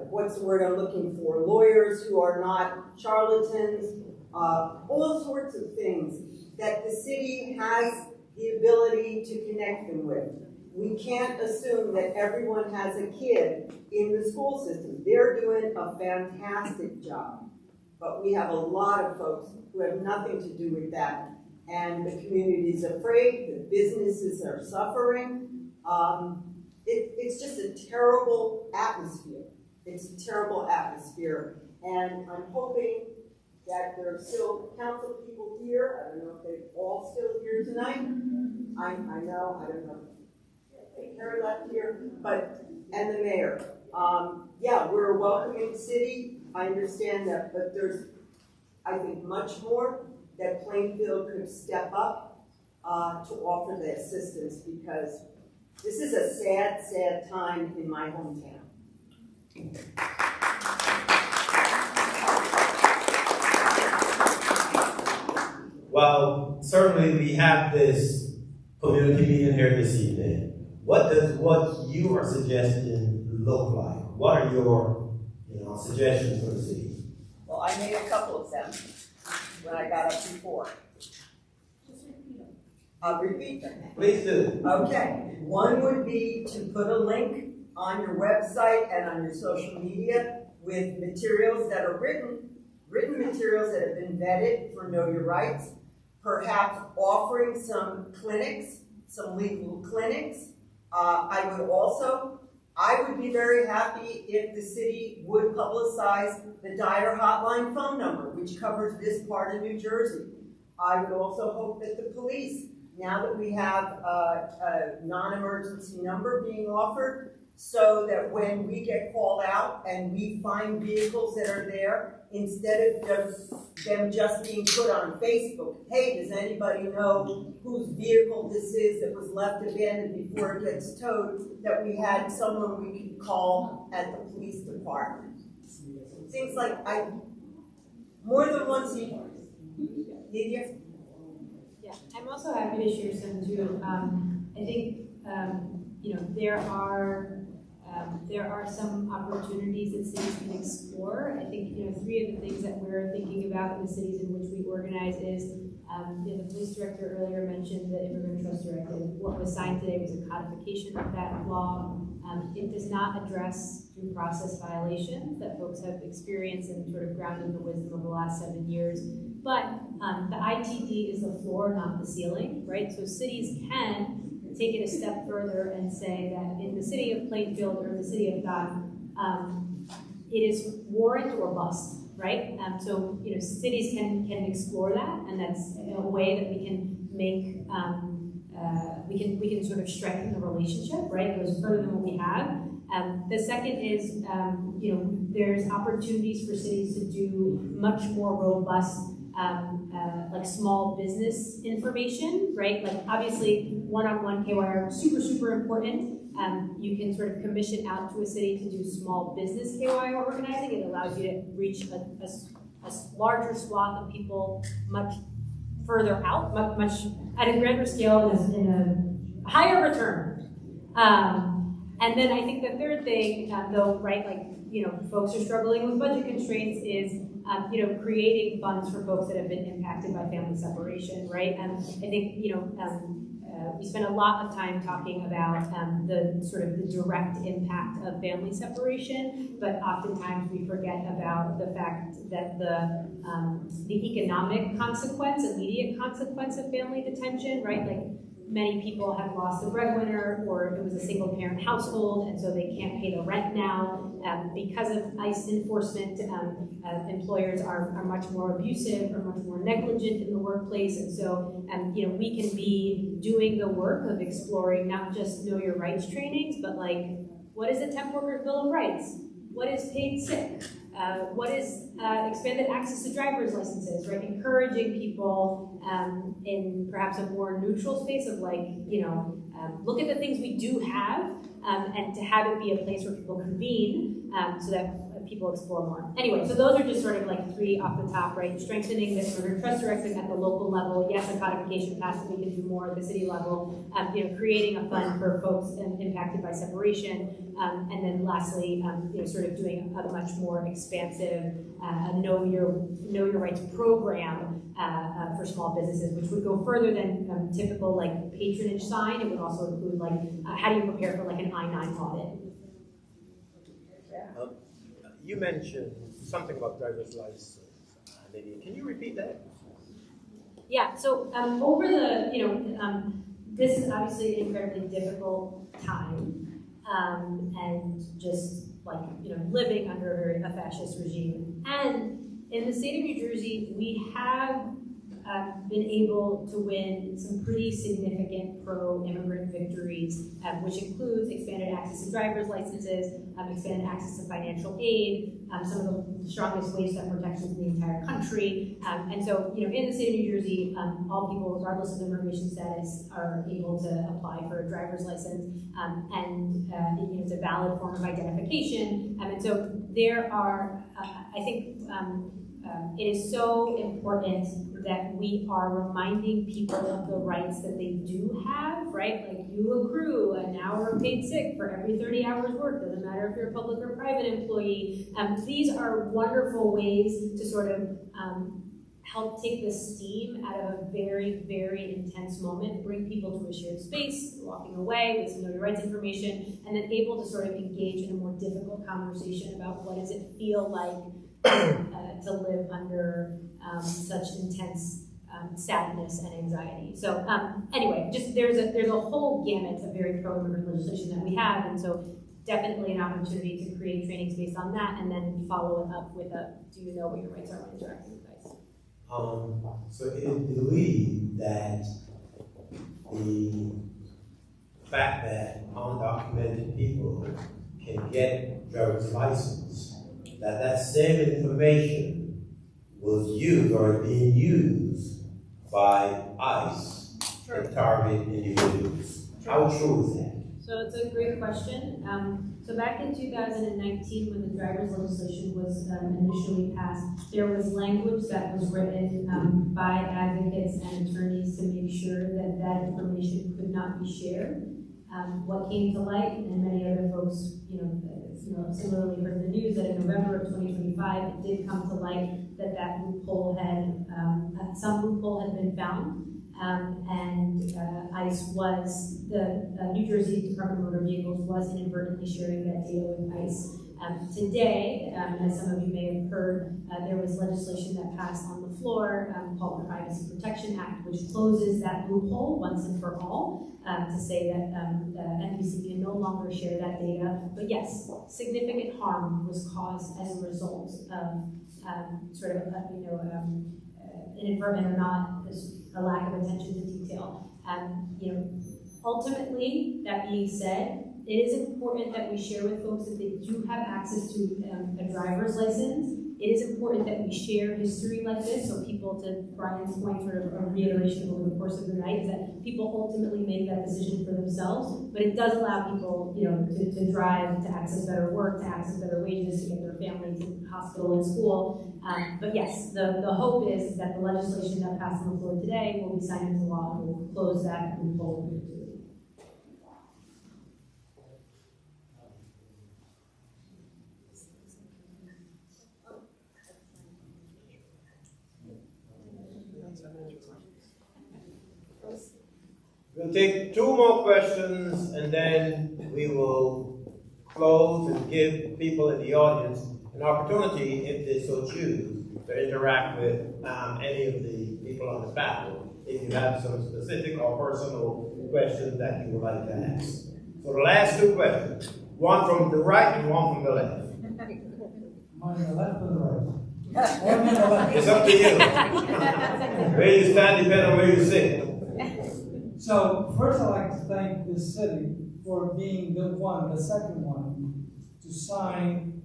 what's the word I'm looking for? Lawyers who are not charlatans, all sorts of things that the city has the ability to connect them with. We can't assume that everyone has a kid in the school system. They're doing a fantastic job. But we have a lot of folks who have nothing to do with that. And the community is afraid, the businesses are suffering. It's just a terrible atmosphere. It's a terrible atmosphere. And I'm hoping that there are still council people here. I don't know if they're all still here tonight. I know, I don't know. Harry left here, and the mayor. Yeah, we're a welcoming city. I understand that, but there's, I think, much more that Plainfield could step up to offer the assistance, because this is a sad, sad time in my hometown. Well, certainly we have this community meeting here this evening. What does what you are suggesting look like? What are your suggestions for the city? Well, I made a couple of them when I got up before. I'll repeat them. Please do. Okay. One would be to put a link on your website and on your social media with materials that are written materials that have been vetted for Know Your Rights, perhaps offering some clinics, some legal clinics. I would be very happy if the city would publicize the Dyer hotline phone number, which covers this part of New Jersey. I would also hope that the police, now that we have a non-emergency number being offered, so that when we get called out and we find vehicles that are there, instead of them just being put on Facebook, hey, does anybody know whose vehicle this is that was left abandoned before it gets towed, that we had someone we could call at the police department. Things like, more than once a year. Lydia? Yeah, I'm also happy to share some too. I think there are some opportunities that cities can explore. I think three of the things that we're thinking about in the cities in which we organize is the police director earlier mentioned the Immigrant Trust Directive. What was signed today was a codification of that law. It does not address due process violations that folks have experienced and sort of grounded in the wisdom of the last 7 years. But the ITD is the floor, not the ceiling, right? So cities can take it a step further and say that in the city of Plainfield or in the city of Don, it is warrant or bust, right? So cities can explore that, and that's a way that we can make we can sort of strengthen the relationship, right? It goes further than what we have. The second is there's opportunities for cities to do much more robust like small business information, right? Like obviously one-on-one KYR, super important. You can sort of commission out to a city to do small business KYR organizing. It allows you to reach a larger swath of people much further out, much at a grander scale and in a higher return. And then I think the third thing, though, right, like, folks are struggling with budget constraints is, creating funds for folks that have been impacted by family separation, right? And I think, we spend a lot of time talking about the sort of the direct impact of family separation, but oftentimes we forget about the fact that the economic consequence, immediate consequence of family detention, right? Like many people have lost a breadwinner, or it was a single parent household, and so they can't pay the rent now. Because of ICE enforcement, employers are much more abusive or much more negligent in the workplace, and so we can be doing the work of exploring not just know your rights trainings, but like, what is the Temp Workers Bill of Rights? What is paid sick? What is expanded access to driver's licenses, right? Encouraging people in perhaps a more neutral space of like, look at the things we do have and to have it be a place where people convene so that people explore more. Anyway, so those are just sort of like three off the top, right? Strengthening the Immigrant Trust Directive at the local level. Yes, a codification passed, we can do more at the city level. Creating a fund for folks impacted by separation. And then lastly, sort of doing a much more expansive know your rights program for small businesses, which would go further than typical like patronage sign. It would also include like how do you prepare for like an I-9 audit. You mentioned something about driver's license. Lydia, can you repeat that? Yeah. So over the this is obviously an incredibly difficult time, and just like living under a fascist regime. And in the state of New Jersey, we have been able to win some pretty significant pro-immigrant victories, which includes expanded access to driver's licenses, expanded access to financial aid, some of the strongest wage theft protections in the entire country. And so, in the state of New Jersey, all people, regardless of immigration status, are able to apply for a driver's license, and it's a valid form of identification. And so there are, I think, it is so important that we are reminding people of the rights that they do have, right? Like you accrue an hour of paid sick for every 30 hours worked, doesn't matter if you're a public or private employee. These are wonderful ways to sort of help take the steam out of a very, very intense moment, bring people to a shared space, walking away with some know your rights information, and then able to sort of engage in a more difficult conversation about what does it feel like to live under such intense sadness and anxiety. So anyway, just there's a whole gamut of very pro-immigrant legislation that we have, and so definitely an opportunity to create trainings based on that, and then follow it up with a do you know what your rights are when interacting with ICE? So it believed that the fact that undocumented people can get driver's license, that same information was used or being used by ICE to target individuals. How true is that? So it's a great question. So back in 2019, when the driver's legislation was initially passed, there was language that was written by advocates and attorneys to make sure that that information could not be shared. What came to light, and many other folks, similarly heard the news that in November of 2025, it did come to light that that loophole had, some loophole had been found. And ICE was, the New Jersey Department of Motor Vehicles was inadvertently sharing that data with ICE. Today, as some of you may have heard, there was legislation that passed on the floor called the Privacy Protection Act, which closes that loophole once and for all to say that NBC can no longer share that data. But yes, significant harm was caused as a result of inadvertent or not, a lack of attention to detail. Ultimately, that being said, it is important that we share with folks that they do have access to a driver's license. It is important that we share history like this, so people, to Brian's point, sort of a reiteration over the course of the night, is that people ultimately make that decision for themselves, but it does allow people, to drive, to access better work, to access better wages, to get their family to hospital and school. But yes, the hope is that the legislation that passed on the floor today will be signed into law and will close that loophole. We'll take two more questions and then we will close and give people in the audience an opportunity, if they so choose, to interact with any of the people on the panel if you have some specific or personal questions that you would like to ask. So the last two questions, one from the right and one from the left. On the left or the right? It's up to you. Where you stand depends on where you sit. So first I'd like to thank this city for being the second one, to sign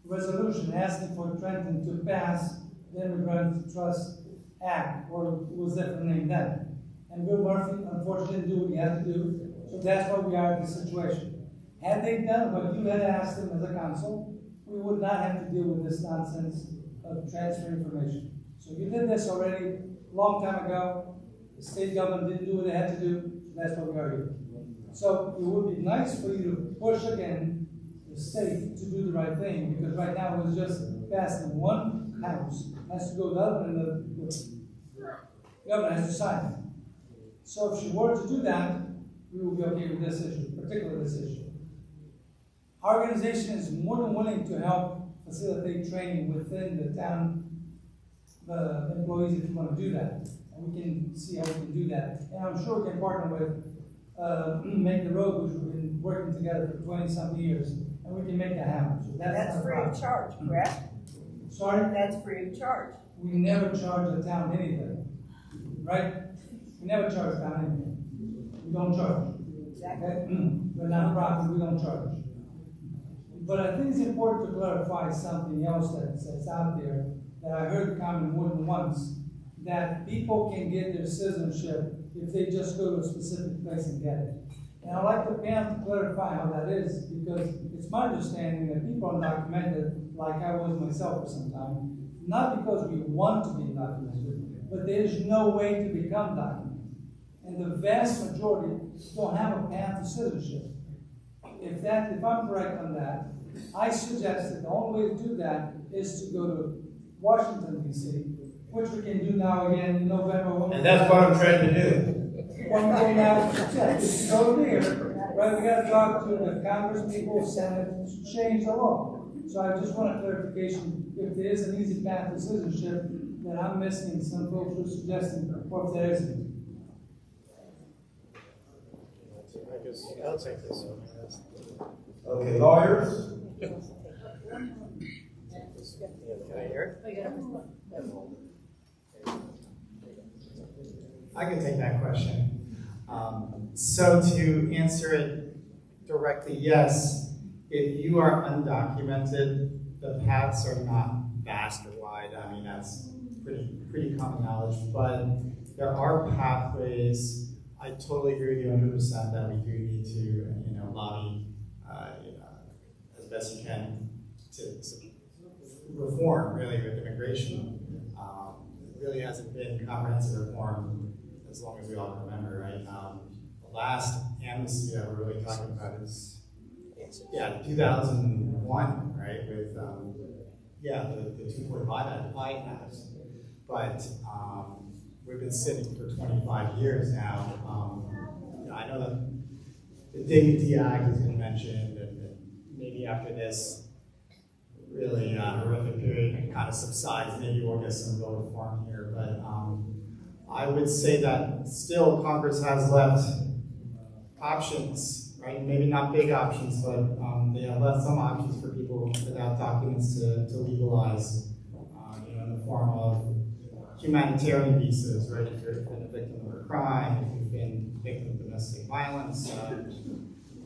a resolution asking for Trenton to pass the Immigrant Trust Act, or it was different name then. And Bill Murphy unfortunately didn't do what he had to do, so that's why we are in this situation. Had they done what you had asked them as a council, we would not have to deal with this nonsense of transfer information. So you did this already a long time ago. The state government didn't do what they had to do, so that's why we are here. So it would be nice for you to push again the state to do the right thing, because right now it was just passed in one house, has to go to the other, and the governor has to sign it. So if she were to do that, we will be okay with this issue, particularly this issue. Our organization is more than willing to help facilitate training within the town employees if you want to do that. And we can see how we can do that. And I'm sure we can partner with Make the Road, which we've been working together for 20-something years, and we can make that happen. So that's free of charge, correct? Sorry? That's free of charge. We never charge the town anything, right? We never charge the town anything. We don't charge. Exactly. Okay? We're not a profit, we don't charge. But I think it's important to clarify something else that's out there that I heard comment more than once, that people can get their citizenship if they just go to a specific place and get it. And I'd like the panel to clarify how that is, because it's my understanding that people are undocumented, like I was myself for some time, not because we want to be undocumented, but there's no way to become documented. And the vast majority don't have a path to citizenship. If I'm correct on that, I suggest that the only way to do that is to go to Washington, D.C., which we can do now again in November. And that's what I'm trying to do. One go now, it's so near, right? We got to talk to the Congress people, Senate, to change the law. So I just want a clarification. If there is an easy path to citizenship, that I'm missing, some folks were suggesting, or if there isn't. I guess I'll take this one. Okay, lawyers? Can I hear it? I can take that question. So to answer it directly, yes, if you are undocumented, the paths are not vast or wide. I mean, that's pretty common knowledge, but there are pathways. I totally agree with you 100% that we do need to, lobby as best you can to reform, really, with immigration. It really hasn't been comprehensive reform as long as we all remember, right? The last amnesty that we're really talking about is, 2001, right? With, the 245 Act. But we've been sitting for 25 years now. I know that the Dignity Act has been mentioned, and maybe after this really horrific period kind of subsides, maybe we'll get some real reform here. But I would say that still Congress has left options, right? Maybe not big options, but they have left some options for people without documents to legalize, in the form of humanitarian visas, right? If you've been a victim of a crime, if you've been a victim of domestic violence,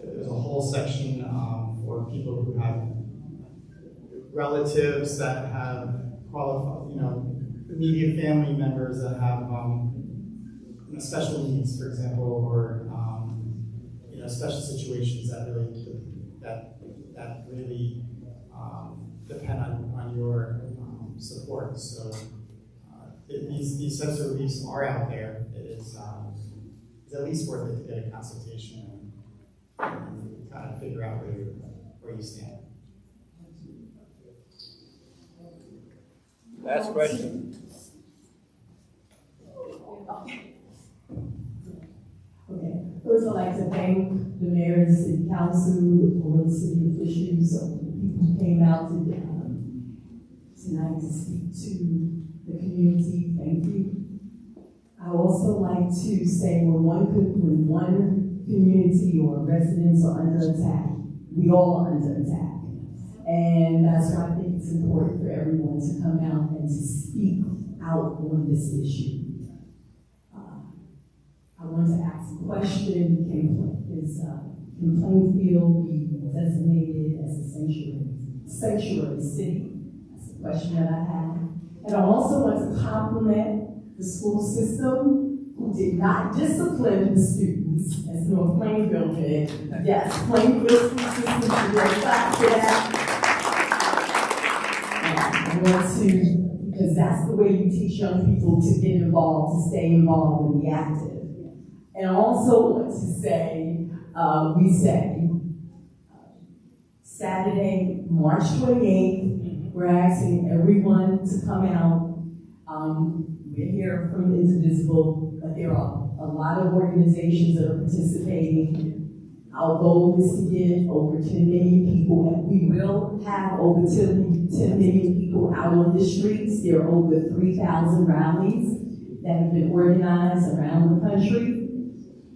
there's a whole section for people who have relatives that have qualified, immediate family members that have special needs, for example, or special situations that really depend on your support. So these types of reliefs are out there. It's at least worth it to get a consultation and kind of figure out where you stand. Last question. Okay. First, I'd like to thank the mayor and city council, all of the city officials, the people who came out tonight to speak to the community. Thank you. I also like to say when one community or residents are under attack, we all are under attack. And that's why I think it's important for everyone to come out and to speak out on this issue. I want to ask a question. Can Plainfield be designated as a sanctuary city? That's the question that I have. And I also want to compliment the school system who did not discipline the students as North Plainfield did. Yes, Plainfield school system should be clap for that. I want to, because that's the way you teach young people to get involved, to stay involved and be active. And I also want to say, we say, Saturday, March 28th, we're asking everyone to come out. We're here from Indivisible, but there are a lot of organizations that are participating. Our goal is to get over 10 million people, and we will have over 10 million people out on the streets. There are over 3,000 rallies that have been organized around the country.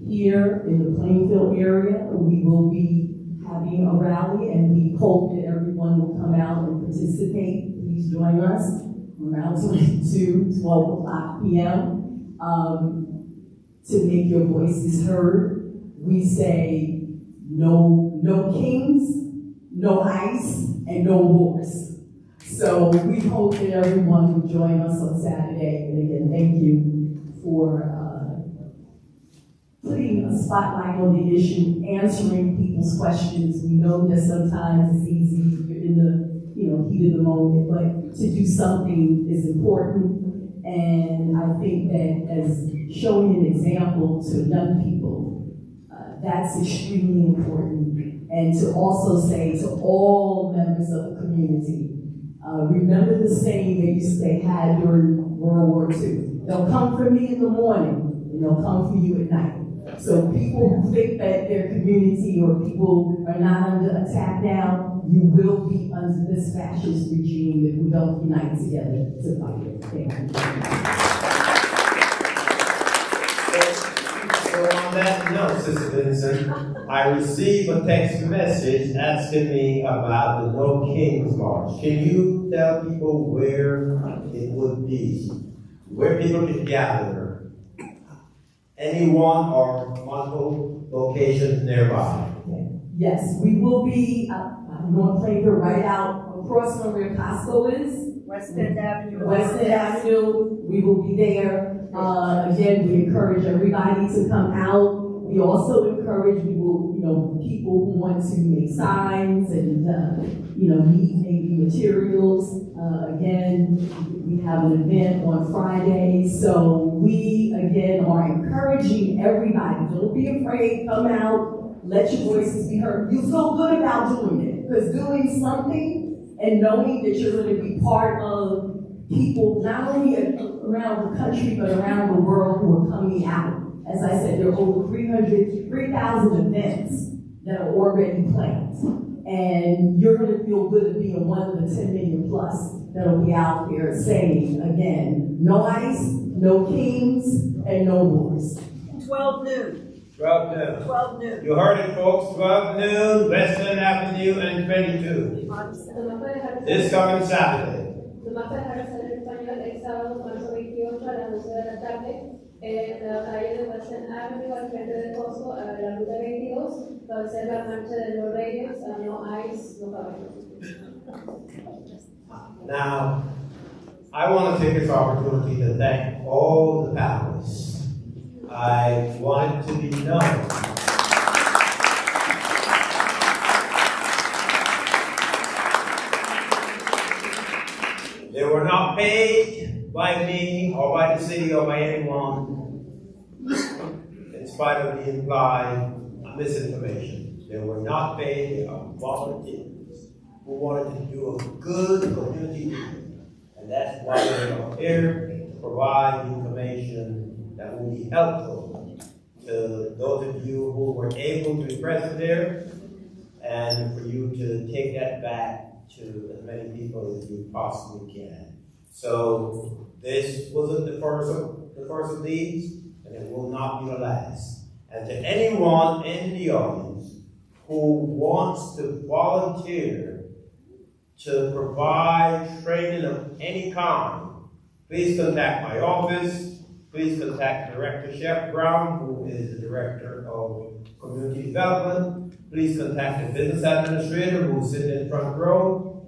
Here in the Plainfield area, we will be having a rally, and we hope that everyone will come out and participate. Please join us around 12 o'clock p.m. To make your voices heard. We say no kings, no ICE, and no wars. So we hope that everyone will join us on Saturday. And again, thank you for putting a spotlight on the issue, answering people's questions. We know that sometimes it's easy, you're in the heat of the moment, but to do something is important. And I think that as showing an example to young people, that's extremely important. And to also say to all members of the community, remember the saying they had during World War II. They'll come for me in the morning, and they'll come for you at night. So people who think that their community or people are not under attack now, you will be under this fascist regime if we don't unite together to fight it. Thank you. So on that note, Sister Vincent, I received a text message asking me about the No Kings March. Can you tell people where it would be, where people can gather? Any one or multiple locations nearby? Yes, we will be North Plainfield, right out across from where Costco is. West End Avenue. West End Avenue, we will be there. Again, we encourage everybody to come out. We also encourage encourage people, people who want to make signs and, need maybe materials. Again, we have an event on Friday, so we, again, are encouraging everybody. Don't be afraid, come out, let your voices be heard. You feel good about doing it, because doing something and knowing that you're going to be part of people, not only around the country, but around the world who are coming out. As I said, there are over 3,000 events that are already planned. And you're going to feel good at being one of the 10 million plus that will be out there saying, again, no ICE, no kings, and no wars. 12 noon. 12 noon. 12 noon. You heard it, folks. 12 noon, Western Avenue and 22. This coming Saturday. Nomás para dejar de saber en español, el sábado, marzo 28 a las 12 de la tarde, en la calle de Western Avenue, al frente del Costco, a la ruta 22, va a ser la marcha de los Reyes, no ICE, no caballos. Now, I want to take this opportunity to thank all the panelists. I want it to be known they were not paid by me or by the city or by anyone, in spite of the implied misinformation. They were not paid, they are volunteers who wanted to do a good community deed. And that's why they are here to provide information that will be helpful to those of you who were able to be present there, and for you to take that back to as many people as you possibly can. So this wasn't the first of these, and it will not be the last. And to anyone in the audience who wants to volunteer to provide training of any kind, please contact my office. Please contact Director Chef Brown, who is the Director of Community Development. Please contact the Business Administrator, who's sitting in the front row.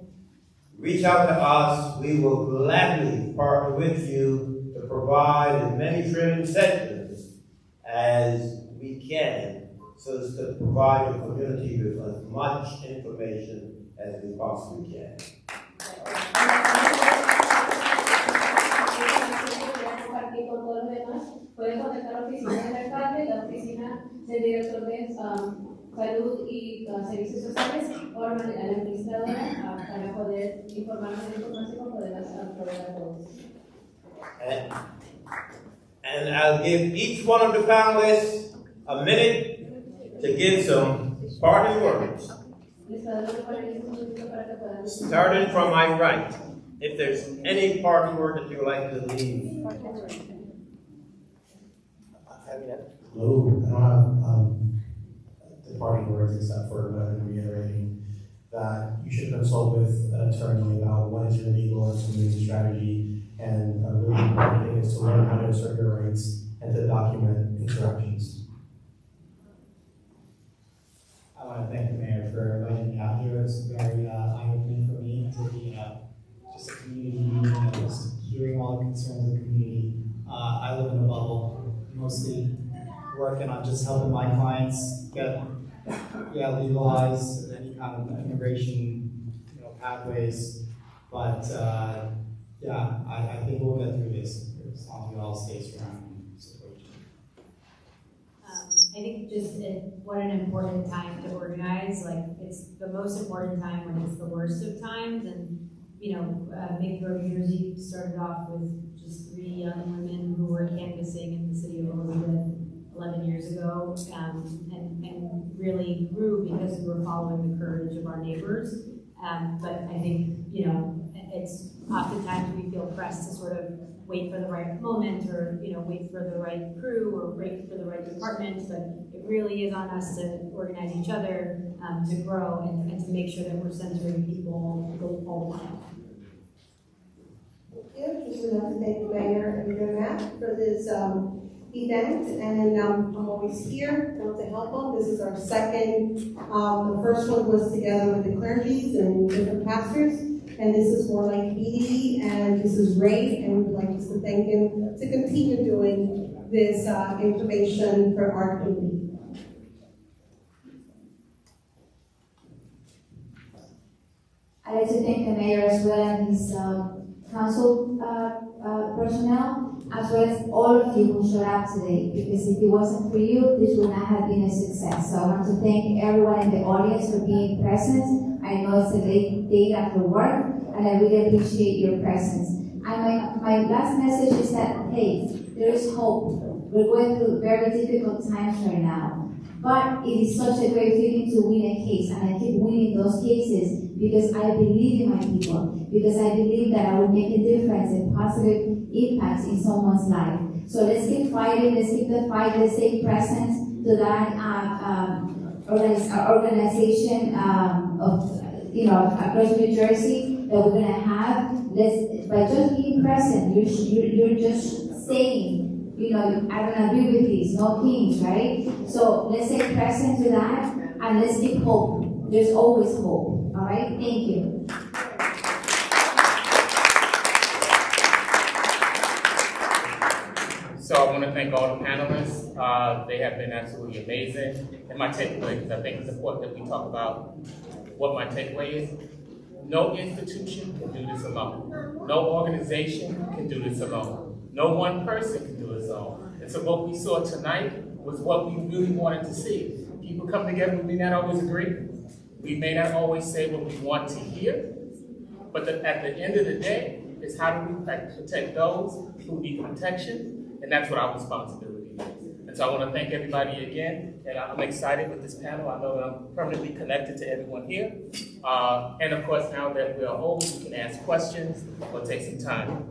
Reach out to us. We will gladly partner with you to provide as many training sessions as we can, so as to provide the community with as much information as we possibly can. Con todos los demás, pueden contactar la oficina del alcalde, la oficina del director de salud y servicios sociales o la administradora para poder informarnos de la información y poderlas proveer a todos. And I'll give each one of the panelists a minute to give some parting words. Starting from my right. If there's any parting word that you would like to leave. Hello, I don't have the parting words except for reiterating that you should consult with an attorney about what is your legal and community strategy, and a really important thing is to learn how to assert your rights and to document interactions. I want to thank the mayor for inviting me out here. It's very eye-opening for me to be just a community meeting and just hearing all the concerns of the community. I live in a bubble, mostly working on just helping my clients get legalized any kind of immigration pathways. But I think we'll get through this as long as we all stay strong and support each other. I think just what an important time to organize. Like, it's the most important time when it's the worst of times. And Plainfield, New Jersey started off with just 3 young women who were canvassing in the city of Elizabeth 11 years ago, and really grew because we were following the courage of our neighbors. But I think, it's oftentimes we feel pressed to sort of wait for the right moment, or wait for the right crew, or wait for the right department. But it really is on us to organize each other, to grow, and to make sure that we're centering people all the time. Thank you. Just want to thank Mayor and Matt for this event, and I'm always here to help them. This is our second. The first one was together with the clergies and different pastors, and this is more like BD, and this is Ray, and we'd like us to thank him to continue doing this information for our community. I'd like to thank the mayor as well and his council personnel, as well as all of you who showed up today, because if it wasn't for you, this would not have been a success. So I want to thank everyone in the audience for being present. I know it's a late day after work, and I really appreciate your presence. And my last message is that, hey, there is hope. We're going through very difficult times right now. But it is such a great feeling to win a case, and I keep winning those cases because I believe in my people, because I believe that I will make a difference and positive impacts in someone's life. So let's keep fighting, let's keep the fight, let's stay present to that organization across New Jersey that we're going to have. By just being present, you're just saying, I don't agree with this, no kings, right? So let's stay present to that, and let's keep hope. There's always hope, all right? Thank you. So I want to thank all the panelists. They have been absolutely amazing. And my takeaway, because I think it's important that we talk about what my takeaway is. No institution can do this alone. No organization can do this alone. No one person can do it alone. And so what we saw tonight was what we really wanted to see. People come together, we may not always agree. We may not always say what we want to hear. But at the end of the day, is how do we protect those who need protection? And that's what our responsibility is. And so I want to thank everybody again. And I'm excited with this panel. I know that I'm permanently connected to everyone here. And of course, now that we're home, we can ask questions or take some time.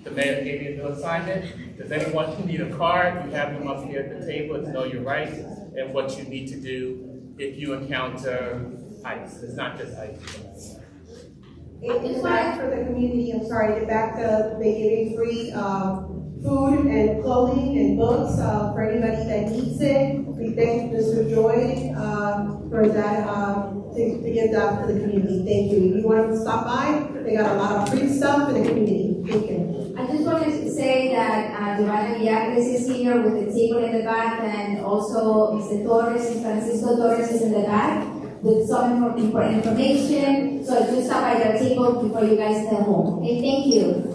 The mayor gave me a little assignment. Does anyone need a card? You have them up here at the table to know your rights and what you need to do if you encounter ICE. It's not just ICE. In the back for the community, the back they're giving free food and clothing and books for anybody that needs it. We thank Mr. Joy for that, to give that to the community. Thank you. If you want to stop by, they got a lot of free stuff for the community. Thank you. I just wanted to say that Giovanna Villagres is here with the table in the back, and also Mr. Torres and Francisco Torres is in the back with some important information. So just stop by their table before you guys head home. Okay, thank you.